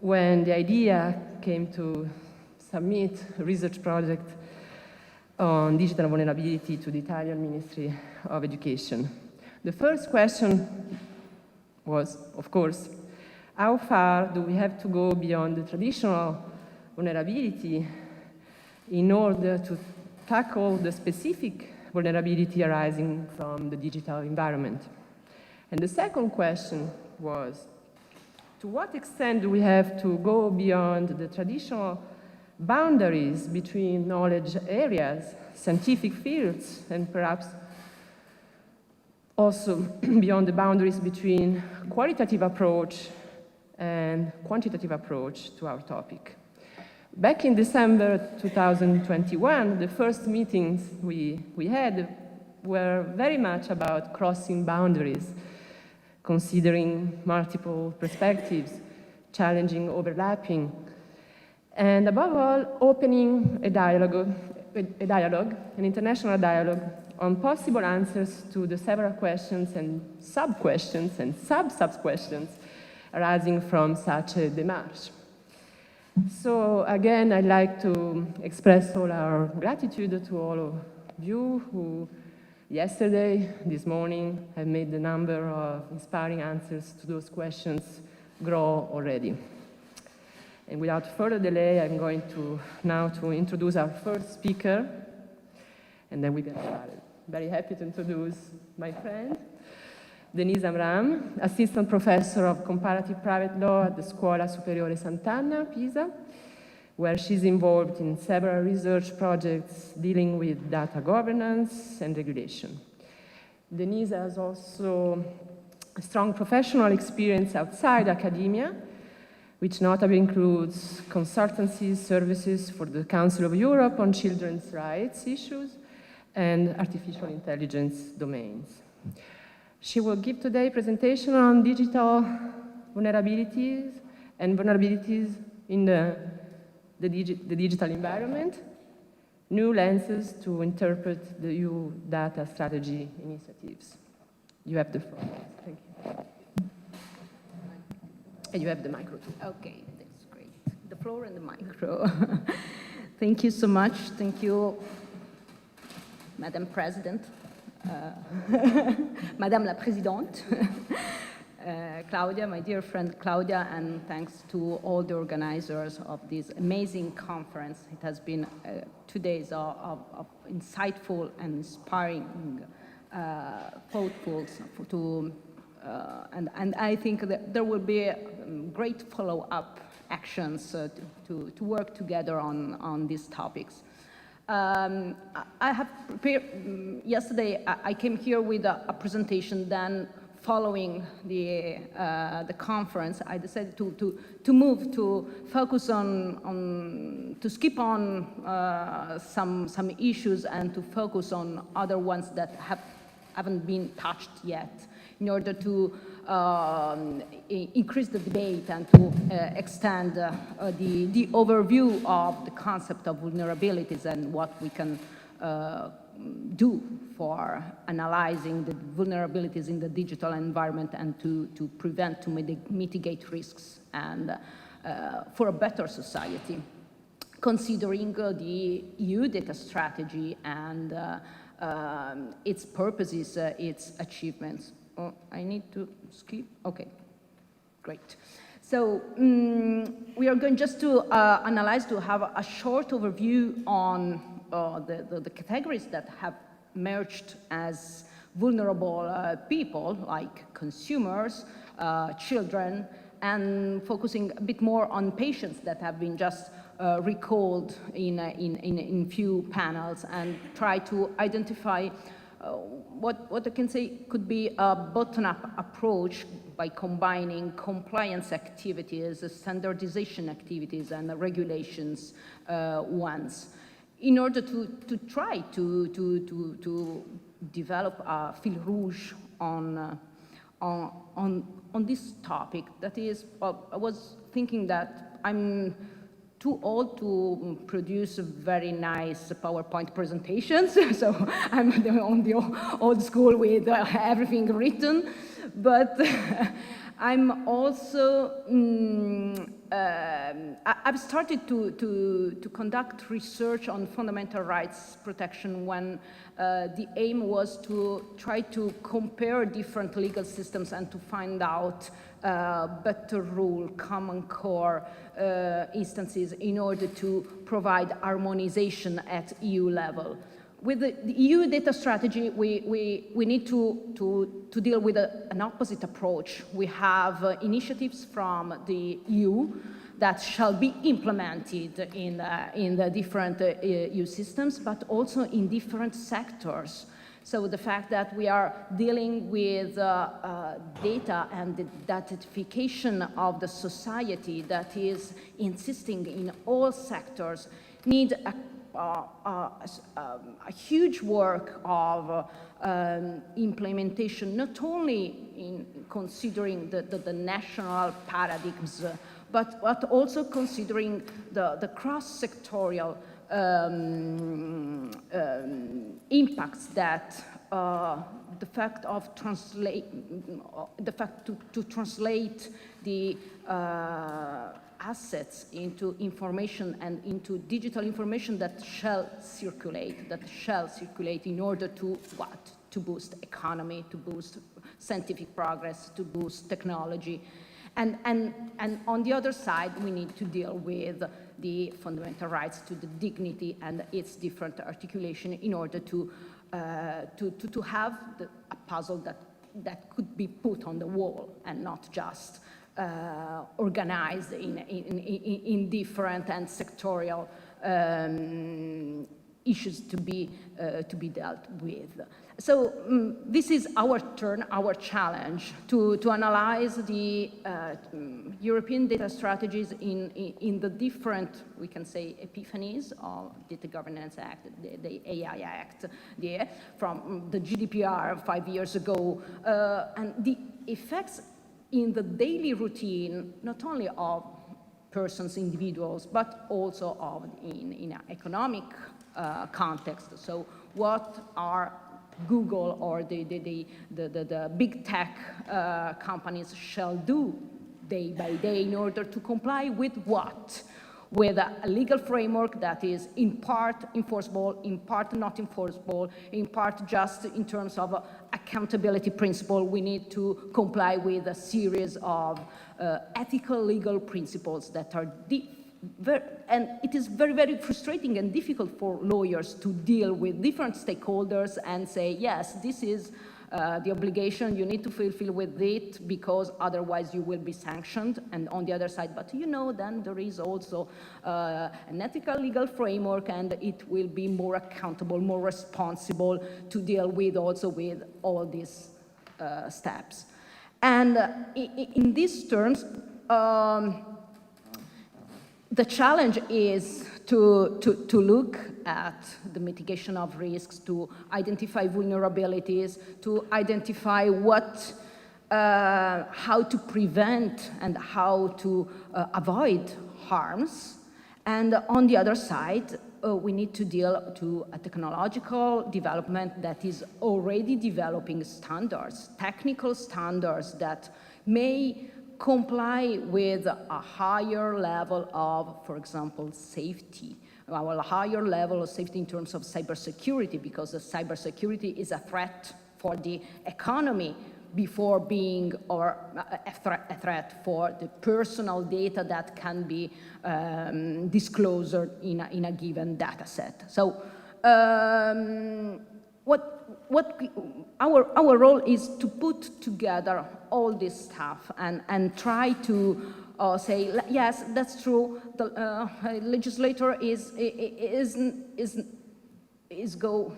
when the idea came to submit a research project on digital vulnerability to the Italian Ministry of Education. The first question was, of course, how far do we have to go beyond the traditional vulnerability in order to tackle the specific vulnerability arising from the digital environment? And the second question was, to what extent do we have to go beyond the traditional boundaries between knowledge areas, scientific fields, and perhaps also beyond the boundaries between qualitative approach and quantitative approach to our topic? Back in December 2021, the first meetings we had were very much about crossing boundaries, considering multiple perspectives, challenging overlapping, and above all, opening a dialogue, an international dialogue on possible answers to the several questions and sub-questions and sub-sub-questions arising from such a démarche. So again, I'd like to express all our gratitude to all of you who yesterday, this morning, have made the number of inspiring answers to those questions grow already. And without further delay, I'm going to now introduce our first speaker, and then we get started. Very happy to introduce my friend, Denise Amram, Assistant Professor of Comparative Private Law at the Scuola Superiore Sant'Anna, Pisa, where she's involved in several research projects dealing with data governance and regulation. Denise has also a strong professional experience outside academia, which notably includes consultancy services for the Council of Europe on children's rights issues and artificial intelligence domains. She will give today a presentation on digital vulnerabilities and vulnerabilities in the digital environment, new lenses to interpret the EU data strategy initiatives. You have the floor. Thank you. And you have the micro too. Okay, that's great. The floor and the micro. Thank you so much. Thank you, Madam President, Madame la Présidente, Claudia, my dear friend Claudia, and thanks to all the organizers of this amazing conference. It has been 2 days of insightful and inspiring, thoughtful and I think that there will be great follow-up actions to work together on these topics. I have prepared, yesterday I came here with a presentation, then following the conference, I decided to move, to focus to skip on some issues and to focus on other ones that haven't been touched yet, in order to increase the debate and to extend the overview of the concept of vulnerabilities and what we can do for analyzing the vulnerabilities in the digital environment and to prevent, to mitigate risks and for a better society, considering the EU data strategy and its purposes, its achievements. Oh, I need to skip? Okay, great. So we are going just to analyze, to have a short overview on the categories that have emerged as vulnerable people, like consumers, children, and focusing a bit more on patients that have been just recalled in few panels, and try to identify what I can say could be a bottom-up approach by combining compliance activities, standardization activities, and regulations ones, in order to try to develop a fil rouge on this topic. That is, I was thinking that I'm too old to produce very nice PowerPoint presentations, so I'm on the old school with everything written, but I'm also, I've started to conduct research on fundamental rights protection when the aim was to try to compare different legal systems and to find out better rule, common core instances in order to provide harmonization at EU level. With the EU data strategy, we need to deal with an opposite approach. We have initiatives from the EU that shall be implemented in the different EU systems, but also in different sectors. So the fact that we are dealing with data and the datification of the society that is insisting in all sectors need a huge work of implementation, not only in considering the national paradigms, but also considering the cross-sectorial impacts that the fact of to translate the assets into information and into digital information that shall circulate in order to what? To boost economy, to boost scientific progress, to boost technology. And on the other side, we need to deal with the fundamental rights to the dignity and its different articulation in order to have a puzzle that could be put on the wall and not just organized in different and sectorial issues to be dealt with. So this is our turn, our challenge to analyze the European data strategies in the different, we can say, epiphanies of Data Governance Act, the AI Act, from the GDPR 5 years ago, and the effects in the daily routine, not only of persons, individuals, but also of in an economic context. So what are Google or the big tech companies shall do day by day in order to comply with what? With a legal framework that is in part enforceable, in part not enforceable, in part just in terms of accountability principle. We need to comply with a series of ethical legal principles that are and it is very, very frustrating and difficult for lawyers to deal with different stakeholders and say, yes, this is the obligation, you need to fulfill with it because otherwise you will be sanctioned. And on the other side, but you know, then there is also an ethical legal framework and it will be more accountable, more responsible to deal with also with all these steps. And in these terms, the challenge is to look at the mitigation of risks, to identify vulnerabilities, to identify how to prevent and how to avoid harms. And on the other side, we need to deal to a technological development that is already developing standards, technical standards that may comply with a higher level of, for example, safety, a higher level of safety in terms of cybersecurity, because the cybersecurity is a threat for the economy before being a threat for the personal data that can be disclosed in a given data set. So our role is to put together all this stuff and try to say, yes, that's true, the legislator is go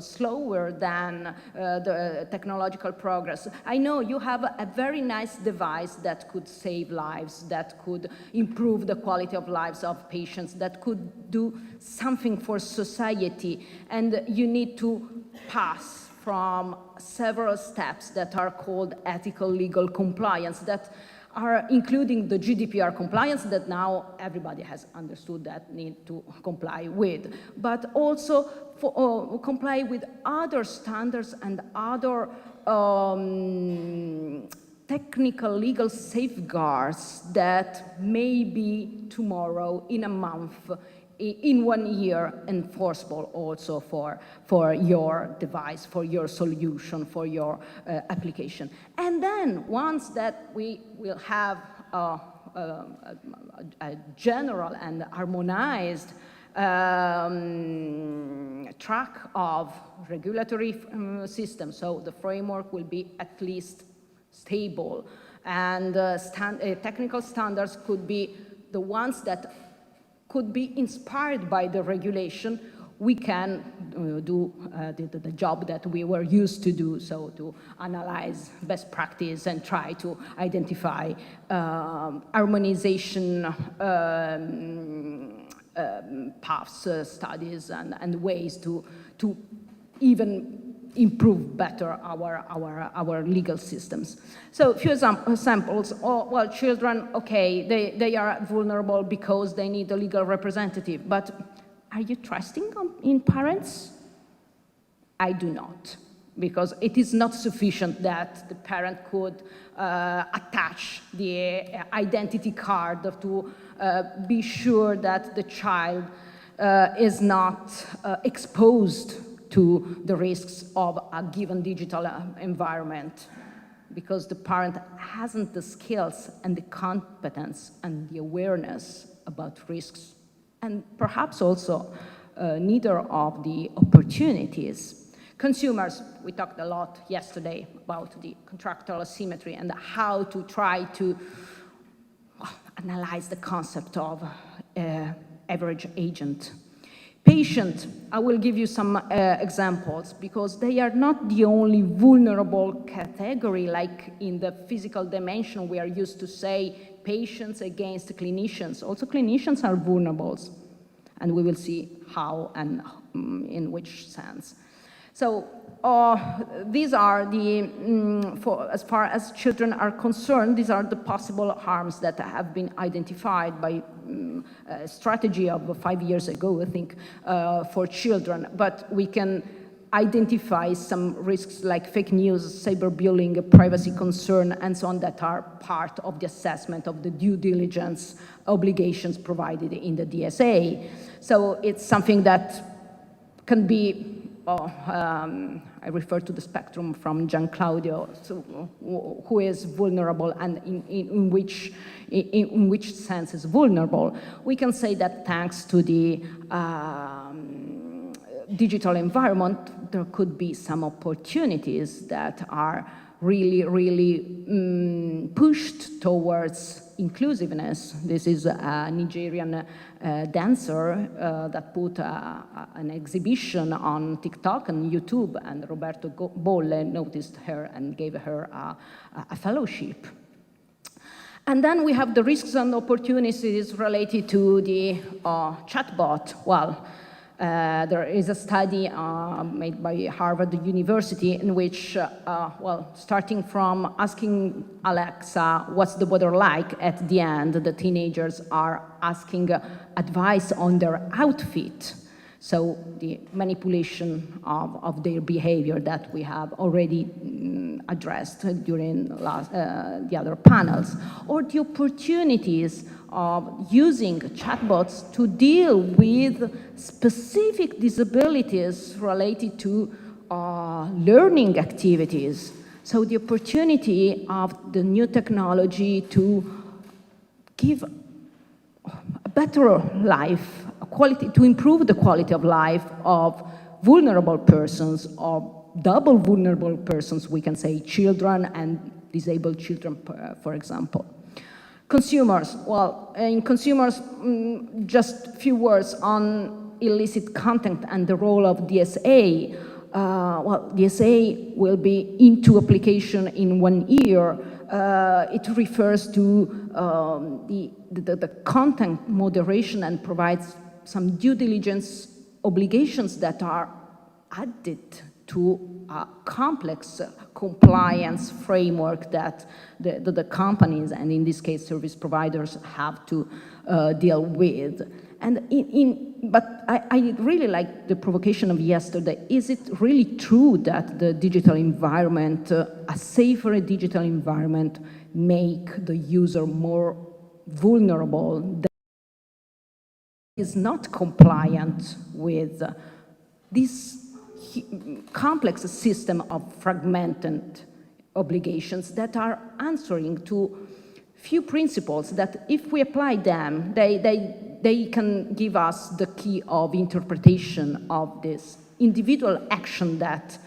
slower than the technological progress. I know you have a very nice device that could save lives, that could improve the quality of lives of patients, that could do something for society, and you need to pass from several steps that are called ethical legal compliance, that are including the GDPR compliance that now everybody has understood that need to comply with, but also for, comply with other standards and other technical legal safeguards that maybe tomorrow, in a month, in 1 year, enforceable also for your device, for your solution, for your application. And then once that we will have a general and harmonized track of regulatory system, so the framework will be at least stable, and technical standards could be the ones that could be inspired by the regulation, we can do the job that we were used to do, so to analyze best practice and try to identify harmonization paths, studies, and ways to even improve better our legal systems. So a few samples. Well, children, okay, they are vulnerable because they need a legal representative, but are you trusting in parents? I do not, because it is not sufficient that the parent could attach the identity card to be sure that the child is not exposed to the risks of a given digital environment, because the parent hasn't the skills and the competence and the awareness about risks, and perhaps also neither of the opportunities. Consumers, we talked a lot yesterday about the contractual asymmetry and how to try to analyze the concept of average agent. Patient, I will give you some examples, because they are not the only vulnerable category, like in the physical dimension we are used to say patients against clinicians. Also clinicians are vulnerable, and we will see how and in which sense. So these are the, as far as children are concerned, these are the possible harms that have been identified by a strategy of 5 years ago, I think, for children. But we can identify some risks like fake news, cyberbullying, privacy concern, and so on, that are part of the assessment of the due diligence obligations provided in the DSA. So it's something that can be I refer to the spectrum from Gian Claudio, so who is vulnerable and in which sense is vulnerable. We can say that thanks to the digital environment, there could be some opportunities that are really pushed towards inclusiveness. This is a Nigerian dancer that put an exhibition on TikTok and YouTube, and Roberto Bolle noticed her and gave her a fellowship. And then we have the risks and opportunities related to the chatbot. Well, there is a study made by Harvard University in which, well, starting from asking Alexa, what's the weather like, at the end, the teenagers are asking advice on their outfit. So the manipulation of their behavior that we have already addressed during the other panels, or the opportunities of using chatbots to deal with specific disabilities related to learning activities. So the opportunity of the new technology to give a better life, to improve the quality of life of vulnerable persons or double vulnerable persons, we can say children and disabled children, for example. Consumers, well, in consumers, just a few words on illicit content and the role of DSA. Well, DSA will be into application in 1 year. It refers to the content moderation and provides some due diligence obligations that are added to a complex compliance framework that the companies, and in this case service providers, have to deal with. And but I really like the provocation of yesterday. Is it really true that the digital environment, a safer digital environment, make the user more vulnerable, that is not compliant with this complex system of fragmented obligations that are answering to few principles that if we apply them, they can give us the key of interpretation of this individual action that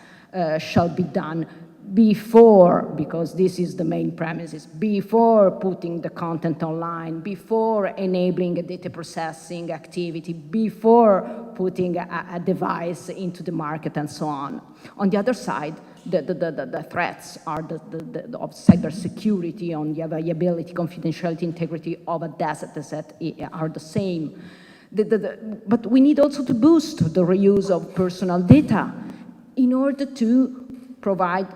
shall be done before, because this is the main premises, before putting the content online, before enabling a data processing activity, before putting a device into the market and so on. On the other side, the threats are of cybersecurity, on the availability, confidentiality, integrity of a data set are the same. But we need also to boost the reuse of personal data in order to provide,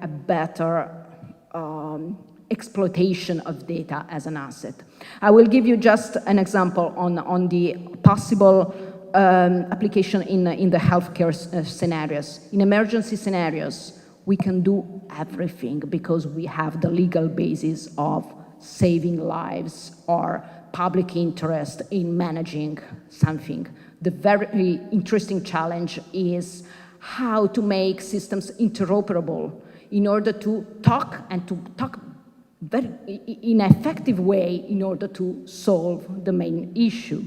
a better exploitation of data as an asset. I will give you just an example on the possible application in the healthcare scenarios. In emergency scenarios, we can do everything because we have the legal basis of saving lives or public interest in managing something. The very interesting challenge is how to make systems interoperable in order to talk very in an effective way in order to solve the main issue.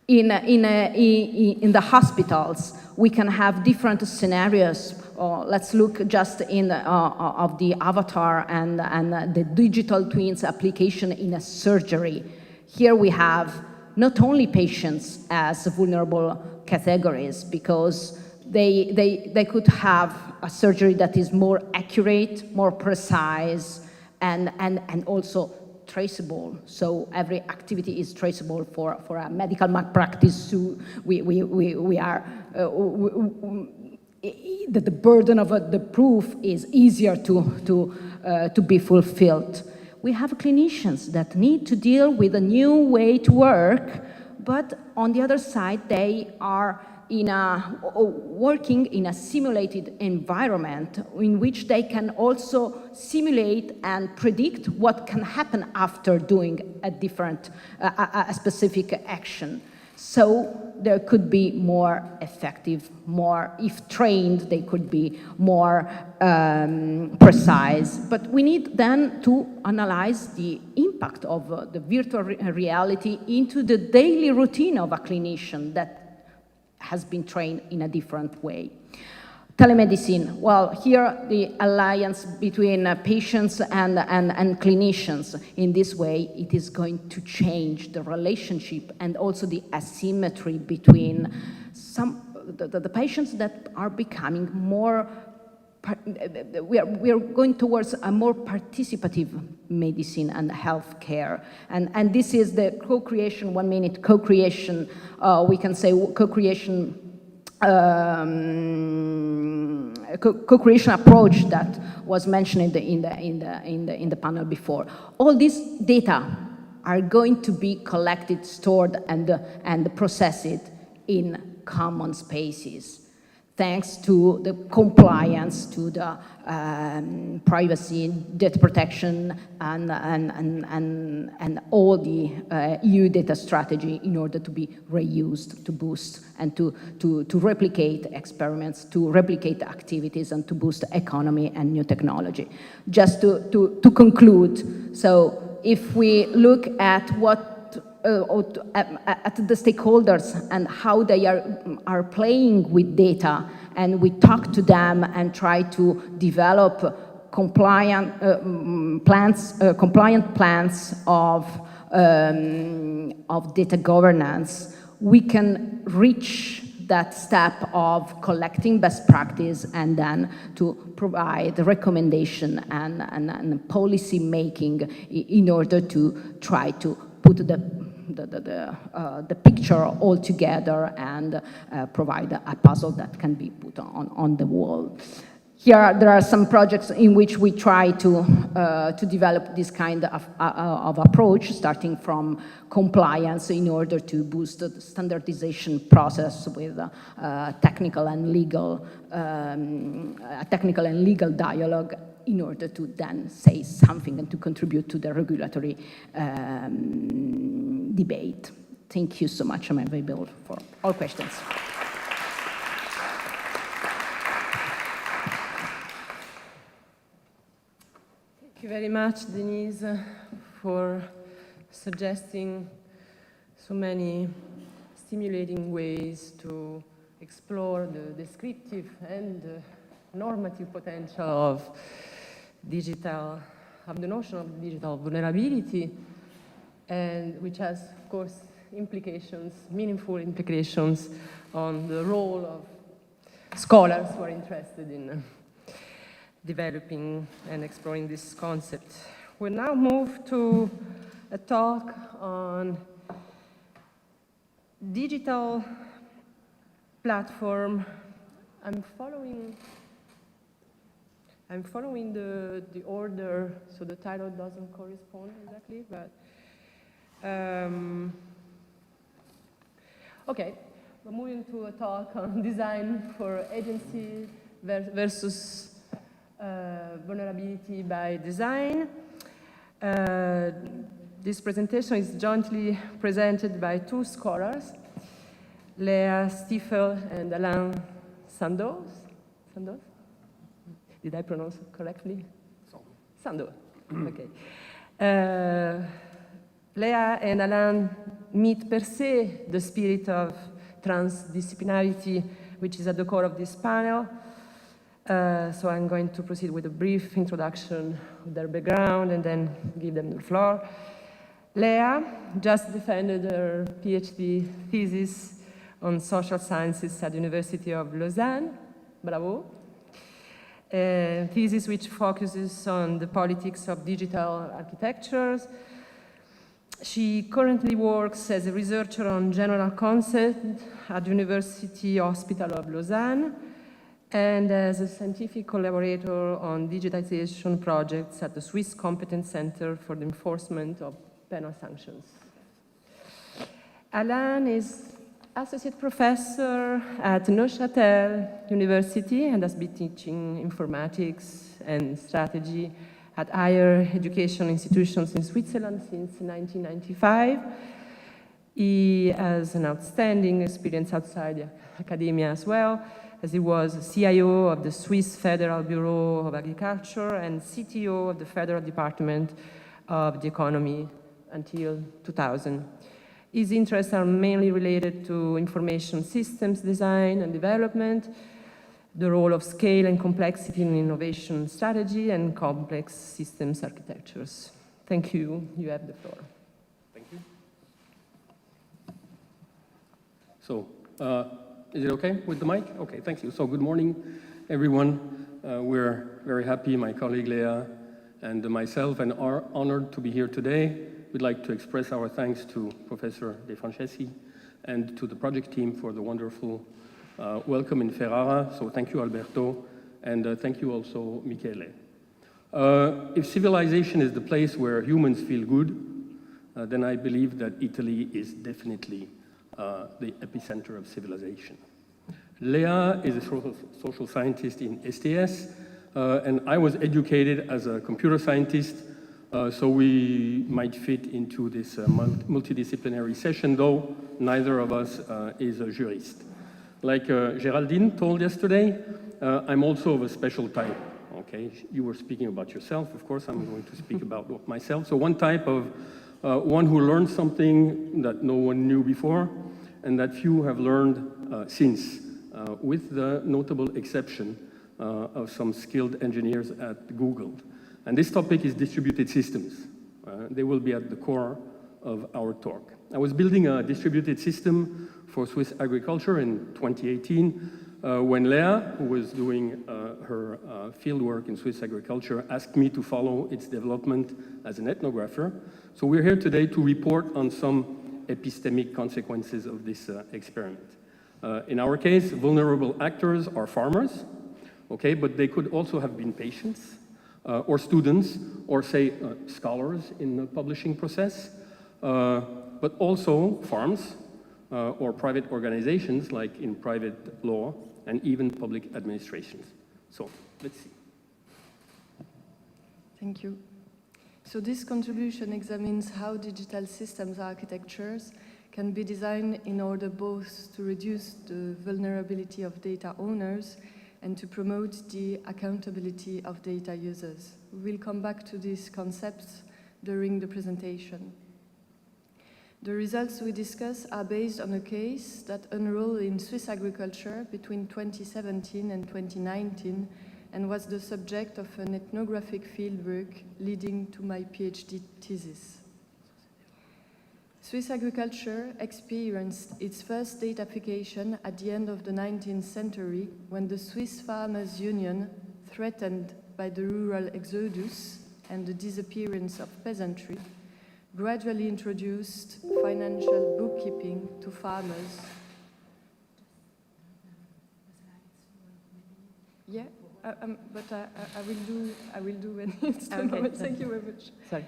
In the hospitals, we can have different scenarios. Let's look just of the avatar and the digital twins application in a surgery. Here we have not only patients as vulnerable categories, because they could have a surgery that is more accurate, more precise, and also traceable. So every activity is traceable for a medical malpractice. So the burden of the proof is easier to be fulfilled. We have clinicians that need to deal with a new way to work, but on the other side, they are working in a simulated environment in which they can also simulate and predict what can happen after doing a specific action. So there could be more effective, if trained, they could be more precise. But we need then to analyze the impact of the virtual reality into the daily routine of a clinician that has been trained in a different way. Telemedicine, well, here the alliance between patients and clinicians. In this way, it is going to change the relationship and also the asymmetry between the patients that are becoming more, we are going towards a more participative medicine and healthcare. And this is the co-creation, 1 minute co-creation, we can say co-creation co-creation approach that was mentioned in the panel before. All these data are going to be collected, stored, and processed in common spaces, thanks to the compliance to the privacy, data protection, and all the EU data strategy in order to be reused, to boost, and to replicate experiments, to replicate activities, and to boost economy and new technology. Just to conclude, so if we look at what at the stakeholders and how they are playing with data, and we talk to them and try to develop compliant plans of data governance, we can reach that step of collecting best practice and then to provide recommendation and policy making in order to try to put the picture all together and provide a puzzle that can be put on the wall. Here, there are some projects in which we try to develop this kind of approach, starting from compliance in order to boost the standardization process with technical and legal dialogue in order to then say something and to contribute to the regulatory debate. Thank you so much. I'm available for all questions. Thank you very much, Denise, for suggesting so many stimulating ways to explore the descriptive and normative potential of the notion of digital vulnerability, and which has, of course, meaningful implications on the role of scholars who are interested in developing and exploring this concept. We'll now move to a talk on digital platform. I'm following the order, so the title doesn't correspond exactly, but okay. We're moving to a talk on design for agency versus vulnerability by design. This presentation is jointly presented by two scholars, Léa Stiefel and Alain Sandoz. Sandoz? Did I pronounce it correctly? Sandoz. Okay. Léa and Alain meet per se the spirit of transdisciplinarity, which is at the core of this panel. So I'm going to proceed with a brief introduction of their background and then give them the floor. Léa just defended her PhD thesis on social sciences at the University of Lausanne. Bravo. A thesis which focuses on the politics of digital architectures. She currently works as a researcher on general consent at the University Hospital of Lausanne and as a scientific collaborator on digitization projects at the Swiss Competence Center for the Enforcement of Penal Sanctions. Alain is associate professor at Neuchâtel University and has been teaching informatics and strategy at higher education institutions in Switzerland since 1995. He has an outstanding experience outside academia as well, as he was CIO of the Swiss Federal Bureau of Agriculture and CTO of the Federal Department of the Economy until 2000. His interests are mainly related to information systems design and development, the role of scale and complexity in innovation strategy, and complex systems architectures. Thank you. You have the floor. Thank you. So, is it okay with the mic? Okay, thank you. So good morning, everyone. We're very happy, my colleague Léa and myself, and are honored to be here today. We'd like to express our thanks to Professor De Franceschi and to the project team for the wonderful welcome in Ferrara. So thank you, Alberto, and thank you also, Michele. If civilization is the place where humans feel good, then I believe that Italy is definitely the epicenter of civilization. Léa is a social scientist in STS, and I was educated as a computer scientist, so we might fit into this multidisciplinary session, though neither of us is a jurist. Like Géraldine told yesterday, I'm also of a special type, okay? You were speaking about yourself, of course, I'm going to speak about myself. So one type of one who learned something that no one knew before, and that few have learned since, with the notable exception of some skilled engineers at Google. And this topic is distributed systems. They will be at the core of our talk. I was building a distributed system for Swiss agriculture in 2018 when Leah, who was doing her fieldwork in Swiss agriculture, asked me to follow its development as an ethnographer. So we're here today to report on some epistemic consequences of this experiment. In our case, vulnerable actors are farmers, okay, but they could also have been patients, or students, or say scholars in the publishing process, but also farms or private organizations like in private law and even public administrations. So let's see. Thank you. So this contribution examines how digital systems architectures can be designed in order both to reduce the vulnerability of data owners and to promote the accountability of data users. We'll come back to these concepts during the presentation. The results we discuss are based on a case that unrolled in Swiss agriculture between 2017 and 2019 and was the subject of an ethnographic fieldwork leading to my PhD thesis. Swiss agriculture experienced its first datafication at the end of the 19th century when the Swiss Farmers' Union, threatened by the rural exodus and the disappearance of peasantry, gradually introduced financial bookkeeping to farmers. Yeah, but I will do when it's the moment. Thank you very much. Sorry.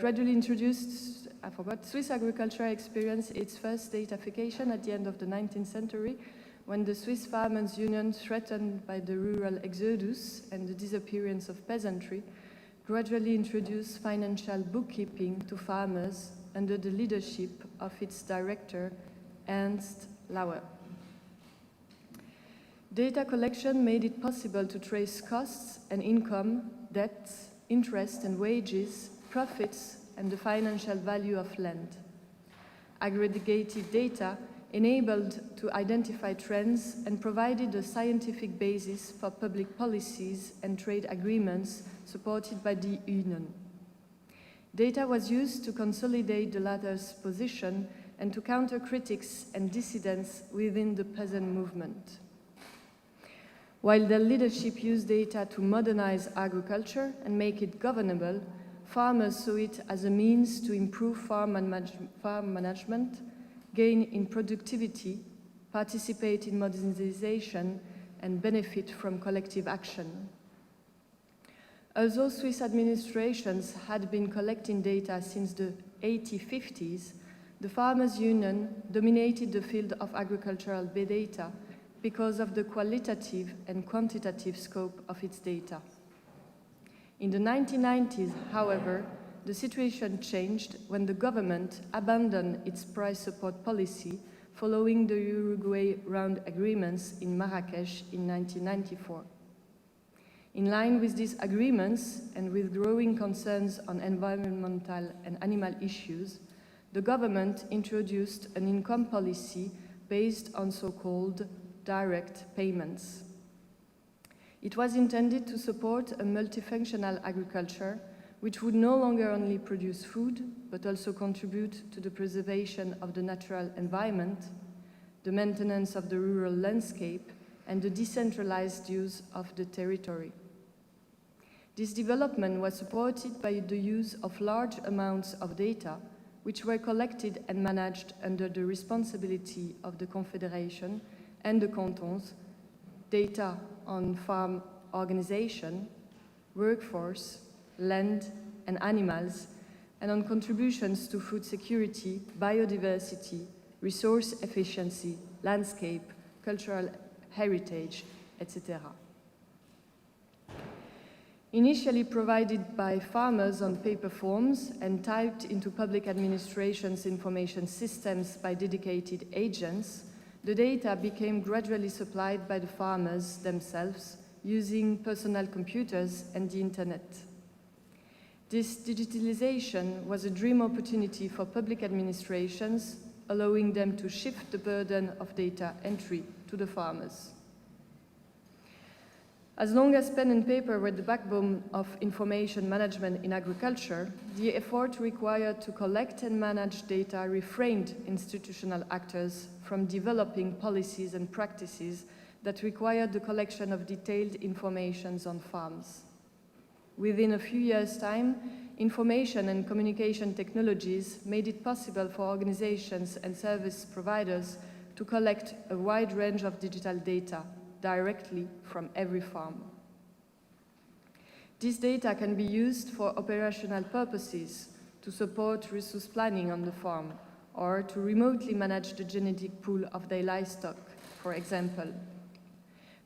Gradually introduced, Swiss agriculture experienced its first datafication at the end of the 19th century when the Swiss Farmers' Union, threatened by the rural exodus and the disappearance of peasantry, gradually introduced financial bookkeeping to farmers under the leadership of its director, Ernst Lauer. Data collection made it possible to trace costs and income, debts, interest and wages, profits, and the financial value of land. Aggregated data enabled to identify trends and provided a scientific basis for public policies and trade agreements supported by the Union. Data was used to consolidate the latter's position and to counter critics and dissidents within the peasant movement. While the leadership used data to modernize agriculture and make it governable, farmers saw it as a means to improve farm management, gain in productivity, participate in modernization, and benefit from collective action. Although Swiss administrations had been collecting data since the 1850s, the Farmers' Union dominated the field of agricultural data because of the qualitative and quantitative scope of its data. In the 1990s, however, the situation changed when the government abandoned its price support policy following the Uruguay Round agreements in Marrakesh in 1994. In line with these agreements and with growing concerns on environmental and animal issues, the government introduced an income policy based on so-called direct payments. It was intended to support a multifunctional agriculture which would no longer only produce food, but also contribute to the preservation of the natural environment, the maintenance of the rural landscape, and the decentralized use of the territory. This development was supported by the use of large amounts of data, which were collected and managed under the responsibility of the Confederation and the cantons, data on farm organization, workforce, land and animals, and on contributions to food security, biodiversity, resource efficiency, landscape, cultural heritage, etc. Initially provided by farmers on paper forms and typed into public administration's information systems by dedicated agents, the data became gradually supplied by the farmers themselves using personal computers and the internet. This digitalization was a dream opportunity for public administrations, allowing them to shift the burden of data entry to the farmers. As long as pen and paper were the backbone of information management in agriculture, the effort required to collect and manage data refrained institutional actors from developing policies and practices that required the collection of detailed information on farms. Within a few years' time, information and communication technologies made it possible for organizations and service providers to collect a wide range of digital data directly from every farm. This data can be used for operational purposes to support resource planning on the farm or to remotely manage the genetic pool of their livestock, for example.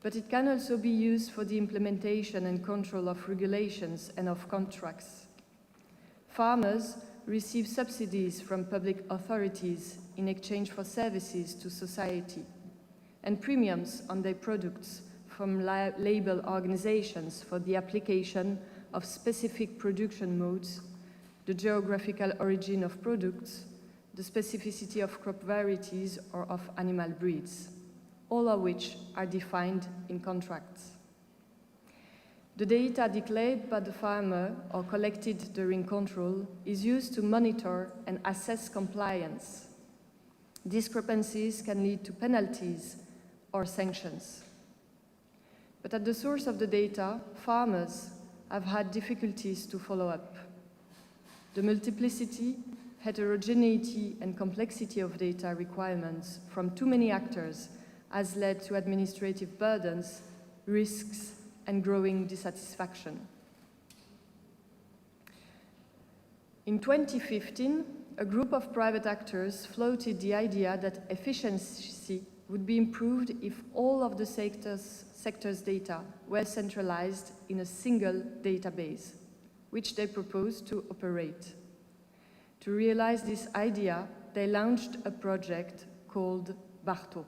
But it can also be used for the implementation and control of regulations and of contracts. Farmers receive subsidies from public authorities in exchange for services to society, and premiums on their products from label organizations for the application of specific production modes, the geographical origin of products, the specificity of crop varieties or of animal breeds, all of which are defined in contracts. The data declared by the farmer or collected during control is used to monitor and assess compliance. Discrepancies can lead to penalties or sanctions. But at the source of the data, farmers have had difficulties to follow up. The multiplicity, heterogeneity, and complexity of data requirements from too many actors has led to administrative burdens, risks, and growing dissatisfaction. In 2015, a group of private actors floated the idea that efficiency would be improved if all of the sector's data were centralized in a single database, which they proposed to operate. To realize this idea, they launched a project called Barto.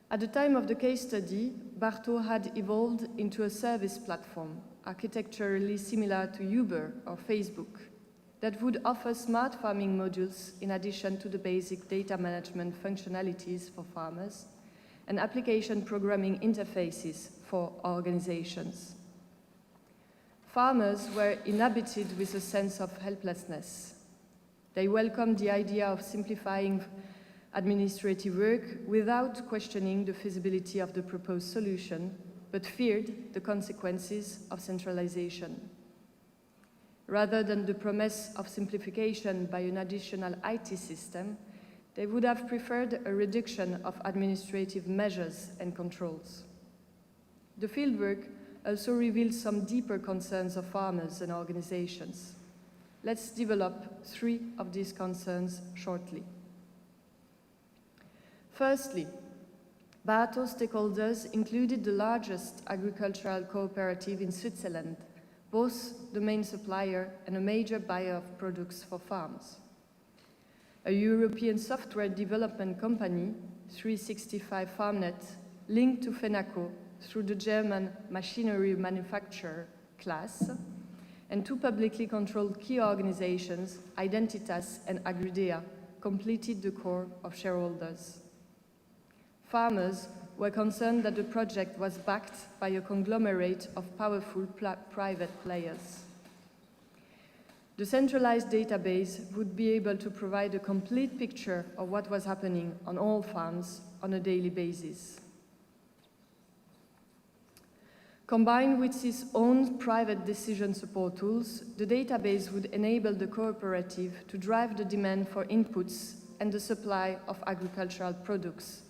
At the time of the case study, Barto had evolved into a service platform, architecturally similar to Uber or Facebook, that would offer smart farming modules in addition to the basic data management functionalities for farmers and application programming interfaces for organizations. Farmers were inhabited with a sense of helplessness. They welcomed the idea of simplifying administrative work without questioning the feasibility of the proposed solution, but feared the consequences of centralization. Rather than the promise of simplification by an additional IT system, they would have preferred a reduction of administrative measures and controls. The fieldwork also revealed some deeper concerns of farmers and organizations. Let's develop 3 of these concerns shortly. Firstly, Barto stakeholders included the largest agricultural cooperative in Switzerland, both the main supplier and a major buyer of products for farms. A European software development company, 365 FarmNet, linked to FENACO through the German machinery manufacturer class, and 2 publicly controlled key organizations, Identitas and Agridea, completed the core of shareholders. Farmers were concerned that the project was backed by a conglomerate of powerful private players. The centralized database would be able to provide a complete picture of what was happening on all farms on a daily basis. Combined with its own private decision support tools, the database would enable the cooperative to drive the demand for inputs and the supply of agricultural products,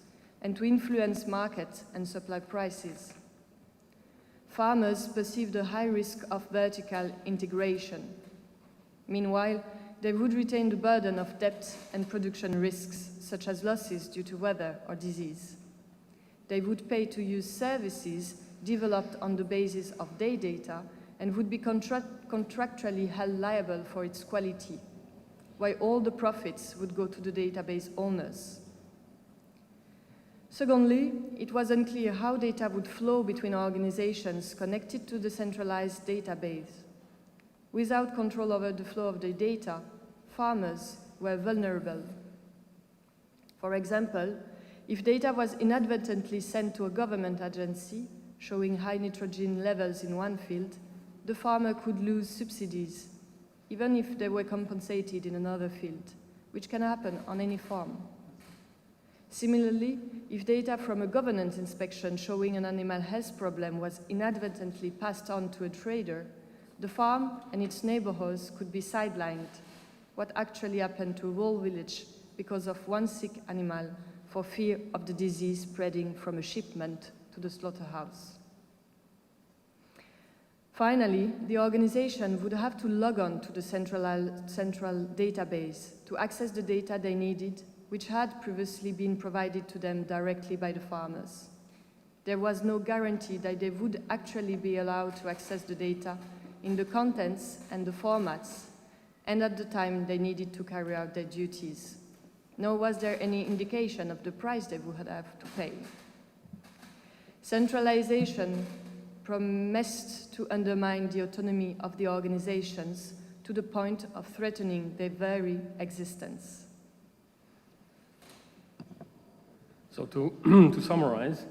and to influence market and supply prices. Farmers perceived a high risk of vertical integration. Meanwhile, they would retain the burden of debt and production risks, such as losses due to weather or disease. They would pay to use services developed on the basis of their data and would be contractually held liable for its quality, while all the profits would go to the database owners. Secondly, it was unclear how data would flow between organizations connected to the centralized database. Without control over the flow of the data, farmers were vulnerable. For example, if data was inadvertently sent to a government agency showing high nitrogen levels in one field, the farmer could lose subsidies, even if they were compensated in another field, which can happen on any farm. Similarly, if data from a government inspection showing an animal health problem was inadvertently passed on to a trader, the farm and its neighborhoods could be sidelined. What actually happened to a whole village because of one sick animal for fear of the disease spreading from a shipment to the slaughterhouse. Finally, the organization would have to log on to the central database to access the data they needed, which had previously been provided to them directly by the farmers. There was no guarantee that they would actually be allowed to access the data in the contents and the formats, and at the time they needed to carry out their duties. Nor was there any indication of the price they would have to pay. Centralization promised to undermine the autonomy of the organizations to the point of threatening their very existence. So to, to summarize,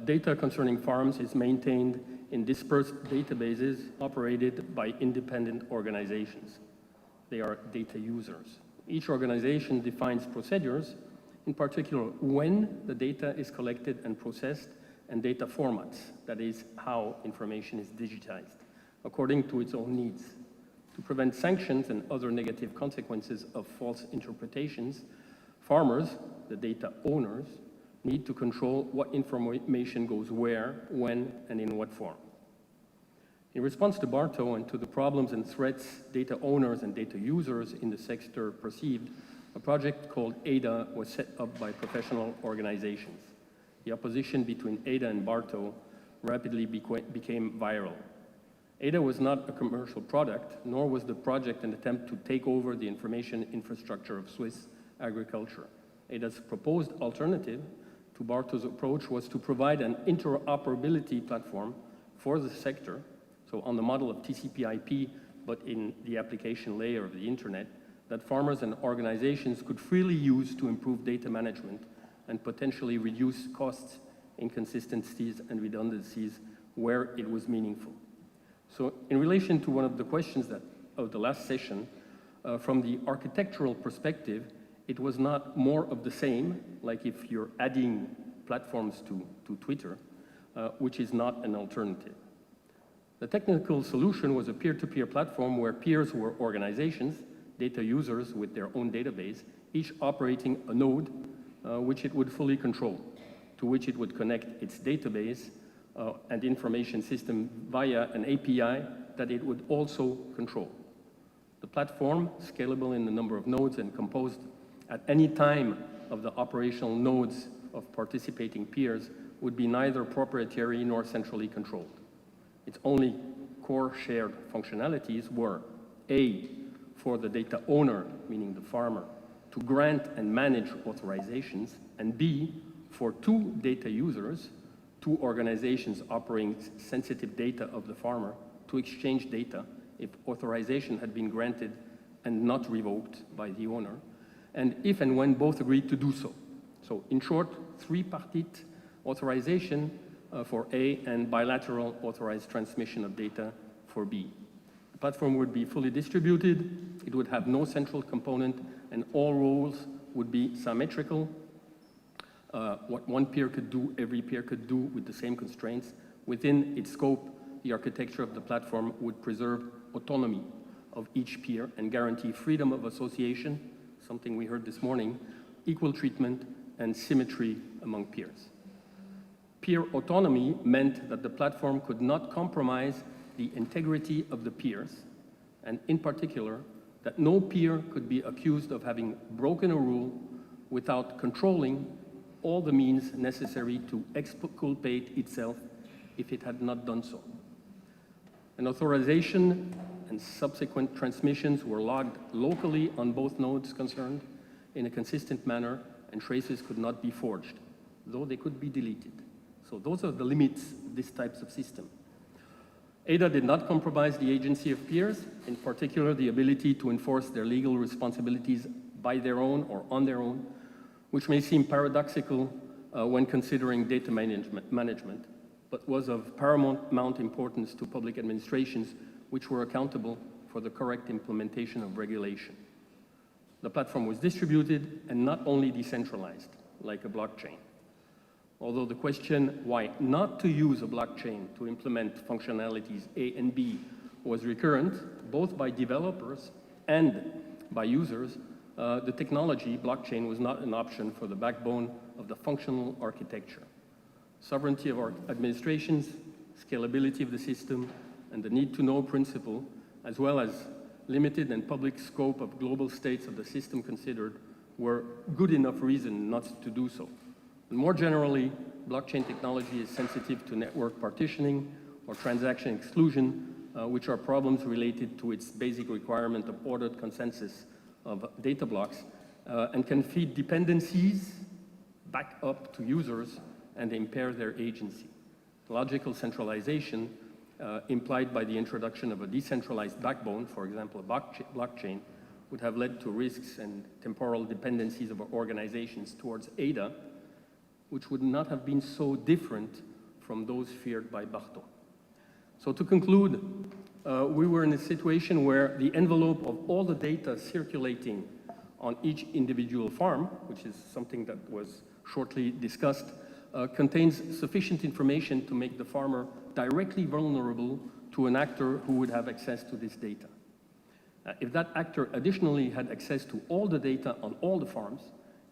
data concerning farms is maintained in dispersed databases operated by independent organizations. They are data users. Each organization defines procedures, in particular when the data is collected and processed, and data formats, that is, how information is digitized, according to its own needs. To prevent sanctions and other negative consequences of false interpretations, farmers, the data owners, need to control what information goes where, when, and in what form. In response to Barto and to the problems and threats data owners and data users in the sector perceived, a project called ADA was set up by professional organizations. The opposition between ADA and Barto rapidly became viral. ADA was not a commercial product, nor was the project an attempt to take over the information infrastructure of Swiss agriculture. ADA's proposed alternative to Barto's approach was to provide an interoperability platform for the sector, so on the model of TCP/IP, but in the application layer of the internet, that farmers and organizations could freely use to improve data management and potentially reduce costs, inconsistencies, and redundancies where it was meaningful. So in relation to one of the questions of the last session, from the architectural perspective, it was not more of the same, like if you're adding platforms to Twitter, which is not an alternative. The technical solution was a peer-to-peer platform where peers were organizations, data users with their own database, each operating a node which it would fully control, to which it would connect its database and information system via an API that it would also control. The platform, scalable in the number of nodes and composed at any time of the operational nodes of participating peers, would be neither proprietary nor centrally controlled. Its only core shared functionalities were A, for the data owner, meaning the farmer, to grant and manage authorizations, and B, for two data users, two organizations operating sensitive data of the farmer, to exchange data if authorization had been granted and not revoked by the owner, and if and when both agreed to do so. So in short, tripartite authorization for A and bilateral authorized transmission of data for B. The platform would be fully distributed, it would have no central component, and all roles would be symmetrical. What one peer could do, every peer could do with the same constraints. Within its scope, the architecture of the platform would preserve autonomy of each peer and guarantee freedom of association, something we heard this morning, equal treatment, and symmetry among peers. Peer autonomy meant that the platform could not compromise the integrity of the peers, and in particular, that no peer could be accused of having broken a rule without controlling all the means necessary to exculpate itself if it had not done so. An authorization and subsequent transmissions were logged locally on both nodes concerned in a consistent manner, and traces could not be forged, though they could be deleted. So those are the limits of this type of system. Ada did not compromise the agency of peers, in particular the ability to enforce their legal responsibilities by their own or on their own, which may seem paradoxical when considering data management, but was of paramount importance to public administrations which were accountable for the correct implementation of regulation. The platform was distributed and not only decentralized, like a blockchain. Although the question why not to use a blockchain to implement functionalities A and B was recurrent, both by developers and by users, the technology, blockchain, was not an option for the backbone of the functional architecture. Sovereignty of our administrations, scalability of the system, and the need-to-know principle, as well as limited and public scope of global states of the system considered, were good enough reason not to do so. And more generally, blockchain technology is sensitive to network partitioning or transaction exclusion, which are problems related to its basic requirement of ordered consensus of data blocks, and can feed dependencies back up to users and impair their agency. Logical centralization implied by the introduction of a decentralized backbone, for example, a blockchain, would have led to risks and temporal dependencies of organizations towards Ada, which would not have been so different from those feared by Barto. So to conclude, we were in a situation where the envelope of all the data circulating on each individual farm, which is something that was shortly discussed, contains sufficient information to make the farmer directly vulnerable to an actor who would have access to this data. If that actor additionally had access to all the data on all the farms,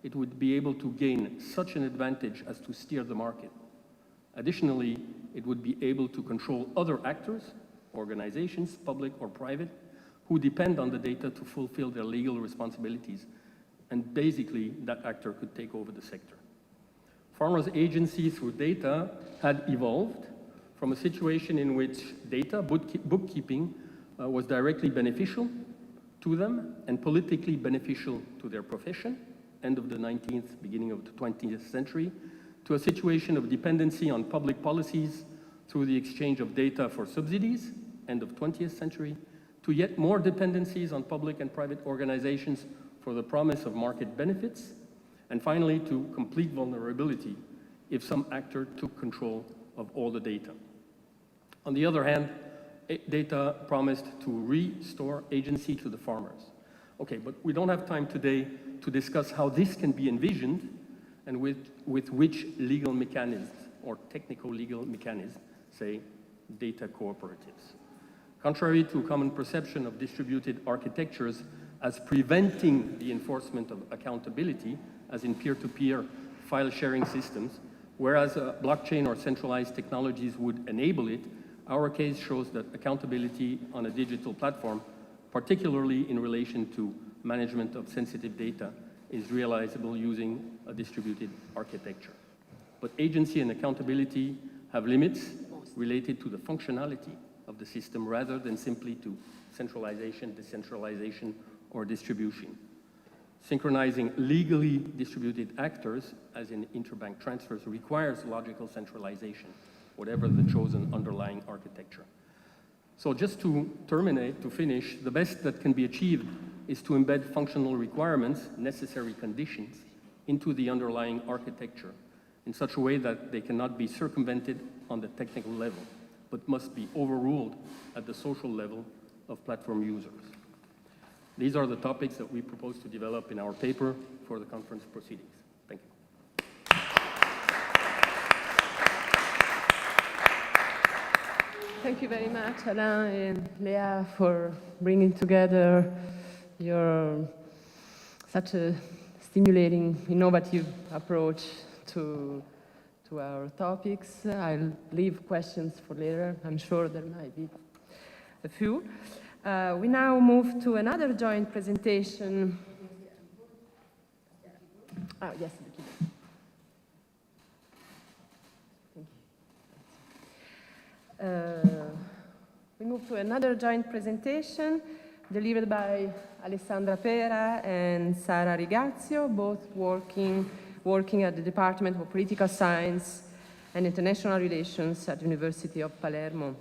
it would be able to gain such an advantage as to steer the market. Additionally, it would be able to control other actors, organizations, public or private, who depend on the data to fulfill their legal responsibilities, and basically that actor could take over the sector. Farmers' agency through data had evolved from a situation in which data, bookkeeping, was directly beneficial to them and politically beneficial to their profession, end of the 19th, beginning of the 20th century, to a situation of dependency on public policies through the exchange of data for subsidies, end of 20th century, to yet more dependencies on public and private organizations for the promise of market benefits, and finally to complete vulnerability if some actor took control of all the data. On the other hand, data promised to restore agency to the farmers. Okay, but we don't have time today to discuss how this can be envisioned and with which legal mechanisms or technical legal mechanisms, say data cooperatives. Contrary to common perception of distributed architectures as preventing the enforcement of accountability, as in peer-to-peer file sharing systems, whereas blockchain or centralized technologies would enable it, our case shows that accountability on a digital platform, particularly in relation to management of sensitive data, is realizable using a distributed architecture. But agency and accountability have limits related to the functionality of the system rather than simply to centralization, decentralization, or distribution. Synchronizing legally distributed actors, as in interbank transfers, requires logical centralization, whatever the chosen underlying architecture. So just to terminate, to finish, the best that can be achieved is to embed functional requirements, necessary conditions, into the underlying architecture in such a way that they cannot be circumvented on the technical level, but must be overruled at the social level of platform users. These are the topics that we propose to develop in our paper for the conference proceedings. Thank you. Thank you very much, Alain and Léa, for bringing together your such a stimulating, innovative approach to our topics. I'll leave questions for later. I'm sure there might be a few. We now move to another joint presentation. Oh, yes. Thank you. We move to another joint presentation delivered by Alessandra Pera and Sara Rigazio, both working at the Department of Political Science and International Relations at the University of Palermo.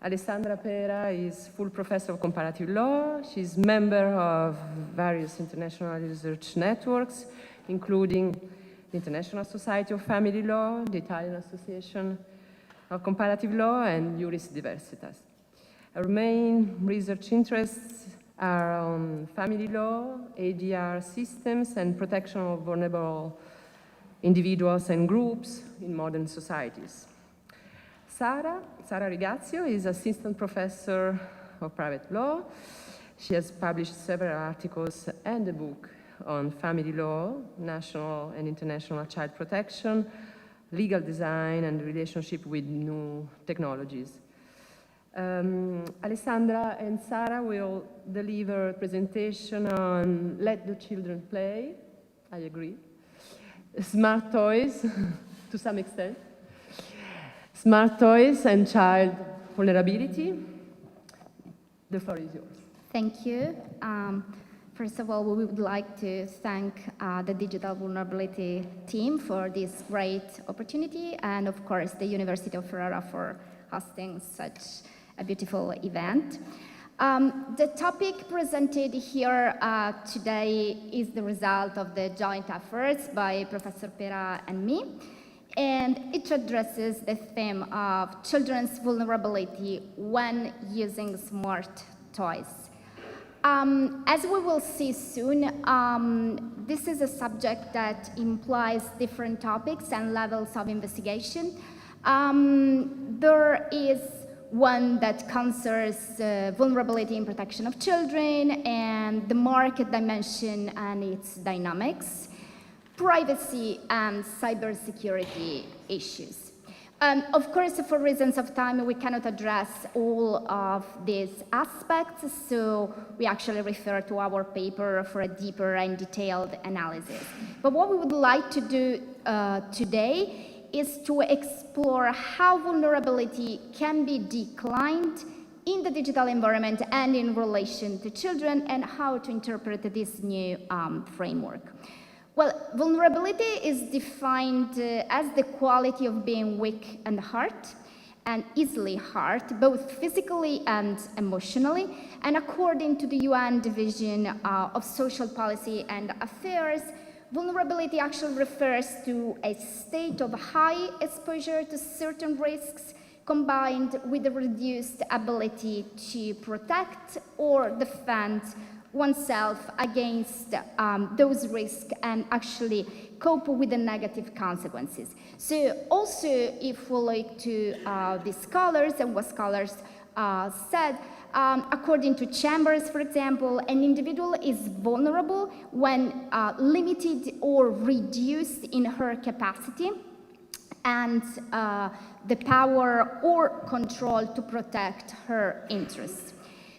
Alessandra Pera is full professor of comparative law. She's member of various international research networks, including the International Society of Family Law, the Italian Association of Comparative Law, and Juris Diversitas. Her main research interests are on family law, ADR systems, and protection of vulnerable individuals and groups in modern societies. Sara Rigazio is assistant professor of private law. She has published several articles and a book on family law, national and international child protection, legal design, and relationship with new technologies. Alessandra and Sara will deliver a presentation on Let the Children Play, I agree, smart toys, to some extent, smart toys and child vulnerability. The floor is yours. Thank you. First of all, we would like to thank the Digital Vulnerability team for this great opportunity, and of course the University of Ferrara for hosting such a beautiful event. The topic presented here today is the result of the joint efforts by Professor Pera and me, and it addresses the theme of children's vulnerability when using smart toys. As we will see soon, this is a subject that implies different topics and levels of investigation. There is one that concerns vulnerability and protection of children and the market dimension and its dynamics, privacy and cybersecurity issues. Of course, for reasons of time, we cannot address all of these aspects, so we actually refer to our paper for a deeper and detailed analysis. But what we would like to do today is to explore how vulnerability can be declined in the digital environment and in relation to children, and how to interpret this new framework. Well, vulnerability is defined as the quality of being weak and hurt, and easily hurt, both physically and emotionally. And according to the UN Division of Social Policy and Affairs, vulnerability actually refers to a state of high exposure to certain risks combined with a reduced ability to protect or defend oneself against those risks and actually cope with the negative consequences. So also, if we look to the scholars and what scholars said, according to Chambers, for example, an individual is vulnerable when limited or reduced in her capacity and the power or control to protect her interests.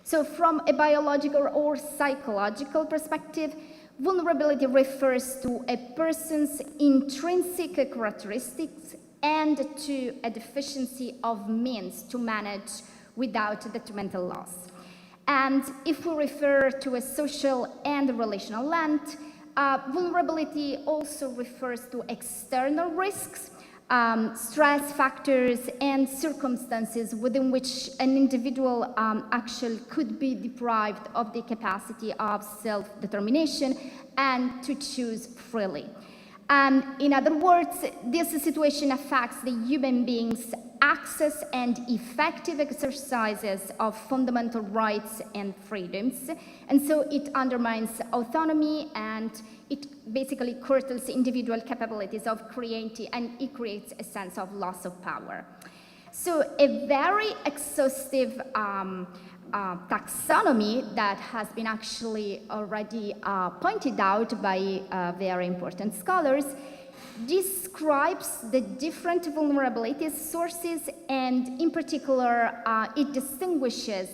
So from a biological or psychological perspective, vulnerability refers to a person's intrinsic characteristics and to a deficiency of means to manage without detrimental loss. And if we refer to a social and relational lens, vulnerability also refers to external risks, stress factors and circumstances within which an individual actually could be deprived of the capacity of self-determination and to choose freely. In other words, this situation affects the human being's access and effective exercises of fundamental rights and freedoms, and so it undermines autonomy and it basically curtails individual capabilities of creating, and it creates a sense of loss of power. So a very exhaustive taxonomy that has been actually already pointed out by very important scholars describes the different vulnerability sources, and in particular it distinguishes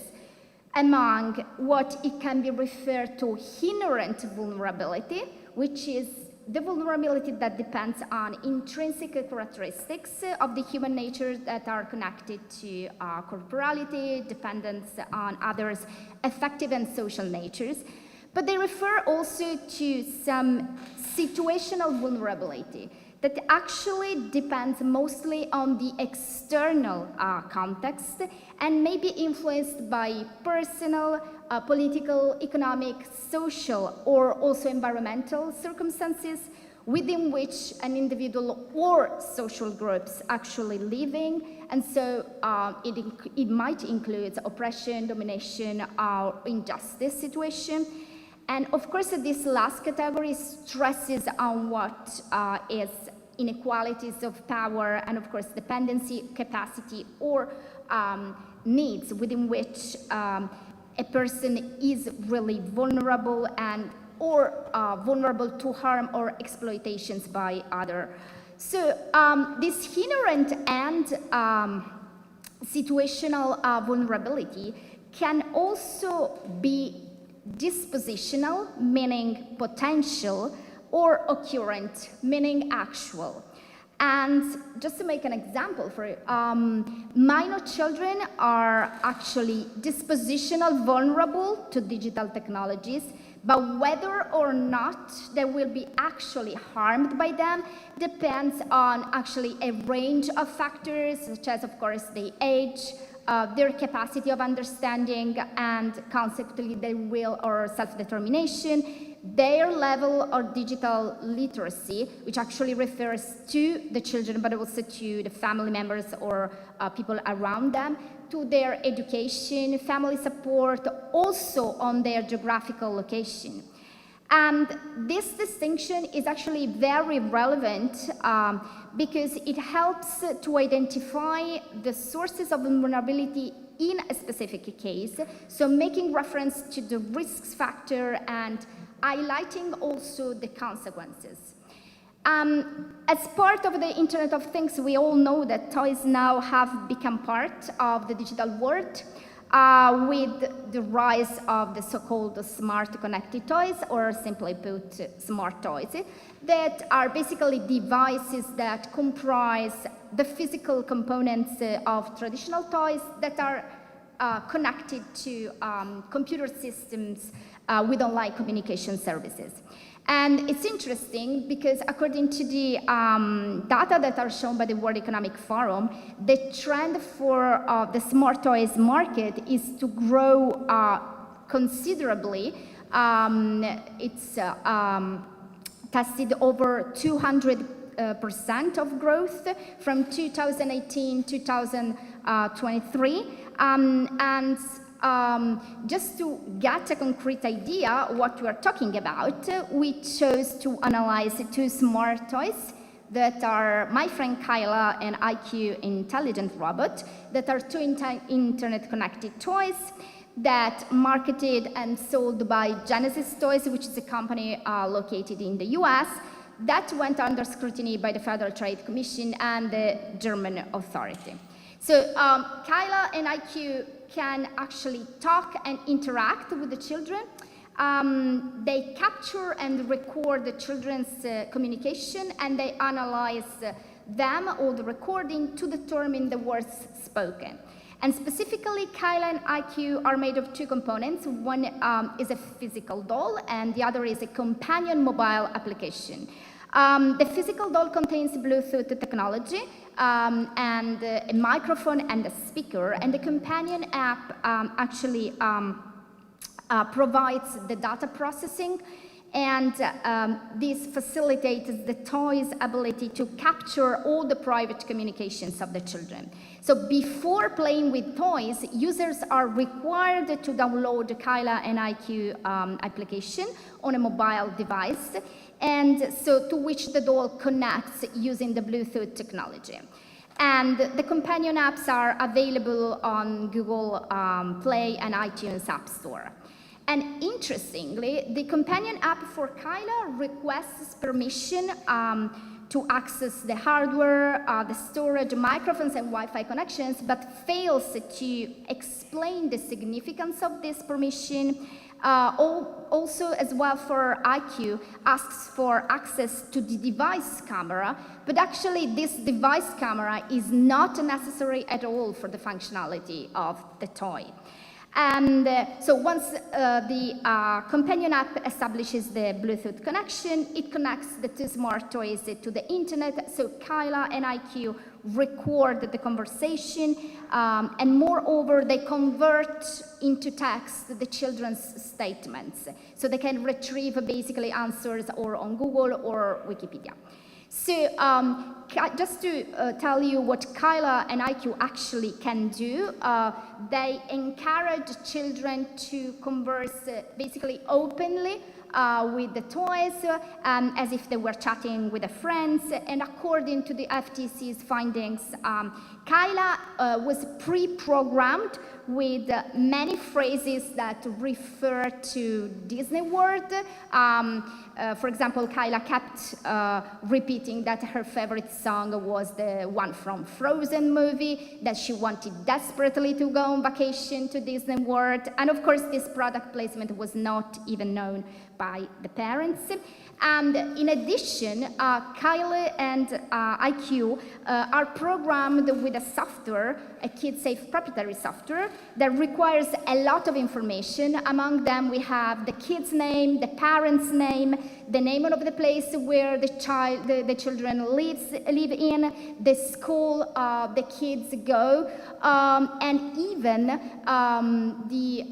among what it can be referred to inherent vulnerability, which is the vulnerability that depends on intrinsic characteristics of the human nature that are connected to corporality, dependence on others, affective and social natures. But they refer also to some situational vulnerability. that actually depends mostly on the external context and may be influenced by personal, political, economic, social, or also environmental circumstances within which an individual or social groups actually living. And so it might include oppression, domination, or injustice situation. And of course, this last category stresses on what is inequalities of power and of course dependency, capacity, or needs within which a person is really vulnerable and or vulnerable to harm or exploitations by others. So this inherent and situational vulnerability can also be dispositional, meaning potential, or occurrent, meaning actual. And just to make an example for it, minor children are actually dispositional vulnerable to digital technologies, but whether or not they will be actually harmed by them depends on actually a range of factors, such as, of course, the age, their capacity of understanding, and consequently their will or self-determination, their level of digital literacy, which actually refers to the children, but also to the family members or people around them, to their education, family support, also on their geographical location. And this distinction is actually very relevant because it helps to identify the sources of vulnerability in a specific case, so making reference to the risk factor and highlighting also the consequences. As part of the Internet of Things, we all know that toys now have become part of the digital world with the rise of the so-called smart connected toys, or simply put, smart toys, that are basically devices that comprise the physical components of traditional toys that are connected to computer systems with online communication services. And it's interesting because according to the data that are shown by the World Economic Forum, the trend for the smart toys market is to grow considerably. It's tested over 200% of growth from 2018 to 2023. And just to get a concrete idea what we are talking about, we chose to analyze two smart toys that are My Friend Kyla and IQ Intelligent Robot, that are two internet-connected toys that marketed and sold by Genesis Toys, which is a company located in the US, that went under scrutiny by the Federal Trade Commission and the German authority. So Kyla and IQ can actually talk and interact with the children. They capture and record the children's communication, and they analyze them or the recording to determine the words spoken. And specifically, Kyla and IQ are made of two components. One is a physical doll, and the other is a companion mobile application. The physical doll contains Bluetooth technology and a microphone and a speaker, and the companion app actually provides the data processing, and this facilitates the toy's ability to capture all the private communications of the children. So before playing with toys, users are required to download the Kyla and IQ application on a mobile device, and so to which the doll connects using the Bluetooth technology. And the companion apps are available on Google Play and iTunes App Store. And interestingly, the companion app for Kyla requests permission to access the hardware, the storage, microphones, and Wi-Fi connections, but fails to explain the significance of this permission. Also, as well for IQ, asks for access to the device camera, but actually this device camera is not necessary at all for the functionality of the toy. And so once the companion app establishes the Bluetooth connection, it connects the two smart toys to the internet. So Kyla and IQ record the conversation, and moreover, they convert into text the children's statements. So they can retrieve basically answers or on Google or Wikipedia. So just to tell you what Kyla and IQ actually can do, they encourage children to converse basically openly with the toys, as if they were chatting with their friends. And according to the FTC's findings, Kyla was pre-programmed with many phrases that refer to Disney World. For example, Kyla kept repeating that her favorite song was the one from Frozen movie, that she wanted desperately to go on vacation to Disney World. And of course, this product placement was not even known by the parents. And in addition, Kyla and IQ are programmed with a software, a kid-safe proprietary software, that requires a lot of information. Among them, we have the kid's name, the parent's name, the name of the place where the children live in, the school the kids go, and even the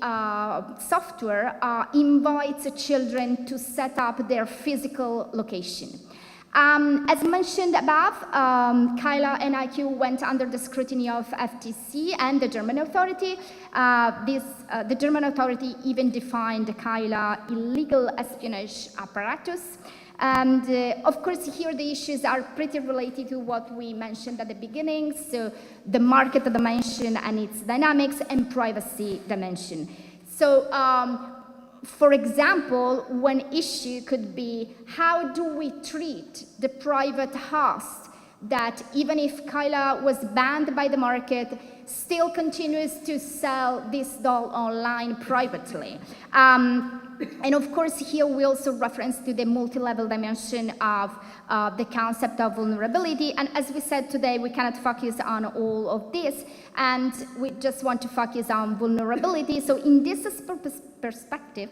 software invites children to set up their physical location. As mentioned above, Kyla and IQ went under the scrutiny of FTC and the German authority. The German authority even defined Kyla illegal espionage apparatus. And of course, here the issues are pretty related to what we mentioned at the beginning, so the market dimension and its dynamics and privacy dimension. So, for example, one issue could be, how do we treat the private host that, even if Kyla was banned by the market, still continues to sell this doll online privately? And of course, here we also reference to the multi-level dimension of the concept of vulnerability. And as we said today, we cannot focus on all of this, and we just want to focus on vulnerability. So in this perspective,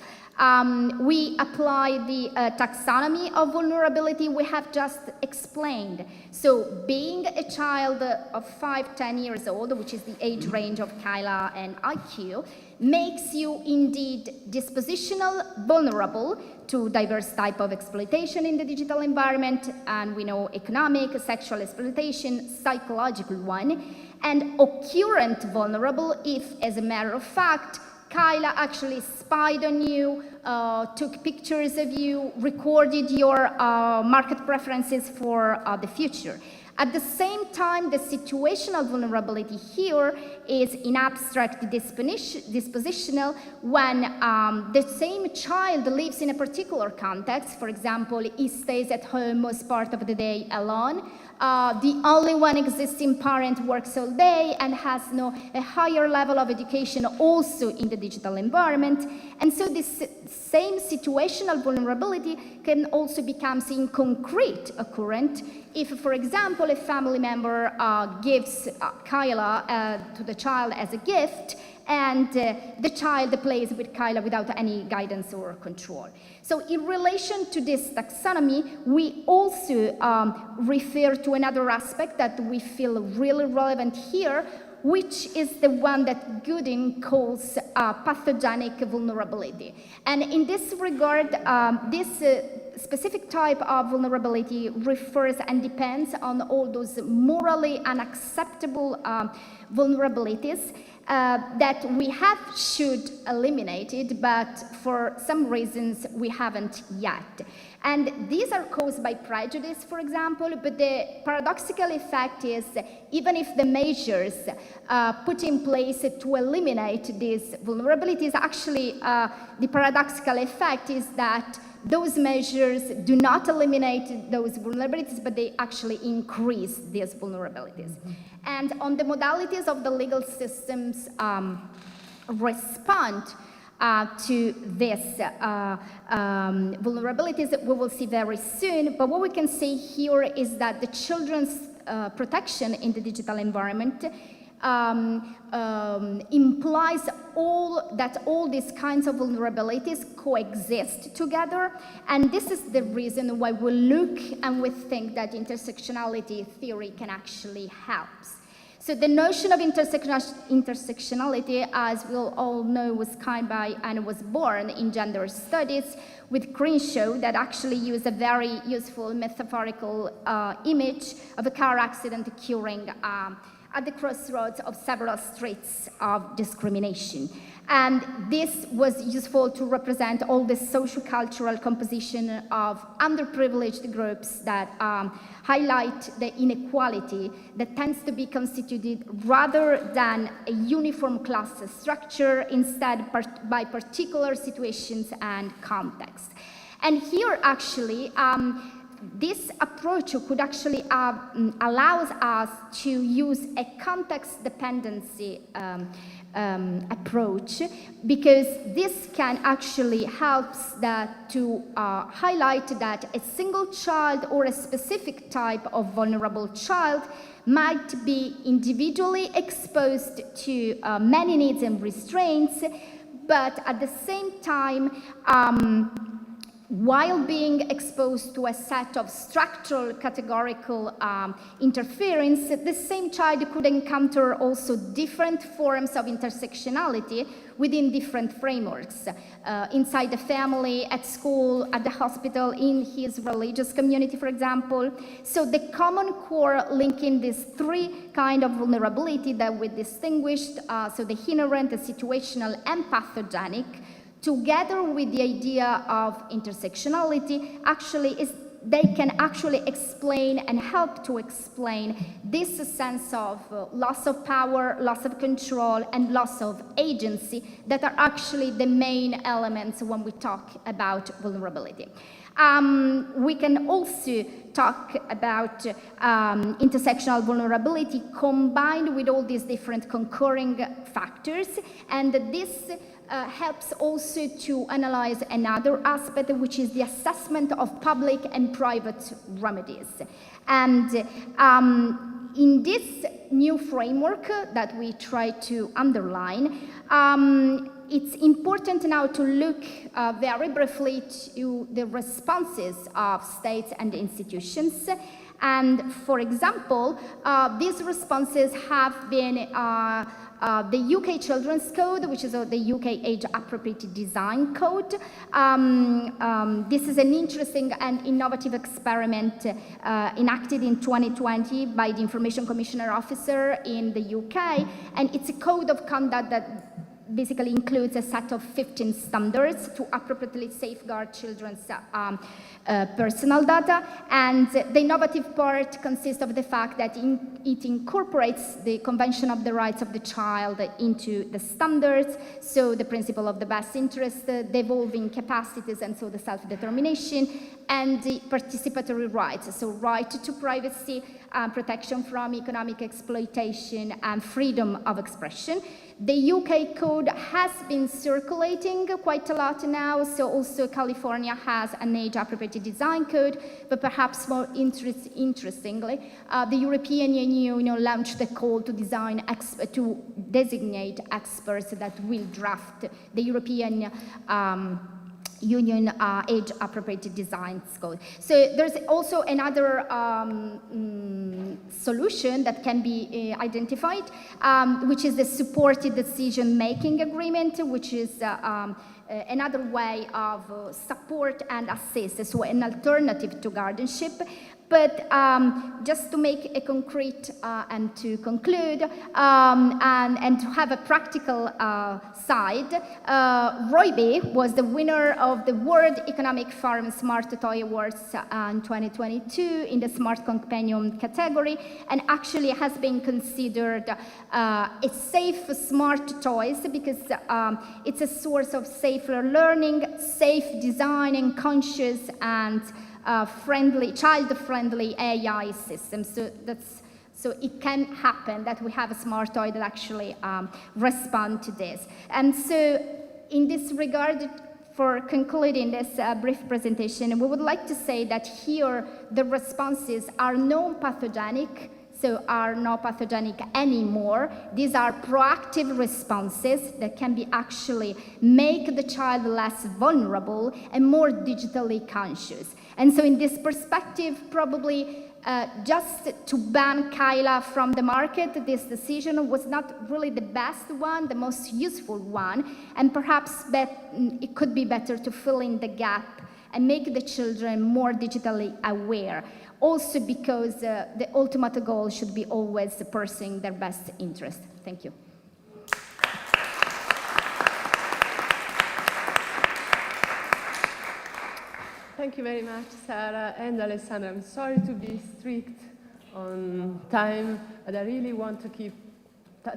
we apply the taxonomy of vulnerability we have just explained. So being a child of 5-10 years old, which is the age range of Kyla and IQ, makes you indeed dispositional, vulnerable to diverse type of exploitation in the digital environment, and we know economic, sexual exploitation, psychological one, and occurrent vulnerable if, as a matter of fact, Kyla actually spied on you, took pictures of you, recorded your market preferences for the future. At the same time, the situational vulnerability here is in abstract dispositional when the same child lives in a particular context. For example, he stays at home most part of the day alone. The only one existing parent works all day and has a higher level of education also in the digital environment. And so this same situational vulnerability can also become in concrete occurrent if, for example, a family member gives Kyla to the child as a gift, and the child plays with Kyla without any guidance or control. So in relation to this taxonomy, we also refer to another aspect that we feel really relevant here, which is the one that Gooding calls pathogenic vulnerability. And in this regard, this specific type of vulnerability refers and depends on all those morally unacceptable vulnerabilities that we should eliminate it, but for some reasons we haven't yet. And these are caused by prejudice, for example, but the paradoxical effect is, even if the measures put in place to eliminate these vulnerabilities, actually the paradoxical effect is that those measures do not eliminate those vulnerabilities, but they actually increase these vulnerabilities. And on the modalities of the legal systems respond to this vulnerabilities, we will see very soon. But what we can say here is that the children's protection in the digital environment implies that all these kinds of vulnerabilities coexist together. And this is the reason why we look and we think that intersectionality theory can actually help. So the notion of intersectionality, as we'll all know, was coined by and was born in gender studies with Crenshaw, that actually used a very useful metaphorical image of a car accident occurring at the crossroads of several streets of discrimination. And this was useful to represent all the socio-cultural composition of underprivileged groups that highlight the inequality that tends to be constituted rather than a uniform class structure, instead by particular situations and context. And here actually, this approach could actually allows us to use a context dependency approach, because this can actually help to highlight that a single child or a specific type of vulnerable child might be individually exposed to many needs and restraints, but at the same time, while being exposed to a set of structural categorical interference, the same child could encounter also different forms of intersectionality within different frameworks, inside the family, at school, at the hospital, in his religious community, for example. So the common core linking these three kinds of vulnerability that we distinguished, so the inherent, the situational, and pathogenic, together with the idea of intersectionality, they can actually explain and help to explain this sense of loss of power, loss of control, and loss of agency that are actually the main elements when we talk about vulnerability. We can also talk about intersectional vulnerability combined with all these different concurring factors, and this helps also to analyze another aspect, which is the assessment of public and private remedies. And in this new framework that we try to underline, it's important now to look very briefly to the responses of states and institutions. And for example, these responses have been the UK Children's Code, which is the UK Age-Appropriate Design Code. This is an interesting and innovative experiment enacted in 2020 by the Information Commissioner Officer in the UK, and it's a code of conduct that basically includes a set of 15 standards to appropriately safeguard children's personal data. And the innovative part consists of the fact that it incorporates the Convention of the Rights of the Child into the standards, so the principle of the best interest, the evolving capacities, and so the self-determination, and the participatory rights, so right to privacy, protection from economic exploitation, and freedom of expression. The UK code has been circulating quite a lot now, so also California has an age-appropriate design code, but perhaps more interestingly, the European Union launched a call to designate experts that will draft the European Union age-appropriate design code. So there's also another solution that can be identified, which is the supported decision-making agreement, which is another way of support and assist, so an alternative to guardianship. But just to make a concrete and to conclude and to have a practical side, Roibe was the winner of the World Economic Forum Smart Toy Awards in 2022 in the Smart Companion category, and actually has been considered a safe smart toys because it's a source of safer learning, safe design, and conscious and child-friendly AI system. So it can happen that we have a smart toy that actually respond to this. And so in this regard, for concluding this brief presentation, we would like to say that here the responses are non-pathogenic, so are not pathogenic anymore. These are proactive responses that can be actually make the child less vulnerable and more digitally conscious. And so in this perspective, probably just to ban Kyla from the market, this decision was not really the best one, the most useful one, and perhaps it could be better to fill in the gap and make the children more digitally aware. Also because the ultimate goal should be always pursuing their best interest. Thank you. Thank you very much, Sarah and Alessandra. I'm sorry to be strict on time, but I really want to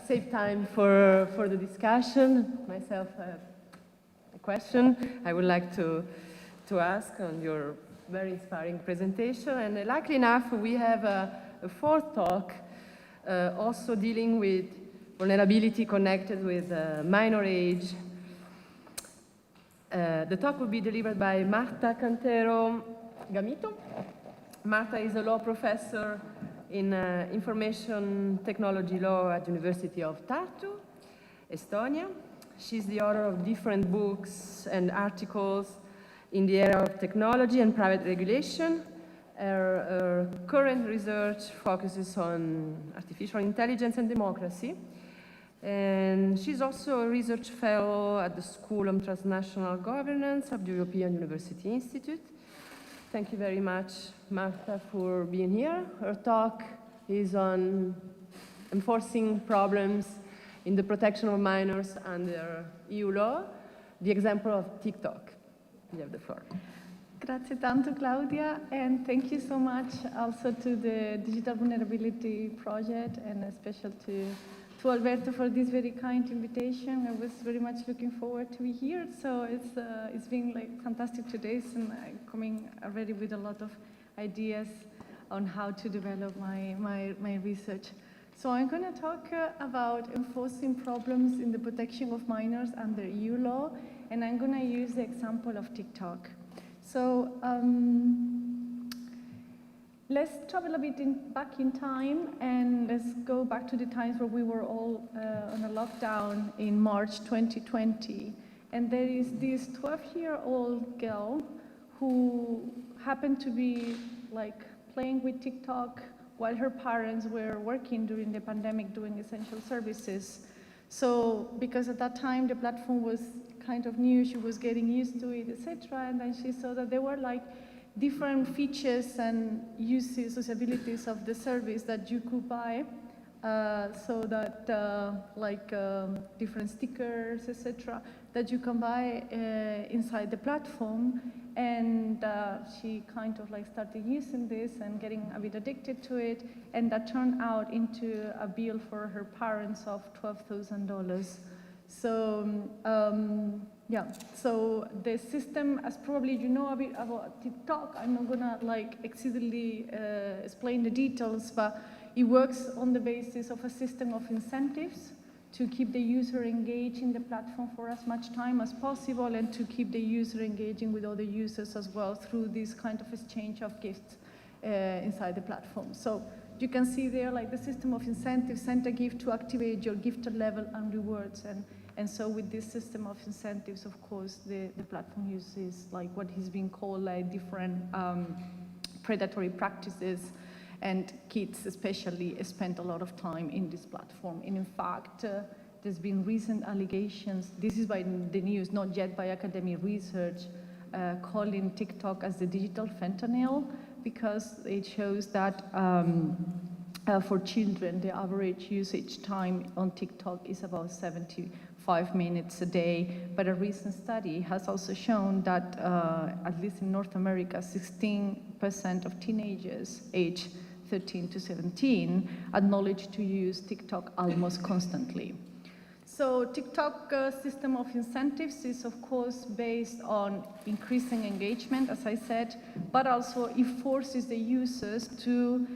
save time for the discussion. Myself, a question I would like to ask on your very inspiring presentation. And luckily enough, we have a fourth talk also dealing with vulnerability connected with minor age. The talk will be delivered by Marta Cantero Gamito. Marta is a law professor in information technology law at University of Tartu, Estonia. She's the author of different books and articles in the area of technology and private regulation. Her current research focuses on artificial intelligence and democracy. And she's also a research fellow at the School of Transnational Governance of the European University Institute. Thank you very much, Marta, for being here. Her talk is on enforcing problems in the protection of minors under EU law, the example of TikTok. You have the floor. Grazie tanto, Claudia, and thank you so much also to the Digital Vulnerability Project, and especially to Alberto for this very kind invitation. I was very much looking forward to be here. So it's been like fantastic 2 days, and I'm coming already with a lot of ideas on how to develop my research. So I'm going to talk about enforcing problems in the protection of minors under EU law, and I'm going to use the example of TikTok. So let's travel a bit back in time, and let's go back to the times where we were all on a lockdown in March 2020. And there is this 12-year-old girl who happened to be like playing with TikTok while her parents were working during the pandemic doing essential services. So because at that time the platform was kind of new, she was getting used to it, etc. And then she saw that there were like different features and uses, usabilities of the service that you could buy, so that different stickers, etc., that you can buy inside the platform. And she kind of like started using this and getting a bit addicted to it, and that turned out into a bill for her parents of $12,000. So yeah, so the system, as probably you know a bit about TikTok, I'm not gonna like exceedingly explain the details, but it works on the basis of a system of incentives to keep the user engaged in the platform for as much time as possible, and to keep the user engaging with other users as well through this kind of exchange of gifts inside the platform. So you can see there like the system of incentives, send a gift to activate your gifted level and rewards. And so with this system of incentives, of course, the platform uses like what is being called like different predatory practices, and kids especially spend a lot of time in this platform. And in fact, there's been recent allegations, this is by the news, not yet by academic research, calling TikTok as the digital fentanyl, because it shows that for children, the average usage time on TikTok is about 75 minutes a day. But a recent study has also shown that, at least in North America, 16% of teenagers aged 13 to 17 acknowledge to use TikTok almost constantly. So TikTok system of incentives is of course based on increasing engagement, as I said, but also it forces the users to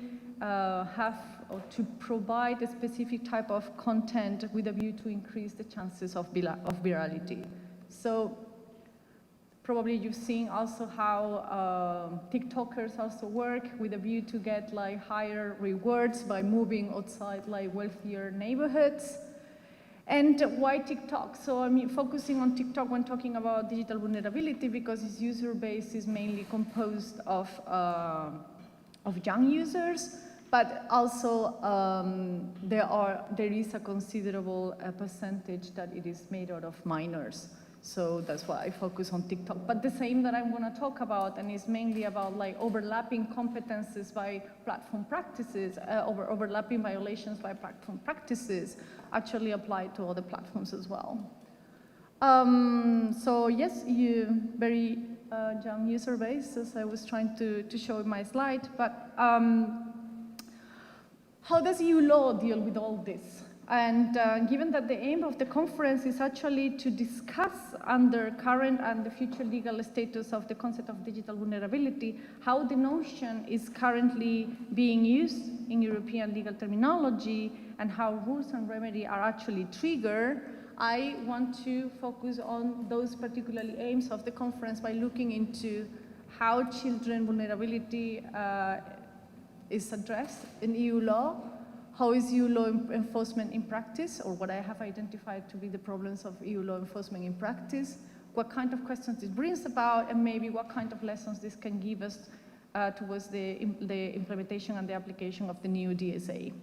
have or to provide a specific type of content with a view to increase the chances of virality. So Probably you've seen also how TikTokers also work with a view to get like higher rewards by moving outside like wealthier neighborhoods. And why TikTok? So I'm focusing on TikTok when talking about digital vulnerability because its user base is mainly composed of young users, but also there is a considerable percentage that it is made out of minors. So that's why I focus on TikTok. But the same that I'm going to talk about, and is mainly about like overlapping competences by platform practices, overlapping violations by platform practices, actually apply to other platforms as well. So yes, very young user base, as I was trying to show in my slide. But how does EU law deal with all this? And given that the aim of the conference is actually to discuss under current and the future legal status of the concept of digital vulnerability, how the notion is currently being used in European legal terminology, and how rules and remedy are actually triggered, I want to focus on those particularly aims of the conference by looking into how children vulnerability is addressed in EU law. How is EU law enforcement in practice, or what I have identified to be the problems of EU law enforcement in practice, what kind of questions it brings about, and maybe what kind of lessons this can give us towards the implementation and the application of the new DSA.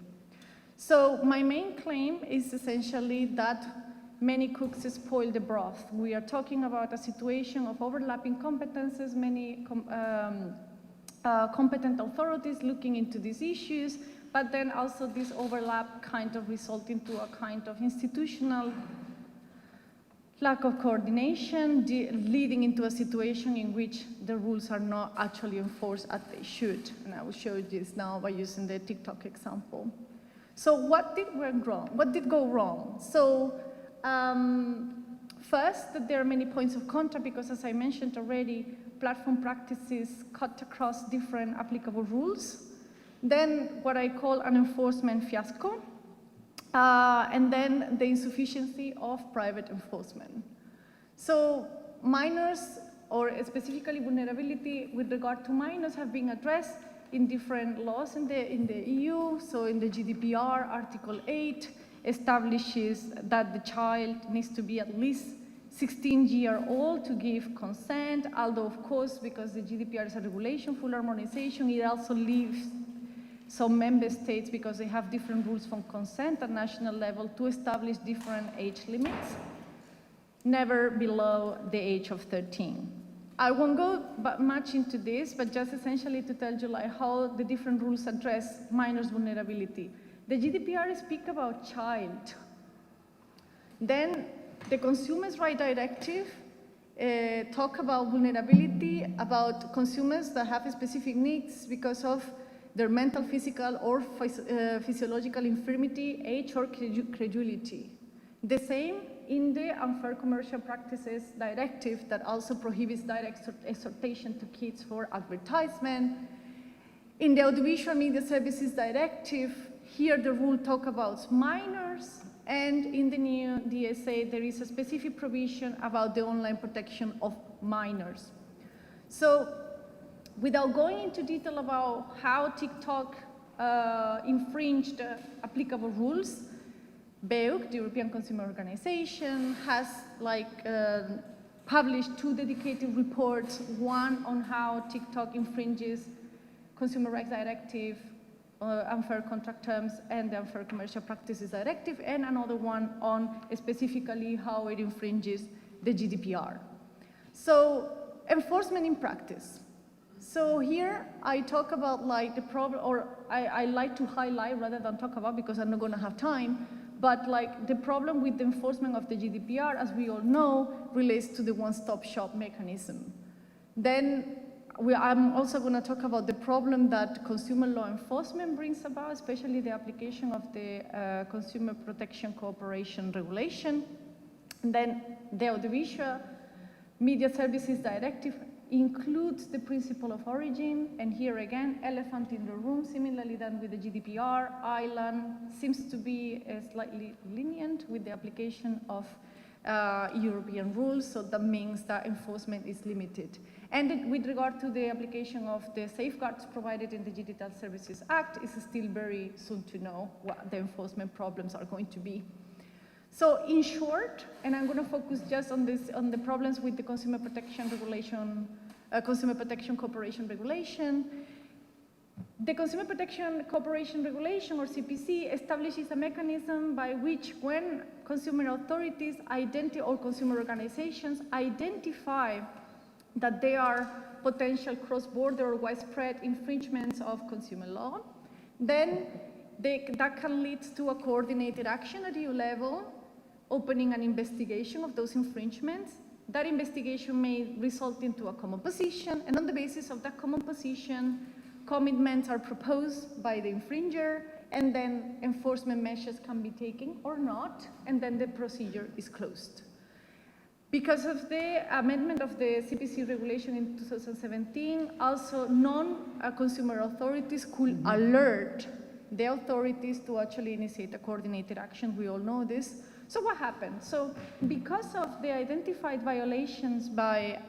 So my main claim is essentially that many cooks spoil the broth. We are talking about a situation of overlapping competences, many competent authorities looking into these issues, but then also this overlap kind of result into a kind of institutional lack of coordination, leading into a situation in which the rules are not actually enforced as they should. And I will show you this now by using the TikTok example. So what did go wrong? What did go wrong? So first, that there are many points of contact because, as I mentioned already, platform practices cut across different applicable rules. Then what I call an enforcement fiasco, and then the insufficiency of private enforcement. So minors, or specifically vulnerability with regard to minors, have been addressed in different laws in the EU. So in the GDPR, Article 8 establishes that the child needs to be at least 16 years old to give consent, although of course, because the GDPR is a regulation, full harmonization, it also leaves some member states, because they have different rules for consent at national level, to establish different age limits, never below the age of 13. I won't go much into this, but just essentially to tell you like how the different rules address minors' vulnerability. The GDPR speaks about child. Then the Consumers' Rights Directive talk about vulnerability, about consumers that have specific needs because of their mental, physical, or physiological infirmity, age, or credulity. The same in the Unfair Commercial Practices Directive that also prohibits direct exhortation to kids for advertisement. In the Audiovisual Media Services Directive, here the rule talks about minors, and in the new DSA there is a specific provision about the online protection of minors. So, without going into detail about how TikTok infringed applicable rules, BEUC, the European Consumer Organization, has published 2 dedicated reports, one on how TikTok infringes Consumer Rights Directive, Unfair Contract Terms, and the Unfair Commercial Practices Directive, and another one on specifically how it infringes the GDPR. So, enforcement in practice. So here I talk about like the problem, or I like to highlight rather than talk about, because I'm not going to have time, but like the problem with the enforcement of the GDPR, as we all know, relates to the one-stop shop mechanism. Then I'm also going to talk about the problem that consumer law enforcement brings about, especially the application of the Consumer Protection Cooperation Regulation. And then the Audiovisual Media Services Directive includes the principle of origin, and here again, elephant in the room, similarly than with the GDPR, Ireland seems to be slightly lenient with the application of European rules, so that means that enforcement is limited. And with regard to the application of the safeguards provided in the Digital Services Act, it's still very soon to know what the enforcement problems are going to be. So in short, and I'm going to focus just on this, on the problems with the Consumer Protection Regulation, Consumer Protection Cooperation Regulation. The Consumer Protection Cooperation Regulation, or CPC, establishes a mechanism by which when consumer authorities or consumer organizations identify that there are potential cross-border or widespread infringements of consumer law, then that can lead to a coordinated action at EU level, opening an investigation of those infringements. That investigation may result into a common position, and on the basis of that common position, commitments are proposed by the infringer, and then enforcement measures can be taken or not, and then the procedure is closed. Because of the amendment of the CPC regulation in 2017, also non-consumer authorities could alert the authorities to actually initiate a coordinated action. We all know this. So what happened? So because of the identified violations by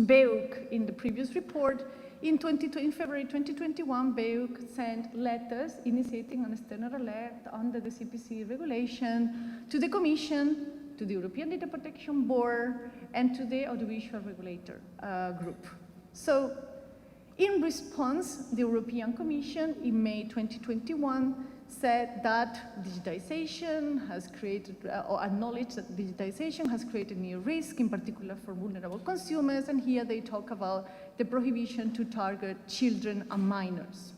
BEUC in the previous report, in February 2021, BEUC sent letters initiating an external alert under the CPC regulation to the Commission, to the European Data Protection Board, and to the Audiovisual Regulator Group. So in response, the European Commission in May 2021 said that digitization has created, or acknowledged that digitization has created new risk, in particular for vulnerable consumers, and here they talk about the prohibition to target children and minors.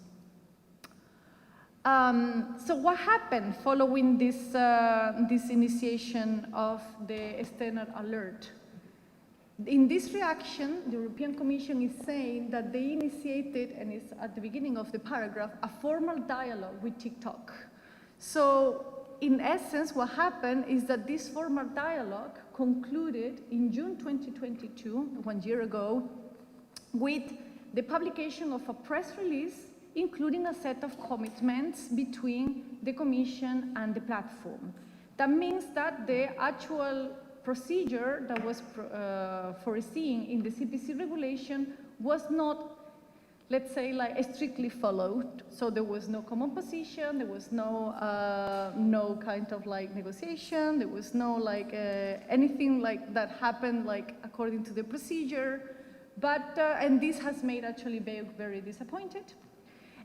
So what happened following this, this initiation of the external alert? In this reaction, the European Commission is saying that they initiated, and it's at the beginning of the paragraph, a formal dialogue with TikTok. So in essence, what happened is that this formal dialogue concluded in June 2022, 1 year ago, with the publication of a press release including a set of commitments between the Commission and the platform. That means that the actual procedure that was foreseen in the CPC regulation was not, let's say, like strictly followed. So there was no common position, there was no no kind of like negotiation, there was no like anything like that happened like according to the procedure. But and this has made actually BEUC very disappointed.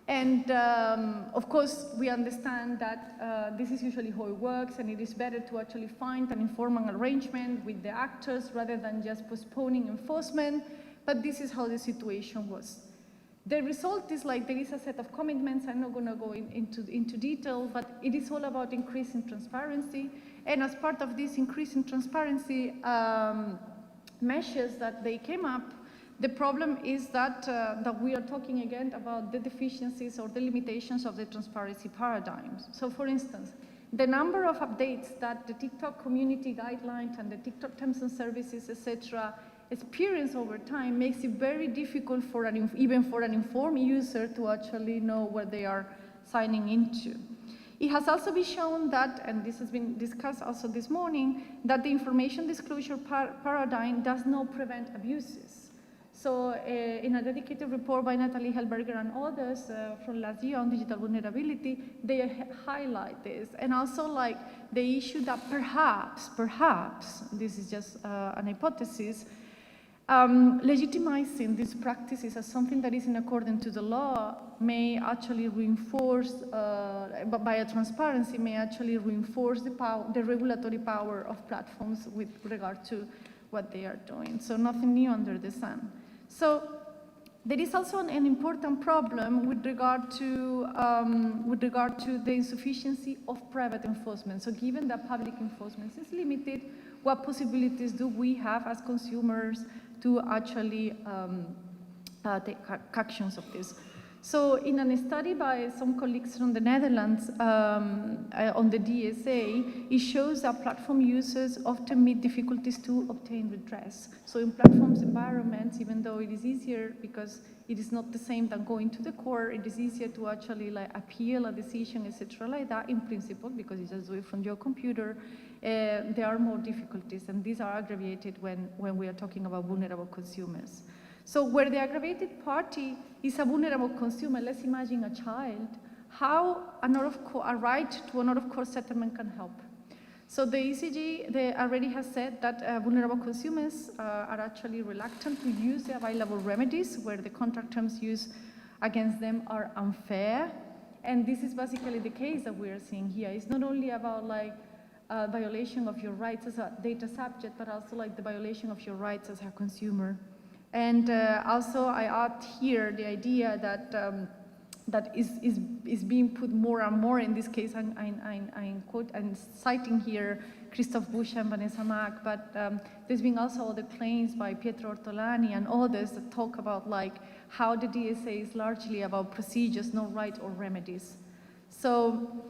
And of course, we understand that this is usually how it works, and it is better to actually find an informal arrangement with the actors rather than just postponing enforcement. But this is how the situation was. The result is like there is a set of commitments. I'm not going to go into detail, but it is all about increasing transparency. And as part of this increase in transparency measures that they came up, the problem is that, that we are talking again about the deficiencies or the limitations of the transparency paradigms. So for instance, the number of updates that the TikTok community guidelines and the TikTok terms and services, etc., experience over time makes it very difficult for even for an informed user to actually know what they are signing into. It has also been shown that, and this has been discussed also this morning, that the information disclosure paradigm does not prevent abuses. So in a dedicated report by Natalie Hellberger and others from last year on digital vulnerability, they highlight this. And also like the issue that perhaps, this is just an hypothesis, legitimizing these practices as something that is in accordance to the law may actually reinforce, by a transparency, may actually reinforce the regulatory power of platforms with regard to what they are doing. So nothing new under the sun. So there is also an important problem with regard to the insufficiency of private enforcement. So given that public enforcement is limited, what possibilities do we have as consumers to actually take actions of this? So in a study by some colleagues from the Netherlands on the DSA, it shows that platform users often meet difficulties to obtain redress. So in platforms environments, even though it is easier because it is not the same than going to the court, it is easier to actually like appeal a decision, etc., like that in principle, because you just do it from your computer. there are more difficulties, and these are aggravated when we are talking about vulnerable consumers. So where the aggravated party is a vulnerable consumer, let's imagine a child, how a right to an out-of-court settlement can help. So the ECJ already has said that vulnerable consumers are actually reluctant to use the available remedies where the contract terms used against them are unfair. And this is basically the case that we are seeing here. It's not only about like violation of your rights as a data subject, but also like the violation of your rights as a consumer. And also I add here the idea that that is being put more and more in this case. I'm citing here Christoph Busch and Vanessa Mack, but there's been also other claims by Pietro Ortolani and others that talk about like how the DSA is largely about procedures, not right or remedies. So,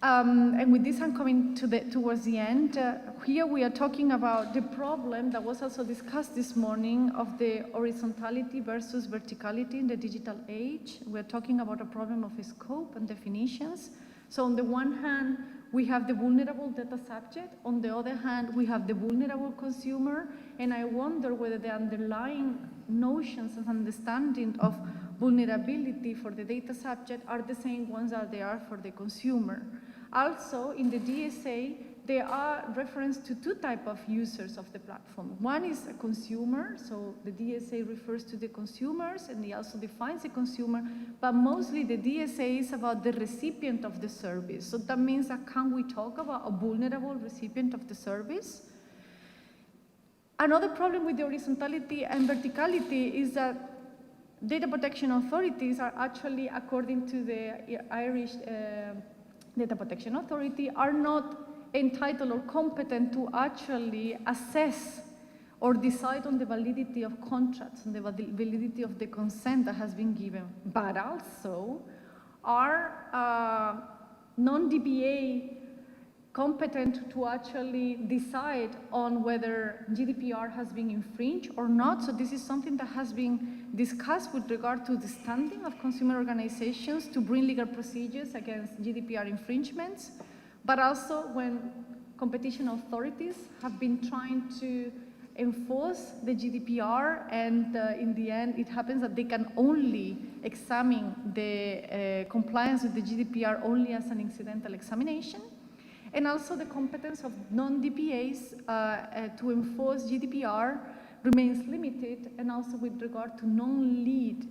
and with this I'm coming towards the end. Here we are talking about the problem that was also discussed this morning of the horizontality versus verticality in the digital age. We're talking about a problem of scope and definitions. So on the one hand, we have the vulnerable data subject. On the other hand, we have the vulnerable consumer. And I wonder whether the underlying notions and understanding of vulnerability for the data subject are the same ones that they are for the consumer. Also, in the DSA, there are reference to two types of users of the platform. One is a consumer, so the DSA refers to the consumers, and it also defines the consumer, but mostly the DSA is about the recipient of the service. So that means that can we talk about a vulnerable recipient of the service? Another problem with the horizontality and verticality is that data protection authorities are actually, according to the Irish Data Protection Authority, are not entitled or competent to actually assess or decide on the validity of contracts and the validity of the consent that has been given, but also are non-DPA competent to actually decide on whether GDPR has been infringed or not. So this is something that has been discussed with regard to the standing of consumer organizations to bring legal procedures against GDPR infringements, but also when competition authorities have been trying to enforce the GDPR, and in the end it happens that they can only examine the compliance with the GDPR only as an incidental examination. And also the competence of non-DPAs to enforce GDPR remains limited, and also with regard to non-lead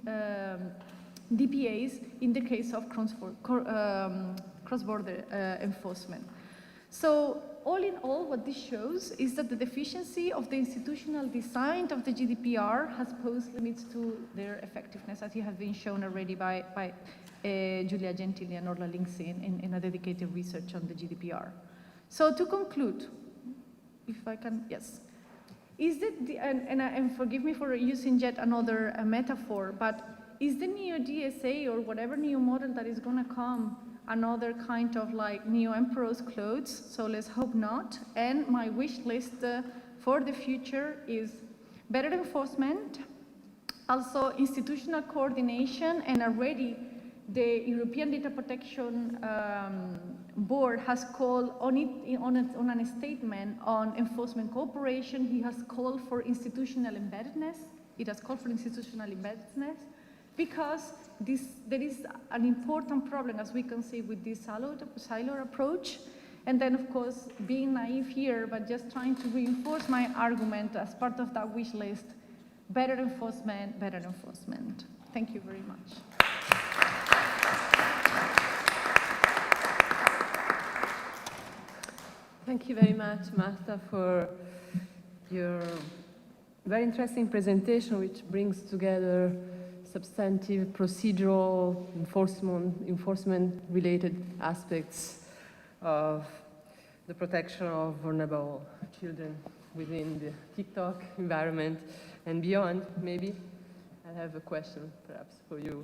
DPAs in the case of cross-border enforcement. So all in all, what this shows is that the deficiency of the institutional design of the GDPR has posed limits to their effectiveness, as it has been shown already by Giulia Gentili and Orla Lindsay in a dedicated research on the GDPR. So to conclude, if I can, yes. Is it, and forgive me for using yet another metaphor, but is the new DSA or whatever new model that is going to come another kind of like new emperor's clothes? So let's hope not. And my wish list for the future is better enforcement, also institutional coordination, and already the European Data Protection Board has called on a statement on enforcement cooperation. He has called for institutional embeddedness. It has called for institutional embeddedness because there is an important problem, as we can see, with this siloed approach. And then, of course, being naive here, but just trying to reinforce my argument as part of that wish list, better enforcement, better enforcement. Thank you very much. Thank you very much, Marta, for your very interesting presentation, which brings together substantive procedural enforcement-related aspects of the protection of vulnerable children within the TikTok environment and beyond. Maybe I have a question, perhaps, for you,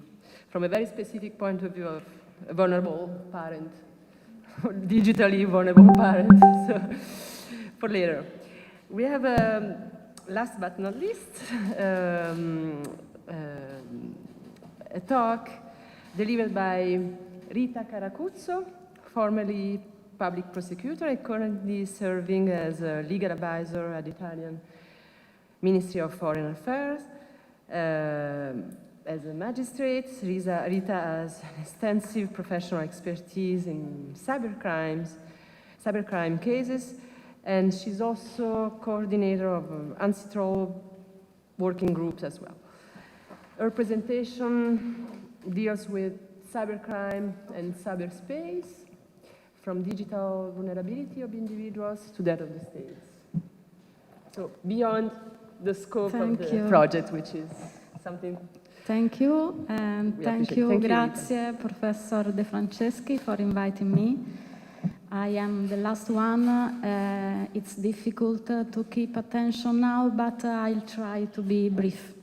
from a very specific point of view of a vulnerable parent, digitally vulnerable parent. So, for later. We have, last but not least, a talk delivered by Rita Caracuzzo, formerly public prosecutor. I'm currently serving as a legal advisor at the Italian Ministry of Foreign Affairs. As a magistrate, Rita has an extensive professional expertise in cybercrime cases, and she's also coordinator of anti-troll working groups as well. Her presentation deals with cybercrime and cyberspace, from digital vulnerability of individuals to that of the states. So beyond the scope of the project, which is something. Thank you, and thank you, Rita. Professor De Franceschi, for inviting me. I am the last one. It's difficult to keep attention now, but I'll try to be brief.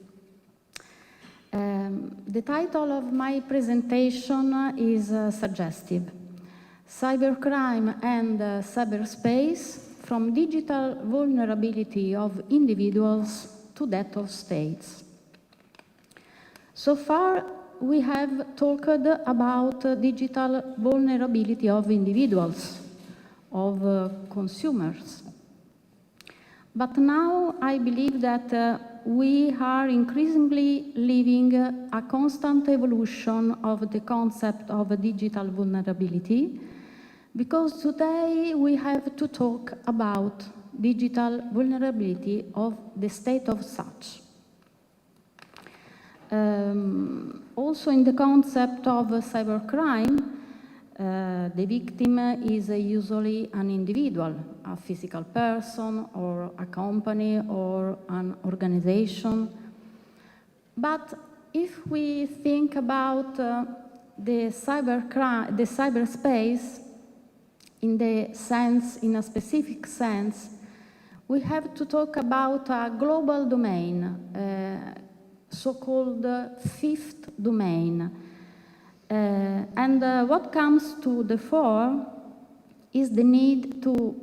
The title of my presentation is suggestive: Cybercrime and Cyberspace, from digital vulnerability of individuals to that of states. So far, we have talked about digital vulnerability of individuals, of consumers. But now I believe that we are increasingly living a constant evolution of the concept of digital vulnerability, because today we have to talk about digital vulnerability of the state of such. Also in the concept of cybercrime, the victim is usually an individual, a physical person or a company or an organization. But if we think about the cyberspace in a specific sense, we have to talk about a global domain, so-called fifth domain. And what comes to the fore is the need to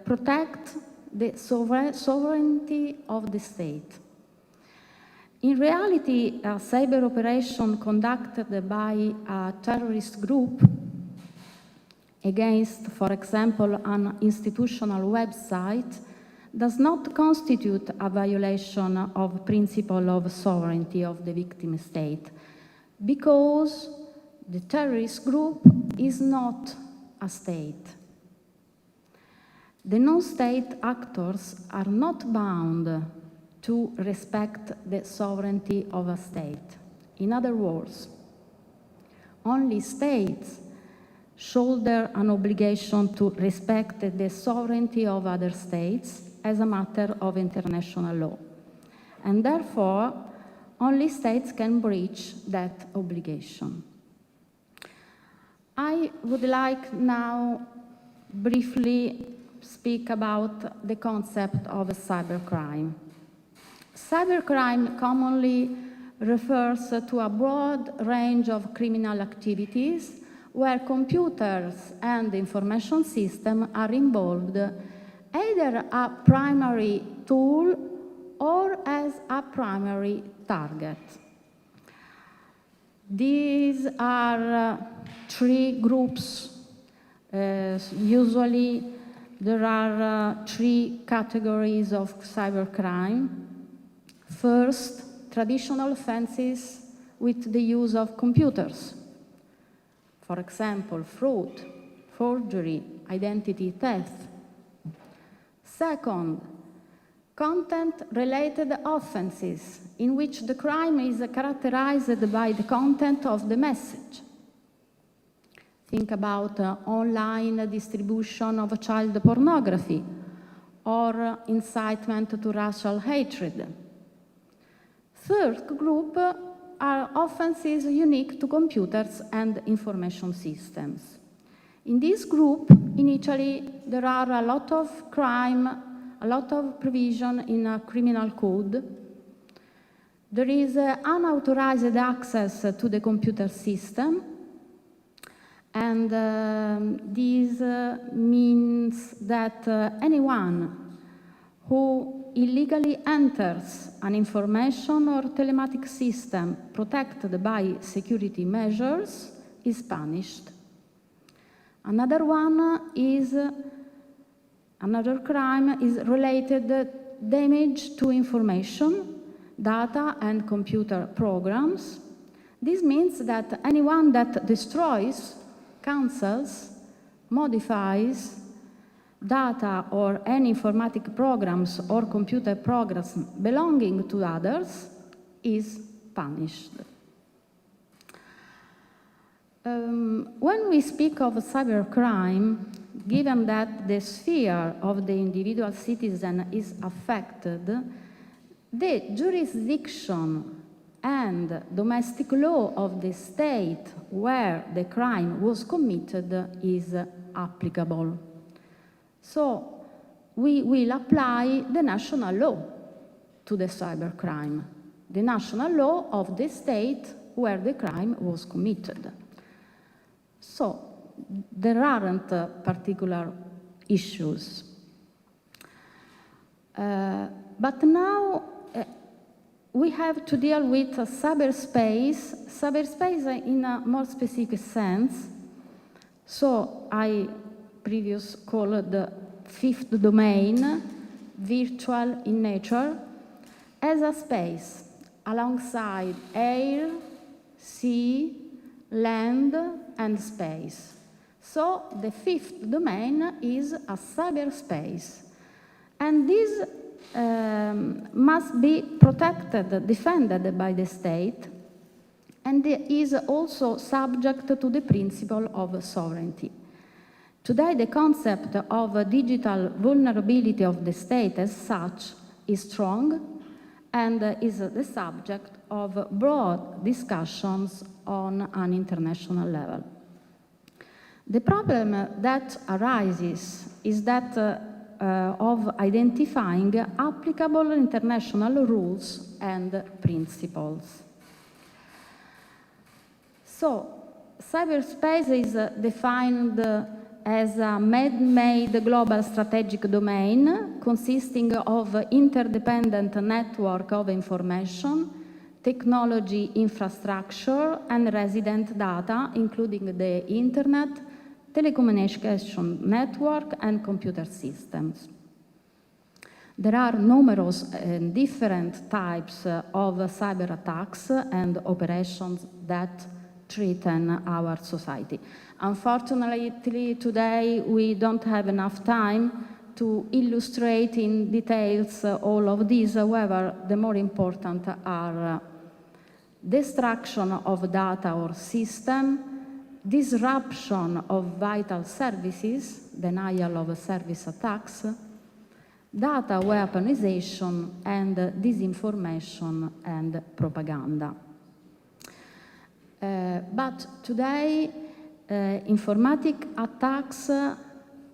protect the sovereignty of the state. In reality, a cyber operation conducted by a terrorist group against, for example, an institutional website does not constitute a violation of principle of sovereignty of the victim state, because the terrorist group is not a state. The non-state actors are not bound to respect the sovereignty of a state. In other words, only states shoulder an obligation to respect the sovereignty of other states as a matter of international law. And therefore, only states can breach that obligation. I would like now briefly speak about the concept of cybercrime. Cybercrime commonly refers to a broad range of criminal activities where computers and information systems are involved, either a primary tool or as a primary target. These are three groups. Usually there are three categories of cybercrime. First, traditional offenses with the use of computers. For example, fraud, forgery, identity theft. Second, content-related offenses in which the crime is characterized by the content of the message. Think about online distribution of child pornography or incitement to racial hatred. Third group are offenses unique to computers and information systems. In this group, initially, there are a lot of crime, a lot of provision in a criminal code. There is unauthorized access to the computer system, and this means that anyone who illegally enters an information or telematic system protected by security measures is punished. Another crime is related damage to information, data and computer programs. This means that anyone that destroys, cancels, modifies data or any informatic programs or computer programs belonging to others is punished. When we speak of cybercrime, given that the sphere of the individual citizen is affected, the jurisdiction and domestic law of the state where the crime was committed is applicable. So we will apply the national law to the cybercrime, the national law of the state where the crime was committed. So there aren't particular issues. But now we have to deal with cyberspace in a more specific sense. So I previously called the fifth domain, virtual in nature, as a space alongside air, sea, land, and space. So the fifth domain is a cyberspace. And this must be protected, defended by the state, and is also subject to the principle of sovereignty. Today, the concept of digital vulnerability of the state as such is strong and is the subject of broad discussions on an international level. The problem that arises is that of identifying applicable international rules and principles. So, cyberspace is defined as a man-made global strategic domain consisting of interdependent network of information, technology infrastructure, and resident data, including the internet, telecommunication network, and computer systems. There are numerous and different types of cyber attacks and operations that threaten our society. Unfortunately, today we don't have enough time to illustrate in details all of these. However, the more important are destruction of data or system, disruption of vital services, denial of service attacks, data weaponization, and disinformation and propaganda. But today, informatic attacks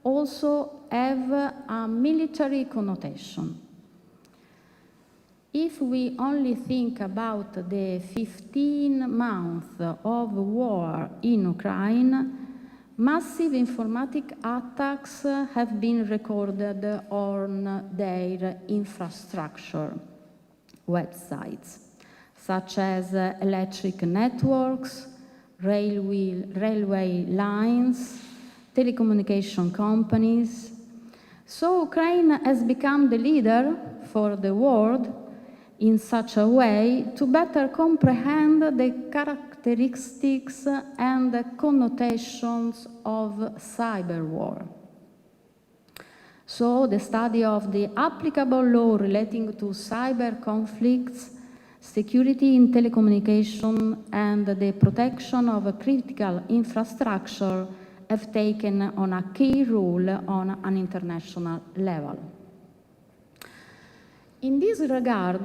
also have a military connotation. If we only think about the 15 months of war in Ukraine, massive informatic attacks have been recorded on their infrastructure websites, such as electric networks, railway lines, telecommunication companies. So Ukraine has become the leader for the world in such a way to better comprehend the characteristics and the connotations of cyber war. So the study of the applicable law relating to cyber conflicts, security in telecommunication, and the protection of critical infrastructure have taken on a key role on an international level. In this regard,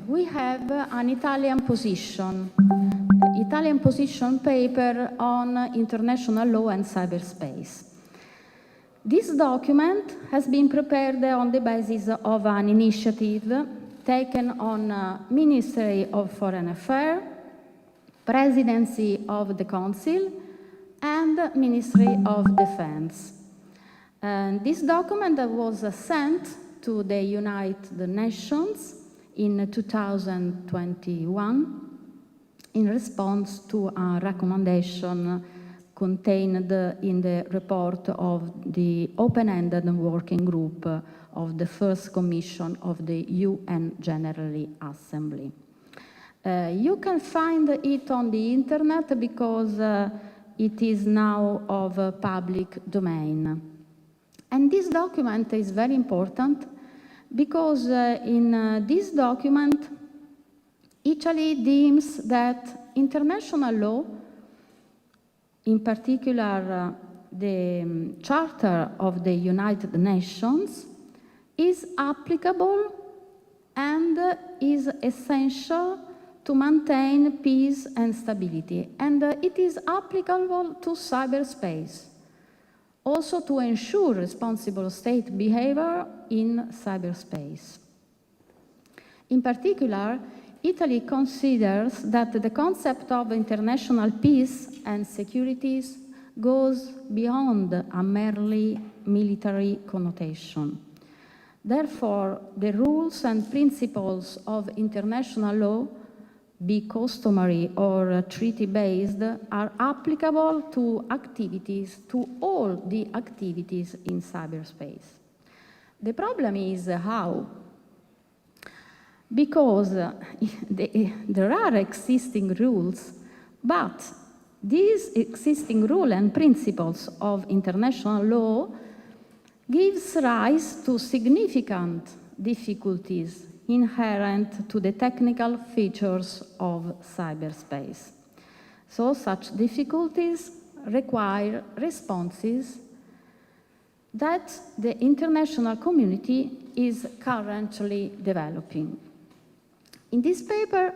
we have an Italian position paper on international law and cyberspace. This document has been prepared on the basis of an initiative taken on Ministry of Foreign Affairs, Presidency of the Council, and Ministry of Defense. And this document was sent to the United Nations in 2021 in response to a recommendation contained in the report of the open-ended working group of the first commission of the UN General Assembly. You can find it on the internet because it is now of public domain. And this document is very important because in this document, Italy deems that international law, in particular the Charter of the United Nations, is applicable and is essential to maintain peace and stability. And it is applicable to cyberspace, also to ensure responsible state behavior in cyberspace. In particular, Italy considers that the concept of international peace and security goes beyond a merely military connotation. Therefore, the rules and principles of international law, be customary or treaty-based, are applicable to activities, to all the activities in cyberspace. The problem is how. Because there are existing rules, but these existing rules and principles of international law gives rise to significant difficulties inherent to the technical features of cyberspace. So such difficulties require responses that the international community is currently developing. In this paper,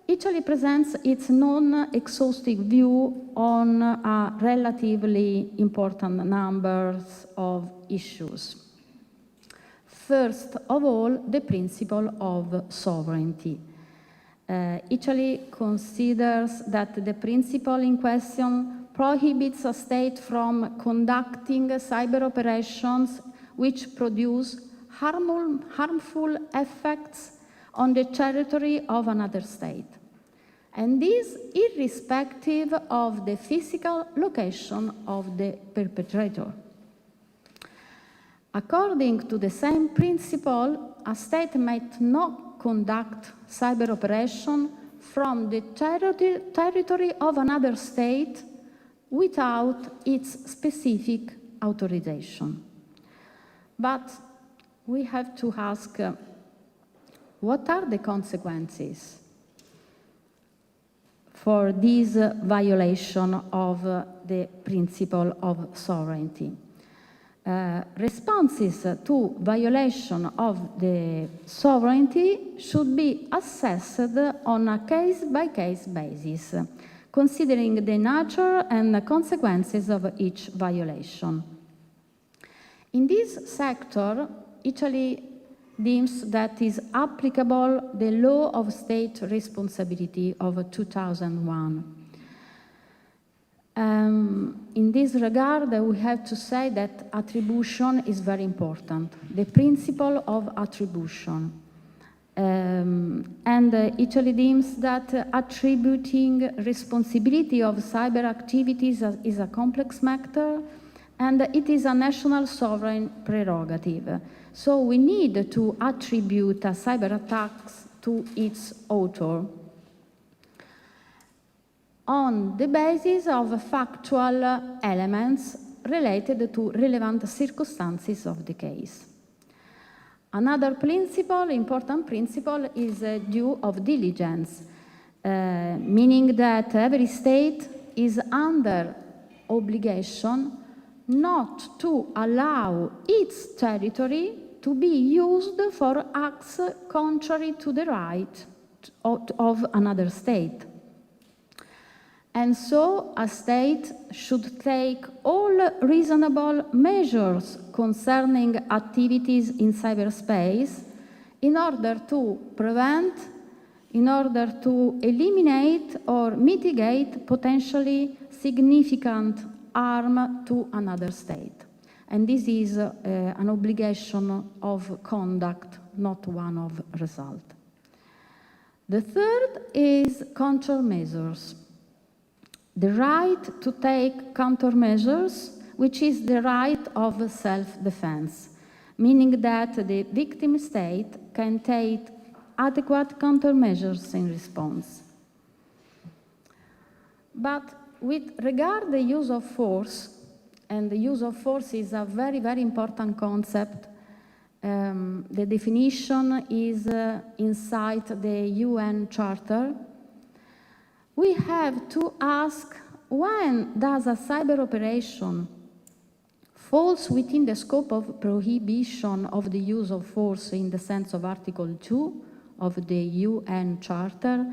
Italy presents its non-exhaustive view on relatively important numbers of issues. First of all, the principle of sovereignty. Italy considers that the principle in question prohibits a state from conducting cyber operations which produce harmful effects on the territory of another state, and this irrespective of the physical location of the perpetrator. According to the same principle, a state might not conduct cyber operation from the territory of another state without its specific authorization. But we have to ask, what are the consequences for this violation of the principle of sovereignty? Responses to violation of the sovereignty should be assessed on a case-by-case basis, considering the nature and the consequences of each violation. In this sector, Italy deems that is applicable the law of state responsibility of 2001. In this regard, we have to say that attribution is very important, the principle of attribution. And Italy deems that attributing responsibility of cyber activities is a complex matter, and it is a national sovereign prerogative. So we need to attribute cyber attacks to its author on the basis of factual elements related to relevant circumstances of the case. Another principle, important principle, is due of diligence, meaning that every state is under obligation not to allow its territory to be used for acts contrary to the right of another state. And so a state should take all reasonable measures concerning activities in cyberspace in order to prevent, in order to eliminate or mitigate potentially significant harm to another state. And this is an obligation of conduct, not one of result. The third is countermeasures. the right to take countermeasures, which is the right of self-defense, meaning that the victim state can take adequate countermeasures in response. But with regard to the use of force, and the use of force is a very, very important concept. The definition is inside the UN Charter. We have to ask, when does a cyber operation falls within the scope of prohibition of the use of force in the sense of Article 2 of the UN Charter,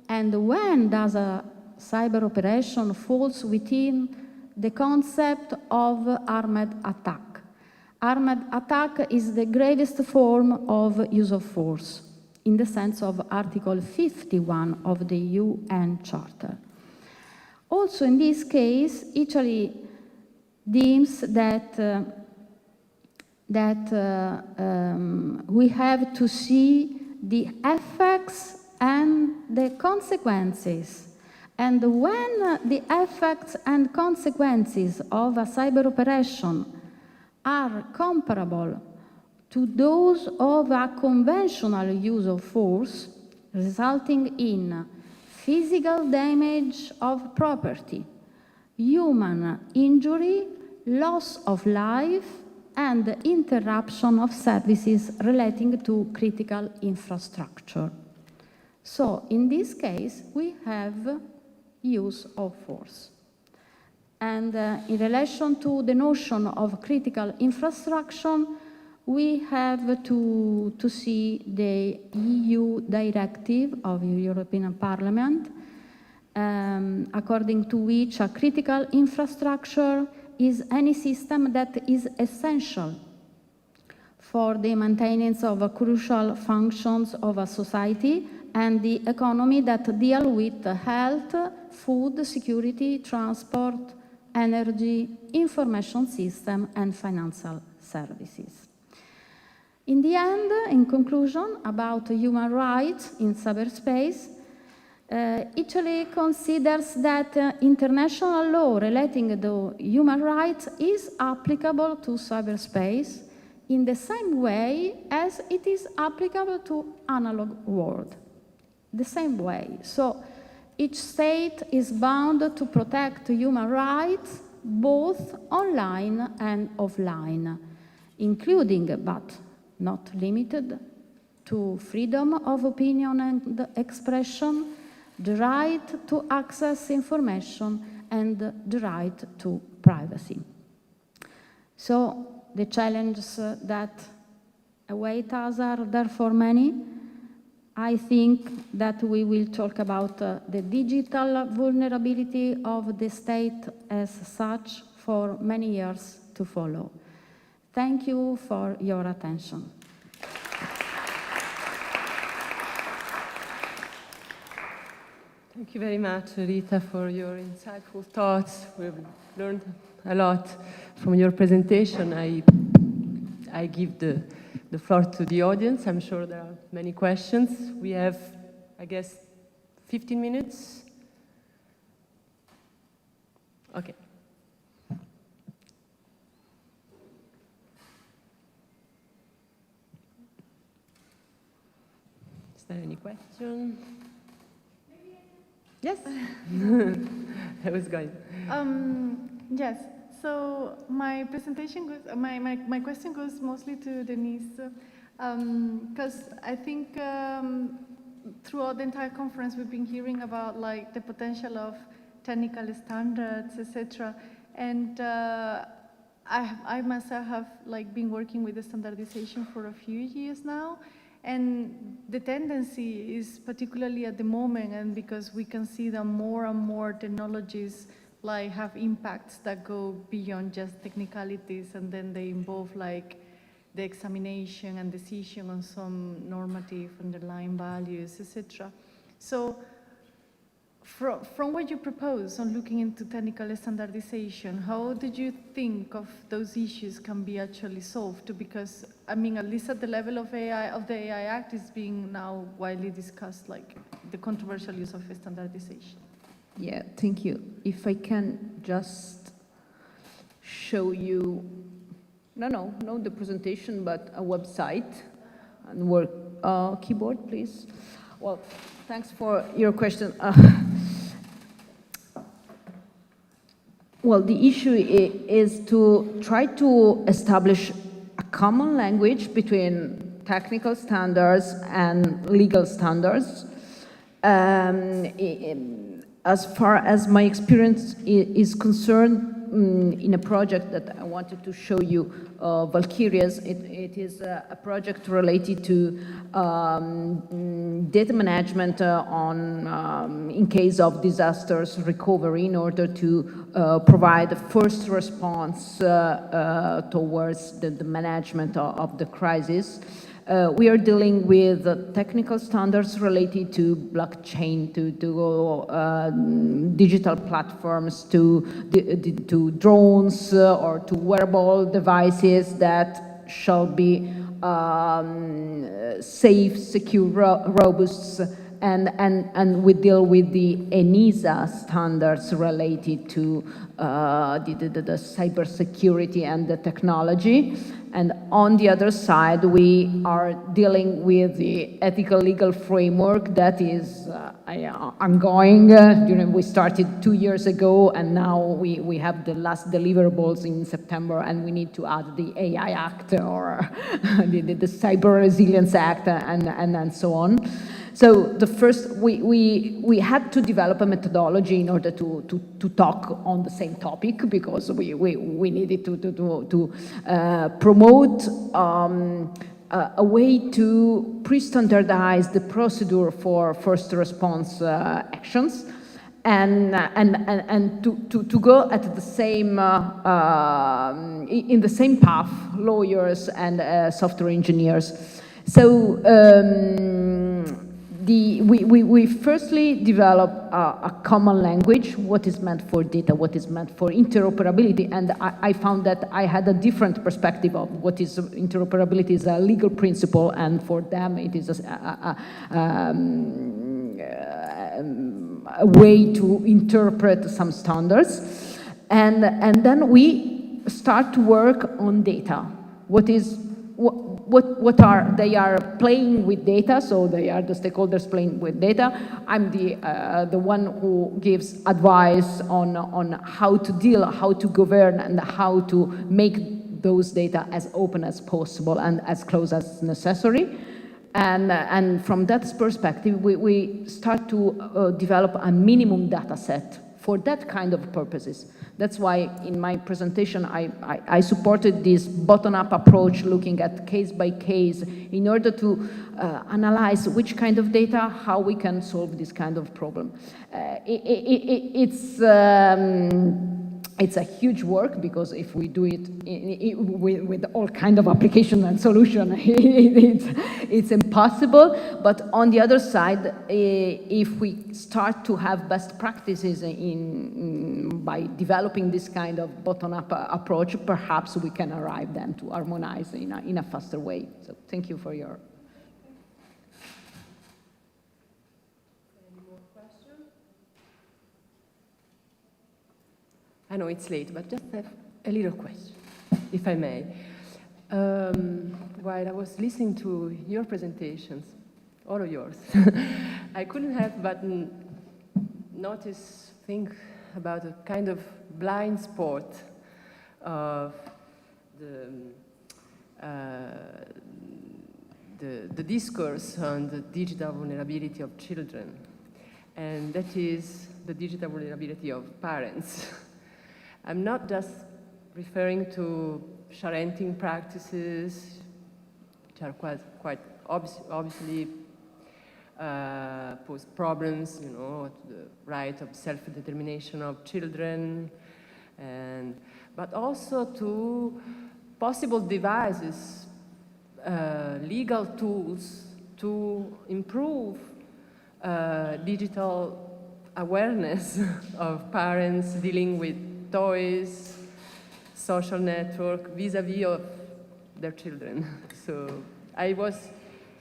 and when does a cyber operation falls within the concept of armed attack. Armed attack is the gravest form of use of force in the sense of Article 51 of the UN Charter. Also, in this case, Italy deems that, we have to see the effects and the consequences. And when the effects and consequences of a cyber operation are comparable to those of a conventional use of force, resulting in physical damage of property, human injury, loss of life, and interruption of services relating to critical infrastructure. So, in this case, we have use of force. And in relation to the notion of critical infrastructure, we have to see the EU directive of the European Parliament, according to which a critical infrastructure is any system that is essential for the maintenance of crucial functions of a society and the economy that deal with health, food, security, transport, energy, information system, and financial services. In the end, in conclusion, about human rights in cyberspace, Italy considers that international law relating to human rights is applicable to cyberspace in the same way as it is applicable to analog world. The same way. So each state is bound to protect human rights both online and offline, including but not limited to freedom of opinion and expression, the right to access information, and the right to privacy. So the challenges that await us are therefore many. I think that we will talk about the digital vulnerability of the state as such for many years to follow. Thank you for your attention. Thank you very much, Rita, for your insightful thoughts. We've learned a lot from your presentation. I give the floor to the audience. I'm sure there are many questions. We have, I guess, 15 minutes. Okay. Is there any question? Yes? I was going. Yes. So my presentation goes, my question goes mostly to Denise, because I think throughout the entire conference we've been hearing about like the potential of technical standards, etc. And I myself have like been working with the standardization for a few years now, and the tendency is particularly at the moment, and because we can see that more and more technologies like have impacts that go beyond just technicalities, and then they involve like the examination and decision on some normative underlying values, etc. So from what you propose on looking into technical standardization, how did you think of those issues can be actually solved? Because I mean, at least at the level of AI, of the AI Act is being now widely discussed, like the controversial use of standardization. Yeah, thank you. If I can just show you, no the presentation, but a website and work keyboard, please. Well, thanks for your question. Well, the issue is to try to establish a common language between technical standards and legal standards. As far as my experience is concerned, in a project that I wanted to show you, Valkyrias, it is a project related to data management in case of disasters recovery in order to provide a first response towards the management of the crisis. We are dealing with technical standards related to blockchain, to digital platforms, to drones or to wearable devices that shall be safe, secure, robust, and we deal with the ENISA standards related to the cybersecurity and the technology. And on the other side, we are dealing with the ethical legal framework that is ongoing. We started 2 years ago, and now we have the last deliverables in September, and we need to add the AI Act or the Cyber Resilience Act and so on. So the first, we had to develop a methodology in order to talk on the same topic, because we needed to promote a way to pre-standardize the procedure for first response actions, and to go at the same in the same path, lawyers and software engineers. So. We firstly develop a common language, what is meant for data, what is meant for interoperability, and I found that I had a different perspective of what is interoperability is a legal principle, and for them it is a way to interpret some standards, and then we start to work on data. What are they are playing with data, so they are the stakeholders playing with data. I'm the one who gives advice on how to deal, how to govern, and how to make those data as open as possible and as close as necessary. And from that perspective, we start to develop a minimum data set for that kind of purposes. That's why in my presentation I supported this bottom-up approach, looking at case by case in order to analyze which kind of data, how we can solve this kind of problem. It's a huge work, because if we do it with all kind of application and solution, it's impossible. But on the other side, if we start to have best practices by developing this kind of bottom-up approach, perhaps we can arrive then to harmonize in a faster way. So thank you for your... I know it's late, but just have a little question, if I may. While I was listening to your presentations, all of yours, I couldn't help but think about a kind of blind spot of the discourse on the digital vulnerability of children, and that is the digital vulnerability of parents. I'm not just referring to parenting practices, which are quite obviously pose problems, to the right of self-determination of children, but also to possible devices, legal tools to improve digital awareness of parents dealing with toys, social network, vis-a-vis of their children. So I was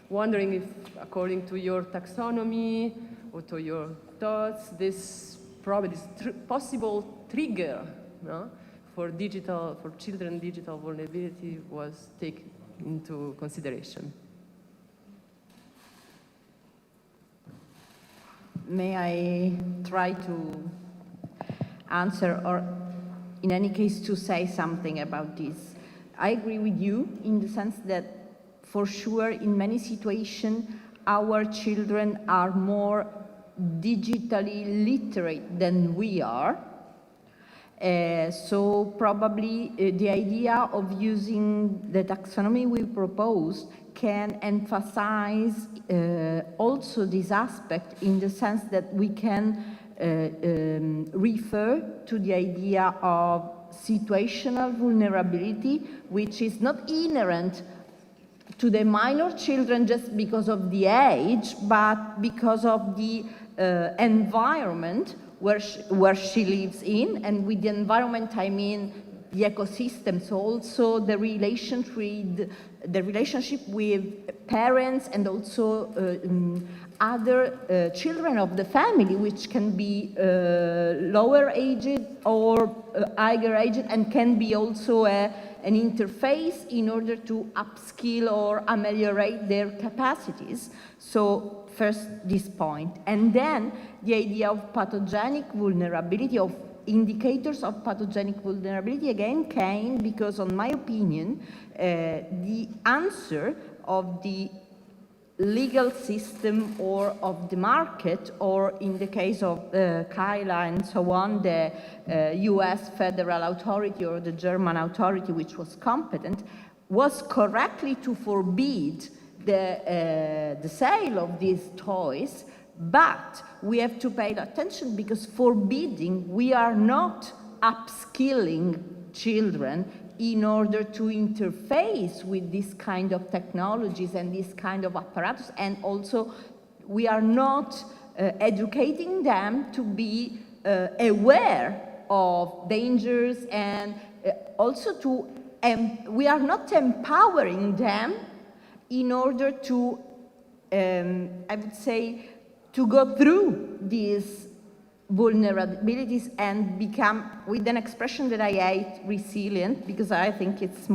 wondering if, according to your taxonomy or to your thoughts, this probably this possible trigger, no, for children digital vulnerability was taken into consideration. May I try to answer, or in any case to say something about this? I agree with you in the sense that for sure in many situations our children are more digitally literate than we are. So probably the idea of using the taxonomy we proposed can emphasize also this aspect in the sense that we can refer to the idea of situational vulnerability, which is not inherent to the minor children just because of the age, but because of the environment where she lives in. And with the environment, I mean the ecosystem, so also the relationship with parents and also other children of the family, which can be lower aged or higher aged, and can be also an interface in order to upskill or ameliorate their capacities. So first this point. And then the idea of pathogenic vulnerability, of indicators of pathogenic vulnerability, again came because, in my opinion, the answer of the legal system or of the market, or in the case of Kyla and so on, the US federal authority or the German authority which was competent, was correctly to forbid the sale of these toys. But we have to pay attention, because forbidding, we are not upskilling children in order to interface with this kind of technologies and this kind of apparatus, and also we are not educating them to be aware of dangers, and also to we are not empowering them in order to I would say to go through these vulnerabilities and become, with an expression that I hate, resilient, because I think it's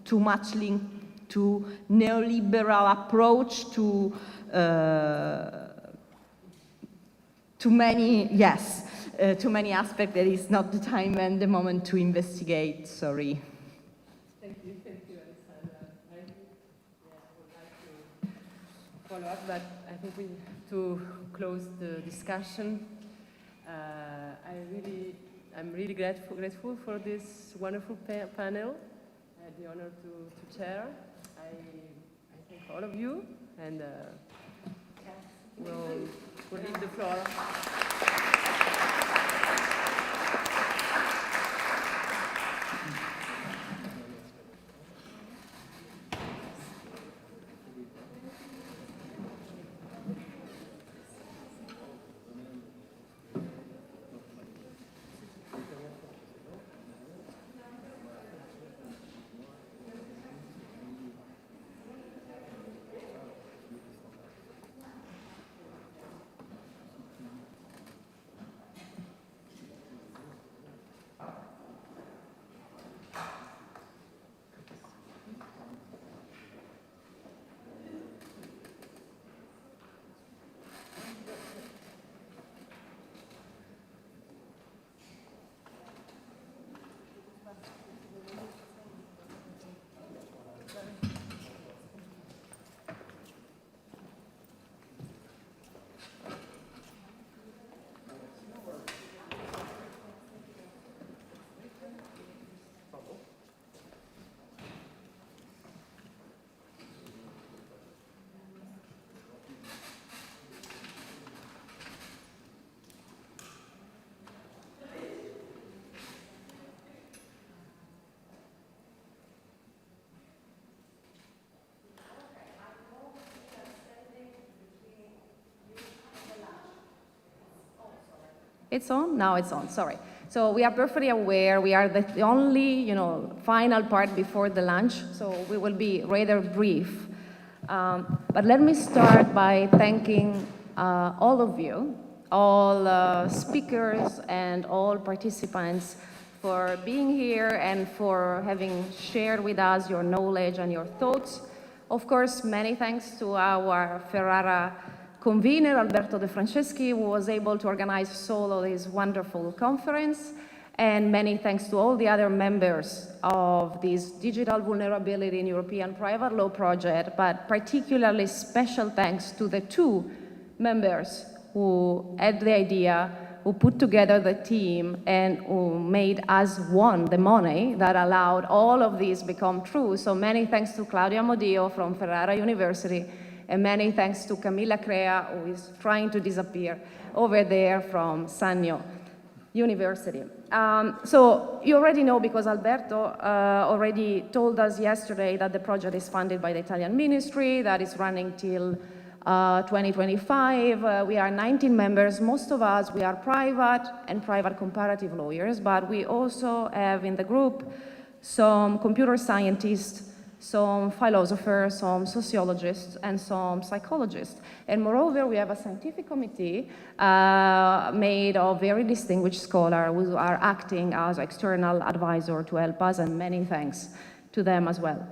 too much linked to neoliberal approach to many aspects that is not the time and the moment to investigate. Sorry. Thank you, Alessandra. I would like to follow up, but I think we need to close the discussion. I'm really grateful for this wonderful panel. I had the honor to chair. I thank all of you, and we'll leave the floor. It's on? Now it's on, sorry. So we are perfectly aware, we are the only, final part before the lunch, so we will be rather brief. But let me start by thanking all of you all speakers and all participants for being here and for having shared with us your knowledge and your thoughts. Of course, many thanks to our Ferrara convener, Alberto De Franceschi, who was able to organize solo this wonderful conference. And many thanks to all the other members of this Digital Vulnerability in European Private Law project, but particularly special thanks to the two members who had the idea, who put together the team, and who made us one, the money that allowed all of this become true. So many thanks to Claudia Modio from Ferrara University, and many thanks to Camilla Crea, who is trying to disappear over there from Sannio University. So you already know, because Alberto already told us yesterday, that the project is funded by the Italian ministry, that is running till 2025. We are 19 members. Most of us, we are private and private comparative lawyers, but we also have in the group some computer scientists, some philosophers, some sociologists, and some psychologists. And moreover, we have a scientific committee made of very distinguished scholars who are acting as external advisor to help us, and many thanks to them as well.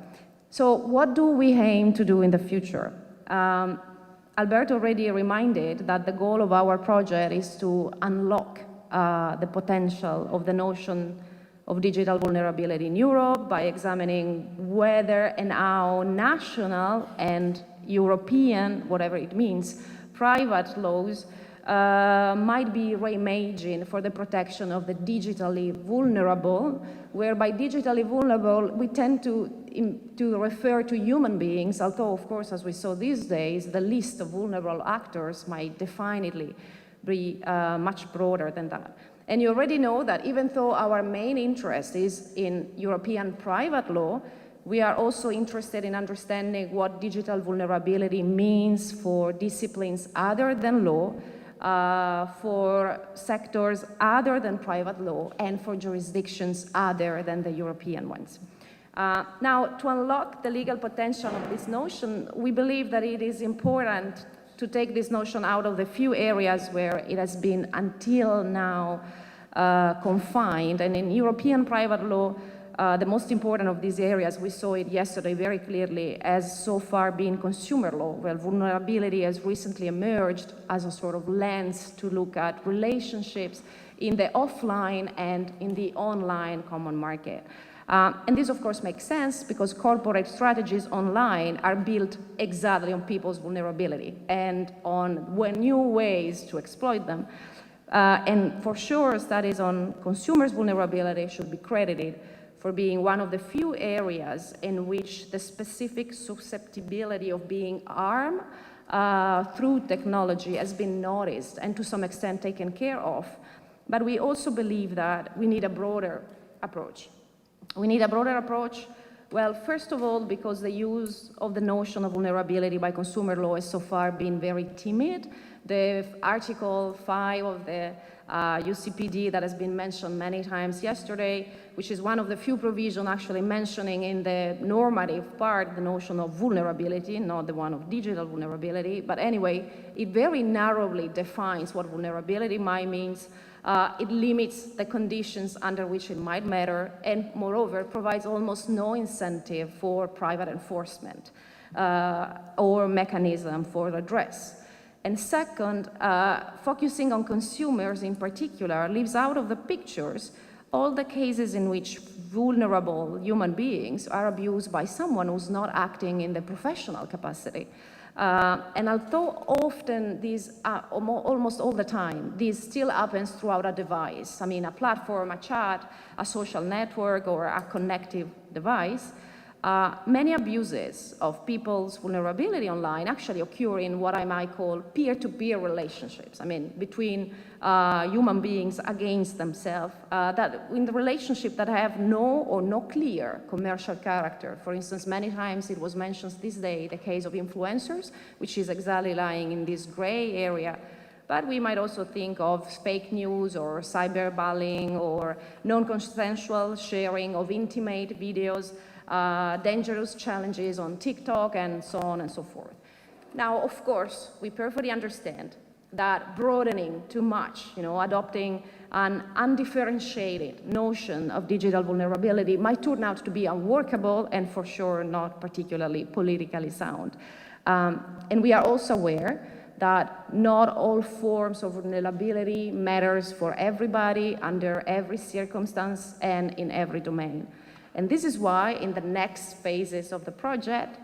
So what do we aim to do in the future? Alberto already reminded that the goal of our project is to unlock the potential of the notion of digital vulnerability in Europe by examining whether and how national and European, whatever it means, private laws might be reimagined for the protection of the digitally vulnerable, whereby digitally vulnerable we tend to refer to human beings, although of course, as we saw these days, the list of vulnerable actors might definitely be much broader than that. And you already know that even though our main interest is in European private law, we are also interested in understanding what digital vulnerability means for disciplines other than law, for sectors other than private law, and for jurisdictions other than the European ones. Now, to unlock the legal potential of this notion, we believe that it is important to take this notion out of the few areas where it has been until now confined. And in European private law, the most important of these areas, we saw it yesterday very clearly, has so far been consumer law, where vulnerability has recently emerged as a sort of lens to look at relationships in the offline and in the online common market. And this, of course, makes sense because corporate strategies online are built exactly on people's vulnerability and on new ways to exploit them. And for sure, studies on consumers' vulnerability should be credited for being one of the few areas in which the specific susceptibility of being harmed through technology has been noticed and to some extent taken care of. But we also believe that we need a broader approach. We need a broader approach, well, first of all, because the use of the notion of vulnerability by consumer law has so far been very timid. The Article 5 of the UCPD that has been mentioned many times yesterday, which is one of the few provisions actually mentioning in the normative part the notion of vulnerability, not the one of digital vulnerability. But anyway, it very narrowly defines what vulnerability might means. It limits the conditions under which it might matter, and moreover, provides almost no incentive for private enforcement or mechanism for redress. And second, focusing on consumers in particular leaves out of the pictures all the cases in which vulnerable human beings are abused by someone who's not acting in the professional capacity. And although often these, almost all the time, this still happens throughout a device, I mean a platform, a chat, a social network, or a connective device, many abuses of people's vulnerability online actually occur in what I might call peer-to-peer relationships. I mean, between human beings against themselves, that in the relationship that have no or no clear commercial character. For instance, many times it was mentioned this day, the case of influencers, which is exactly lying in this gray area. But we might also think of fake news or cyberbullying or non-consensual sharing of intimate videos, dangerous challenges on TikTok, and so on and so forth. Now, of course, we perfectly understand that broadening too much, adopting an undifferentiated notion of digital vulnerability might turn out to be unworkable and for sure not particularly politically sound. And we are also aware that not all forms of vulnerability matters for everybody under every circumstance and in every domain. And this is why in the next phases of the project,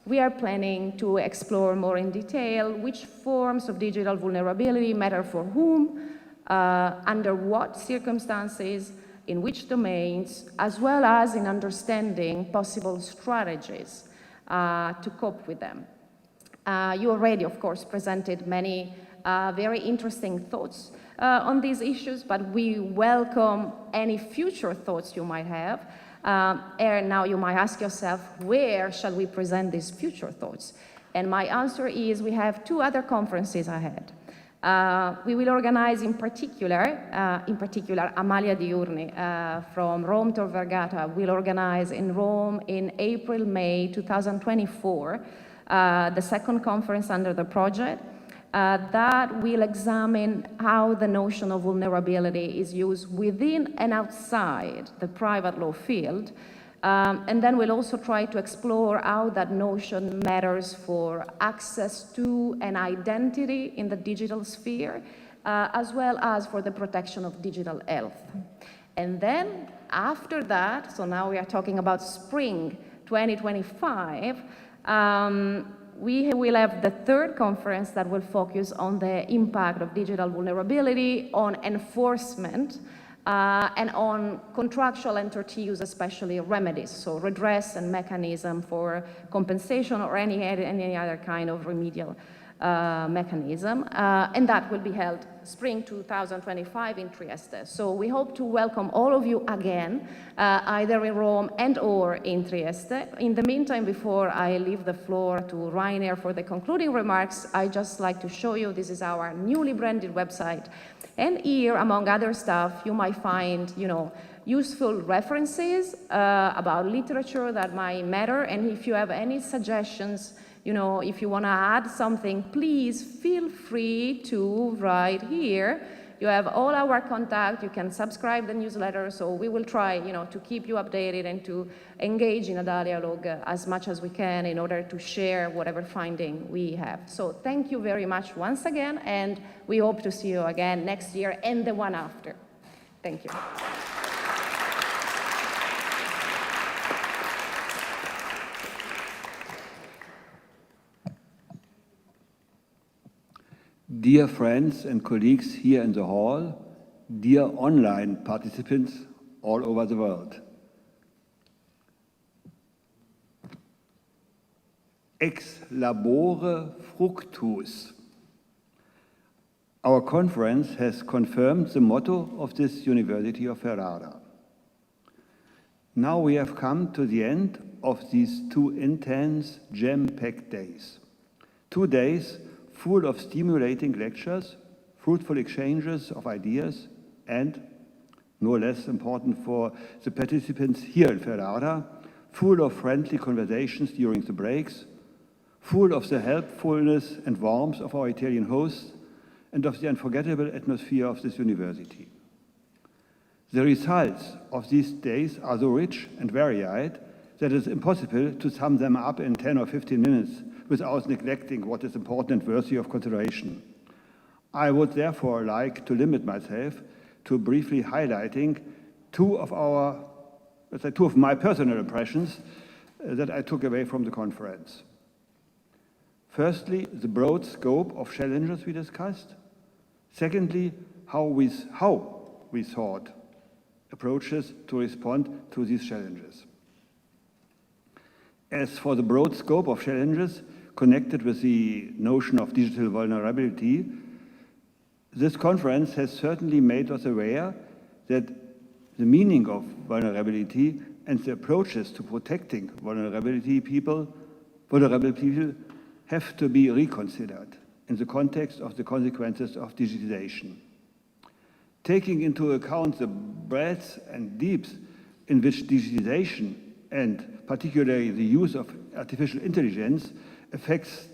we are planning to explore more in detail which forms of digital vulnerability matter for whom, under what circumstances, in which domains, as well as in understanding possible strategies to cope with them. You already, of course, presented many very interesting thoughts on these issues, but we welcome any future thoughts you might have. And now you might ask yourself, where shall we present these future thoughts? And my answer is we have 2 other conferences ahead. We will organize in particular, Amalia Diurni from Rome Tor Vergata will organize in Rome in April, May 2024, the second conference under the project that will examine how the notion of vulnerability is used within and outside the private law field. And then we'll also try to explore how that notion matters for access to an identity in the digital sphere, as well as for the protection of digital health. And then after that, so now we are talking about spring 2025, we will have the third conference that will focus on the impact of digital vulnerability on enforcement and on contractual entities, especially remedies, so redress and mechanism for compensation or any other kind of remedial mechanism. And that will be held spring 2025 in Trieste. So we hope to welcome all of you again, either in Rome and or in Trieste. In the meantime, before I leave the floor to Rainer for the concluding remarks, I just like to show you, this is our newly branded website. And here, among other stuff, you might find, useful references about literature that might matter. And if you have any suggestions, if you want to add something, please feel free to write here. You have all our contact. You can subscribe the newsletter. So we will try, to keep you updated and to engage in a dialogue as much as we can in order to share whatever finding we have. So thank you very much once again, and we hope to see you again next year and the one after. Thank you. Dear friends and colleagues here in the hall, dear online participants all over the world. Ex labore fructus. Our conference has confirmed the motto of this University of Ferrara. Now we have come to the end of these 2 intense, jam-packed days. 2 days full of stimulating lectures, fruitful exchanges of ideas, and, no less important for the participants here in Ferrara, full of friendly conversations during the breaks, full of the helpfulness and warmth of our Italian hosts, and of the unforgettable atmosphere of this university. The results of these days are so rich and varied that it's impossible to sum them up in 10 or 15 minutes without neglecting what is important and worthy of consideration. I would therefore like to limit myself to briefly highlighting 2 of my personal impressions that I took away from the conference. Firstly, the broad scope of challenges we discussed. Secondly, how we thought approaches to respond to these challenges. As for the broad scope of challenges connected with the notion of digital vulnerability, this conference has certainly made us aware that the meaning of vulnerability and the approaches to protecting vulnerable people have to be reconsidered in the context of the consequences of digitization. Taking into account the breadth and depth in which digitization and particularly the use of artificial intelligence affects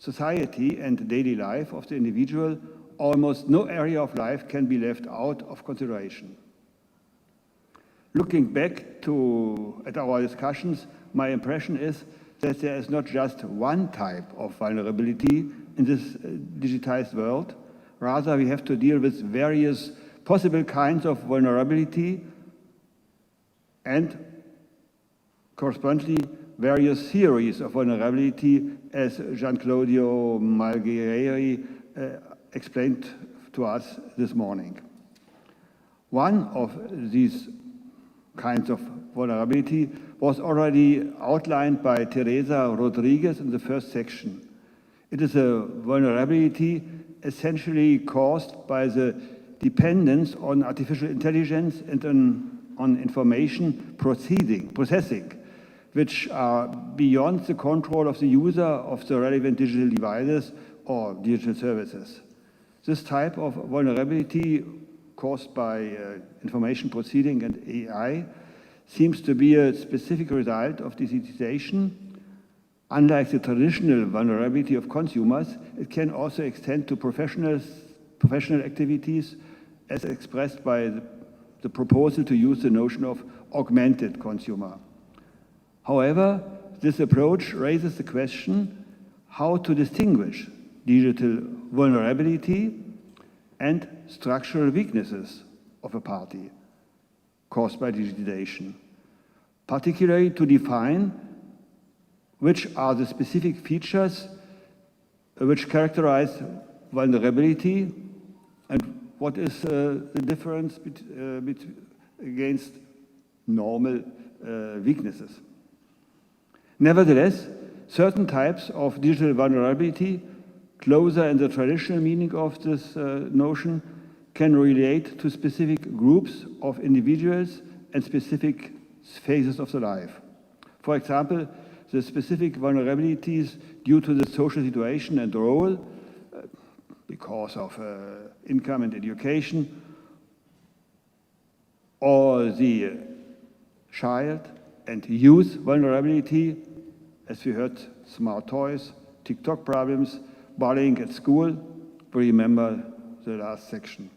society and daily life of the individual, almost no area of life can be left out of consideration. Looking back at our discussions, my impression is that there is not just one type of vulnerability in this digitized world. Rather, we have to deal with various possible kinds of vulnerability and correspondingly various theories of vulnerability, as Gian-Claudio Malghieri explained to us this morning. One of these kinds of vulnerability was already outlined by Teresa Rodriguez in the first section. It is a vulnerability essentially caused by the dependence on artificial intelligence and on information processing, which are beyond the control of the user of the relevant digital devices or digital services. This type of vulnerability caused by information processing and AI seems to be a specific result of digitization. Unlike the traditional vulnerability of consumers, it can also extend to professional activities, as expressed by the proposal to use the notion of augmented consumer. However, this approach raises the question how to distinguish digital vulnerability and structural weaknesses of a party caused by digitization, particularly to define which are the specific features which characterize vulnerability and what is the difference against normal weaknesses. Nevertheless, certain types of digital vulnerability, closer in the traditional meaning of this notion, can relate to specific groups of individuals and specific phases of the life. For example, the specific vulnerabilities due to the social situation and role, because of income and education, or the child and youth vulnerability, as we heard, smart toys, TikTok problems, bullying at school. Remember the last section.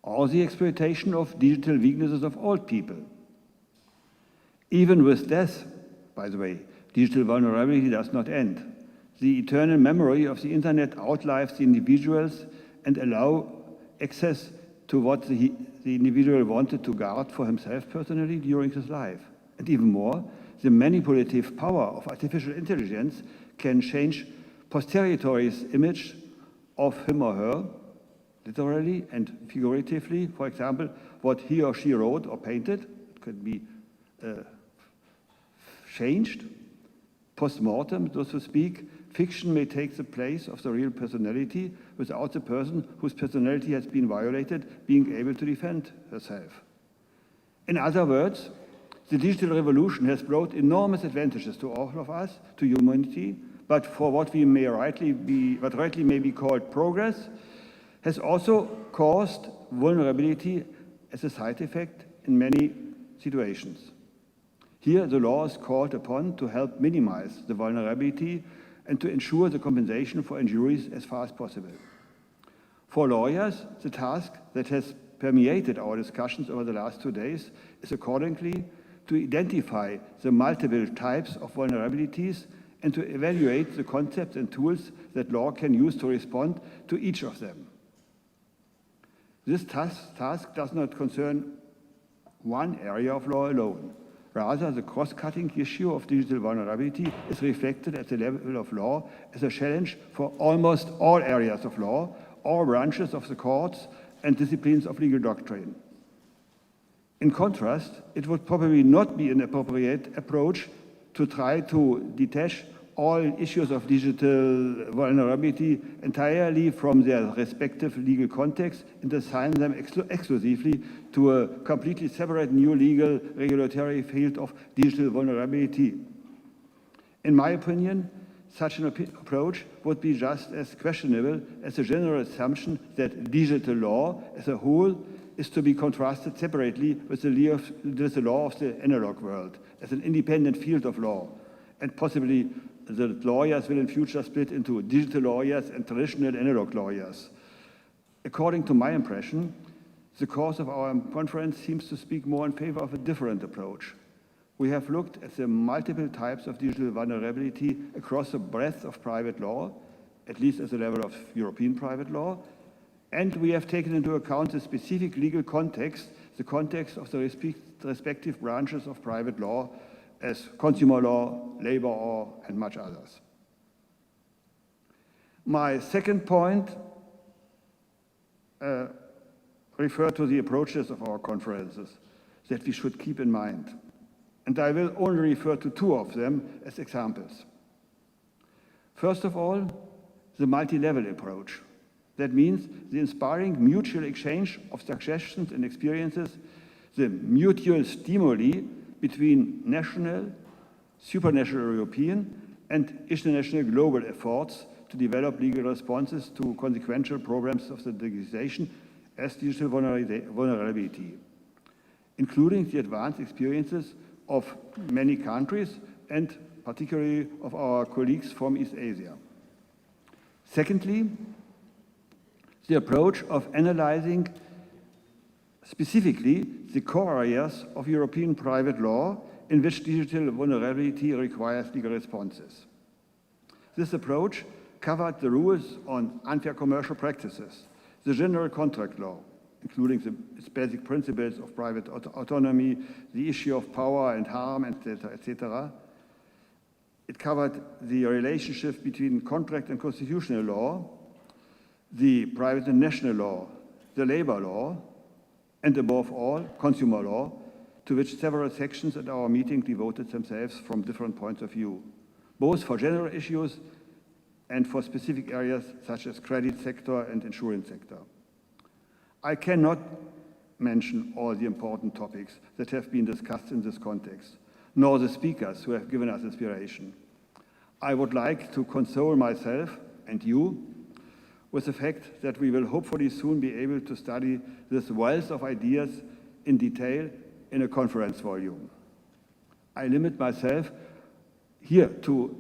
Or the exploitation of digital weaknesses of old people. Even with death, by the way, digital vulnerability does not end. The eternal memory of the internet outlives the individuals and allow access to what the individual wanted to guard for himself personally during his life. And even more, the manipulative power of artificial intelligence can change posterity's image of him or her, literally and figuratively. For example, what he or she wrote or painted could be changed. Post-mortem, so to speak, fiction may take the place of the real personality without the person whose personality has been violated being able to defend herself. In other words, the digital revolution has brought enormous advantages to all of us, to humanity, but for what rightly may be called progress, has also caused vulnerability as a side effect in many situations. Here, the law is called upon to help minimize the vulnerability and to ensure the compensation for injuries as far as possible. For lawyers, the task that has permeated our discussions over the last 2 days is accordingly to identify the multiple types of vulnerabilities and to evaluate the concepts and tools that law can use to respond to each of them. This task does not concern one area of law alone. Rather, the cross-cutting issue of digital vulnerability is reflected at the level of law as a challenge for almost all areas of law, all branches of the courts and disciplines of legal doctrine. In contrast, it would probably not be an appropriate approach to try to detach all issues of digital vulnerability entirely from their respective legal context and assign them exclusively to a completely separate new legal regulatory field of digital vulnerability. In my opinion, such an approach would be just as questionable as the general assumption that digital law as a whole is to be contrasted separately with the law of the analog world as an independent field of law, and possibly the lawyers will in future split into digital lawyers and traditional analog lawyers. According to my impression, the course of our conference seems to speak more in favor of a different approach. We have looked at the multiple types of digital vulnerability across the breadth of private law, at least at the level of European private law, and we have taken into account the specific legal context, the context of the respective branches of private law, as consumer law, labor law, and much others. My second point refer to the approaches of our conferences that we should keep in mind. And I will only refer to two of them as examples. First of all, the multi-level approach. That means the inspiring mutual exchange of suggestions and experiences, the mutual stimuli between national, supranational European, and international global efforts to develop legal responses to consequential programs of the digitization as digital vulnerability, including the advanced experiences of many countries and particularly of our colleagues from East Asia. Secondly, the approach of analyzing specifically the core areas of European private law in which digital vulnerability requires legal responses. This approach covered the rules on unfair commercial practices, the general contract law, including its basic principles of private autonomy, the issue of power and harm, etc. It covered the relationship between contract and constitutional law, the private and national law, the labor law, and above all, consumer law, to which several sections at our meeting devoted themselves from different points of view, both for general issues and for specific areas such as credit sector and insurance sector. I cannot mention all the important topics that have been discussed in this context, nor the speakers who have given us inspiration. I would like to console myself and you with the fact that we will hopefully soon be able to study this wealth of ideas in detail in a conference volume. I limit myself here to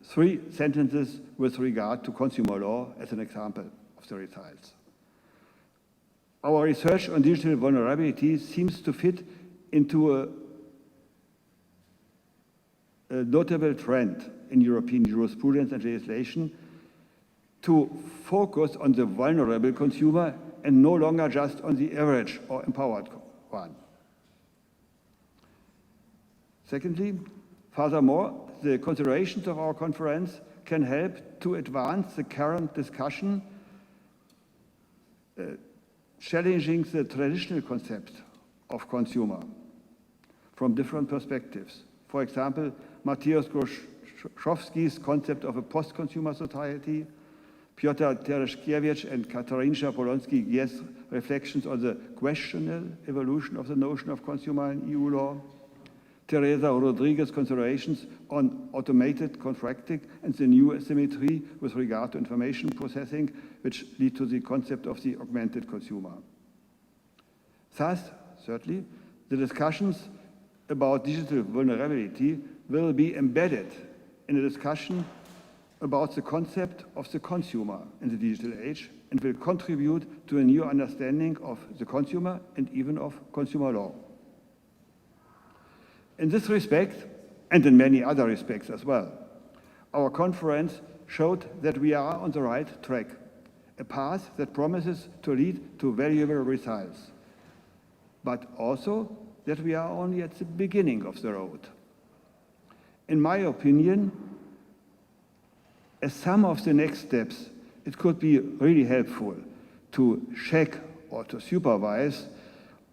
3 sentences with regard to consumer law as an example of the results. Our research on digital vulnerability seems to fit into a notable trend in European jurisprudence and legislation to focus on the vulnerable consumer and no longer just on the average or empowered one. Secondly, furthermore, the considerations of our conference can help to advance the current discussion, challenging the traditional concept of consumer from different perspectives. For example, Mateusz Groszowski's concept of a post-consumer society, Piotr Tereszkiewicz and Katarzyna Polonsky-Gies' reflections on the questionable evolution of the notion of consumer in EU law, Teresa Rodriguez's considerations on automated contracting and the new asymmetry with regard to information processing, which lead to the concept of the augmented consumer. Thus, thirdly, the discussions about digital vulnerability will be embedded in a discussion about the concept of the consumer in the digital age and will contribute to a new understanding of the consumer and even of consumer law. In this respect, and in many other respects as well, our conference showed that we are on the right track, a path that promises to lead to valuable results, but also that we are only at the beginning of the road. In my opinion, as some of the next steps, it could be really helpful to check or to supervise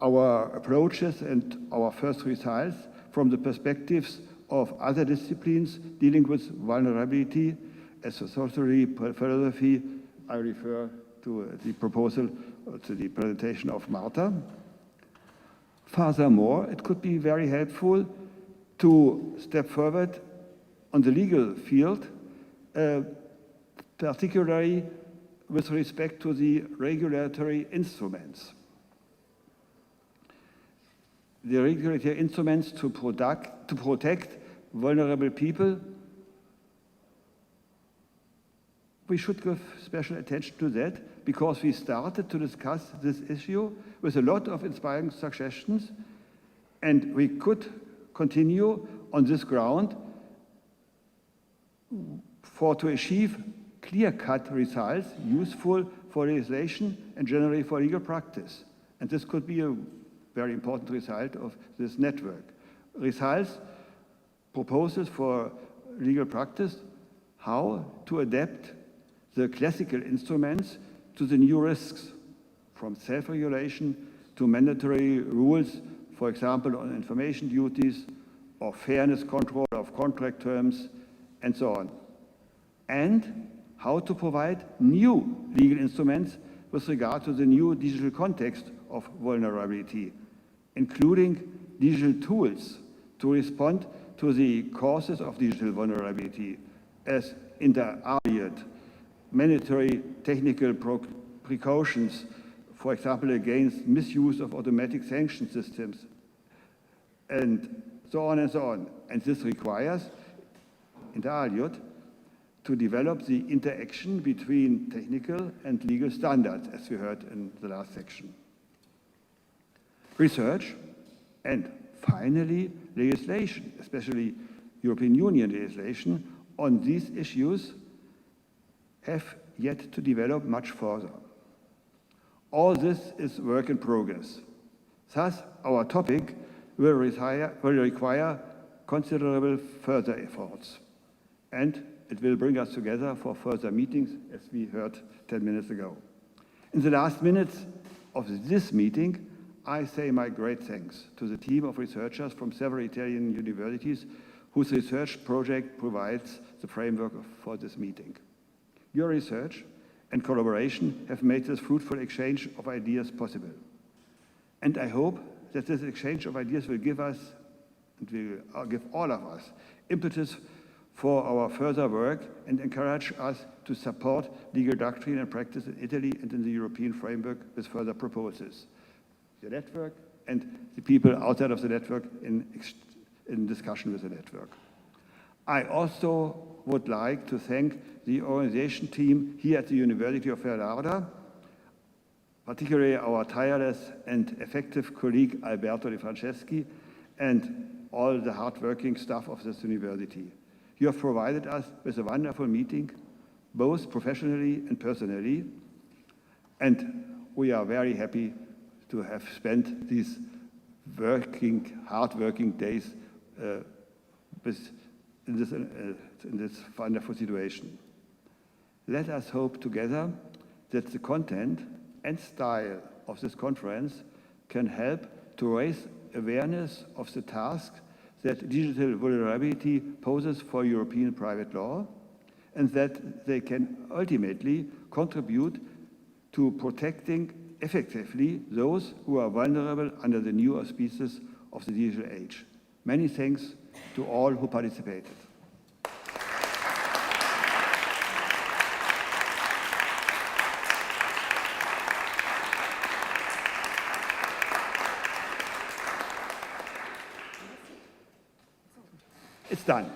our approaches and our first results from the perspectives of other disciplines dealing with vulnerability. As a sociology philosophy, I refer to the proposal, to the presentation of Marta. Furthermore, it could be very helpful to step forward on the legal field, particularly with respect to the regulatory instruments. The regulatory instruments to protect vulnerable people, we should give special attention to that, because we started to discuss this issue with a lot of inspiring suggestions, and we could continue on this ground to achieve clear-cut results useful for legislation and generally for legal practice. And this could be a very important result of this network. Results, proposals for legal practice, how to adapt the classical instruments to the new risks, from self-regulation to mandatory rules, for example, on information duties or fairness control of contract terms, and so on. And how to provide new legal instruments with regard to the new digital context of vulnerability, including digital tools to respond to the causes of digital vulnerability, as inter alia, mandatory technical precautions, for example, against misuse of automatic sanction systems, and so on and so on. And this requires, inter alia, to develop the interaction between technical and legal standards, as we heard in the last section. Research, and finally, legislation, especially European Union legislation on these issues, have yet to develop much further. All this is work in progress. Thus, our topic will require considerable further efforts, and it will bring us together for further meetings, as we heard 10 minutes ago. In the last minutes of this meeting, I say my great thanks to the team of researchers from several Italian universities whose research project provides the framework for this meeting. Your research and collaboration have made this fruitful exchange of ideas possible. And I hope that this exchange of ideas will give us, and will give all of us, impetus for our further work and encourage us to support legal doctrine and practice in Italy and in the European framework with further proposals. The network and the people outside of the network in discussion with the network. I also would like to thank the organization team here at the University of Ferrara, particularly our tireless and effective colleague Alberto De Franceschi, and all the hardworking staff of this university. You have provided us with a wonderful meeting, both professionally and personally, and we are very happy to have spent these hard-working days in this wonderful situation. Let us hope together that the content and style of this conference can help to raise awareness of the task that digital vulnerability poses for European private law, and that they can ultimately contribute to protecting effectively those who are vulnerable under the new auspices of the digital age. Many thanks to all who participated. It's done.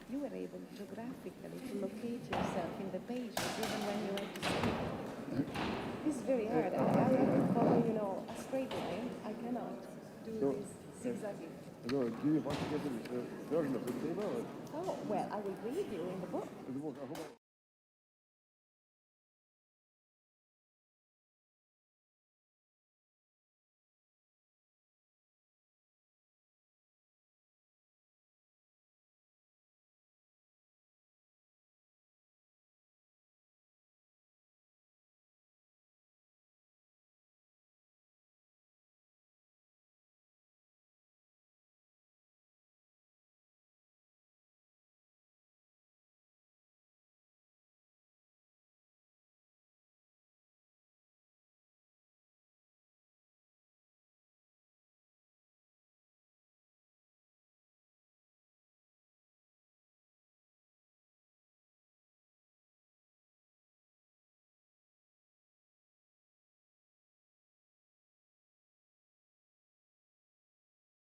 You were able geographically to locate yourself in the pages even when you went to sleep. It's very hard. I have to follow, a straight line. I cannot do this zigzagging. So, do you want to get a version of the paper? Oh, well, I will read you in the book.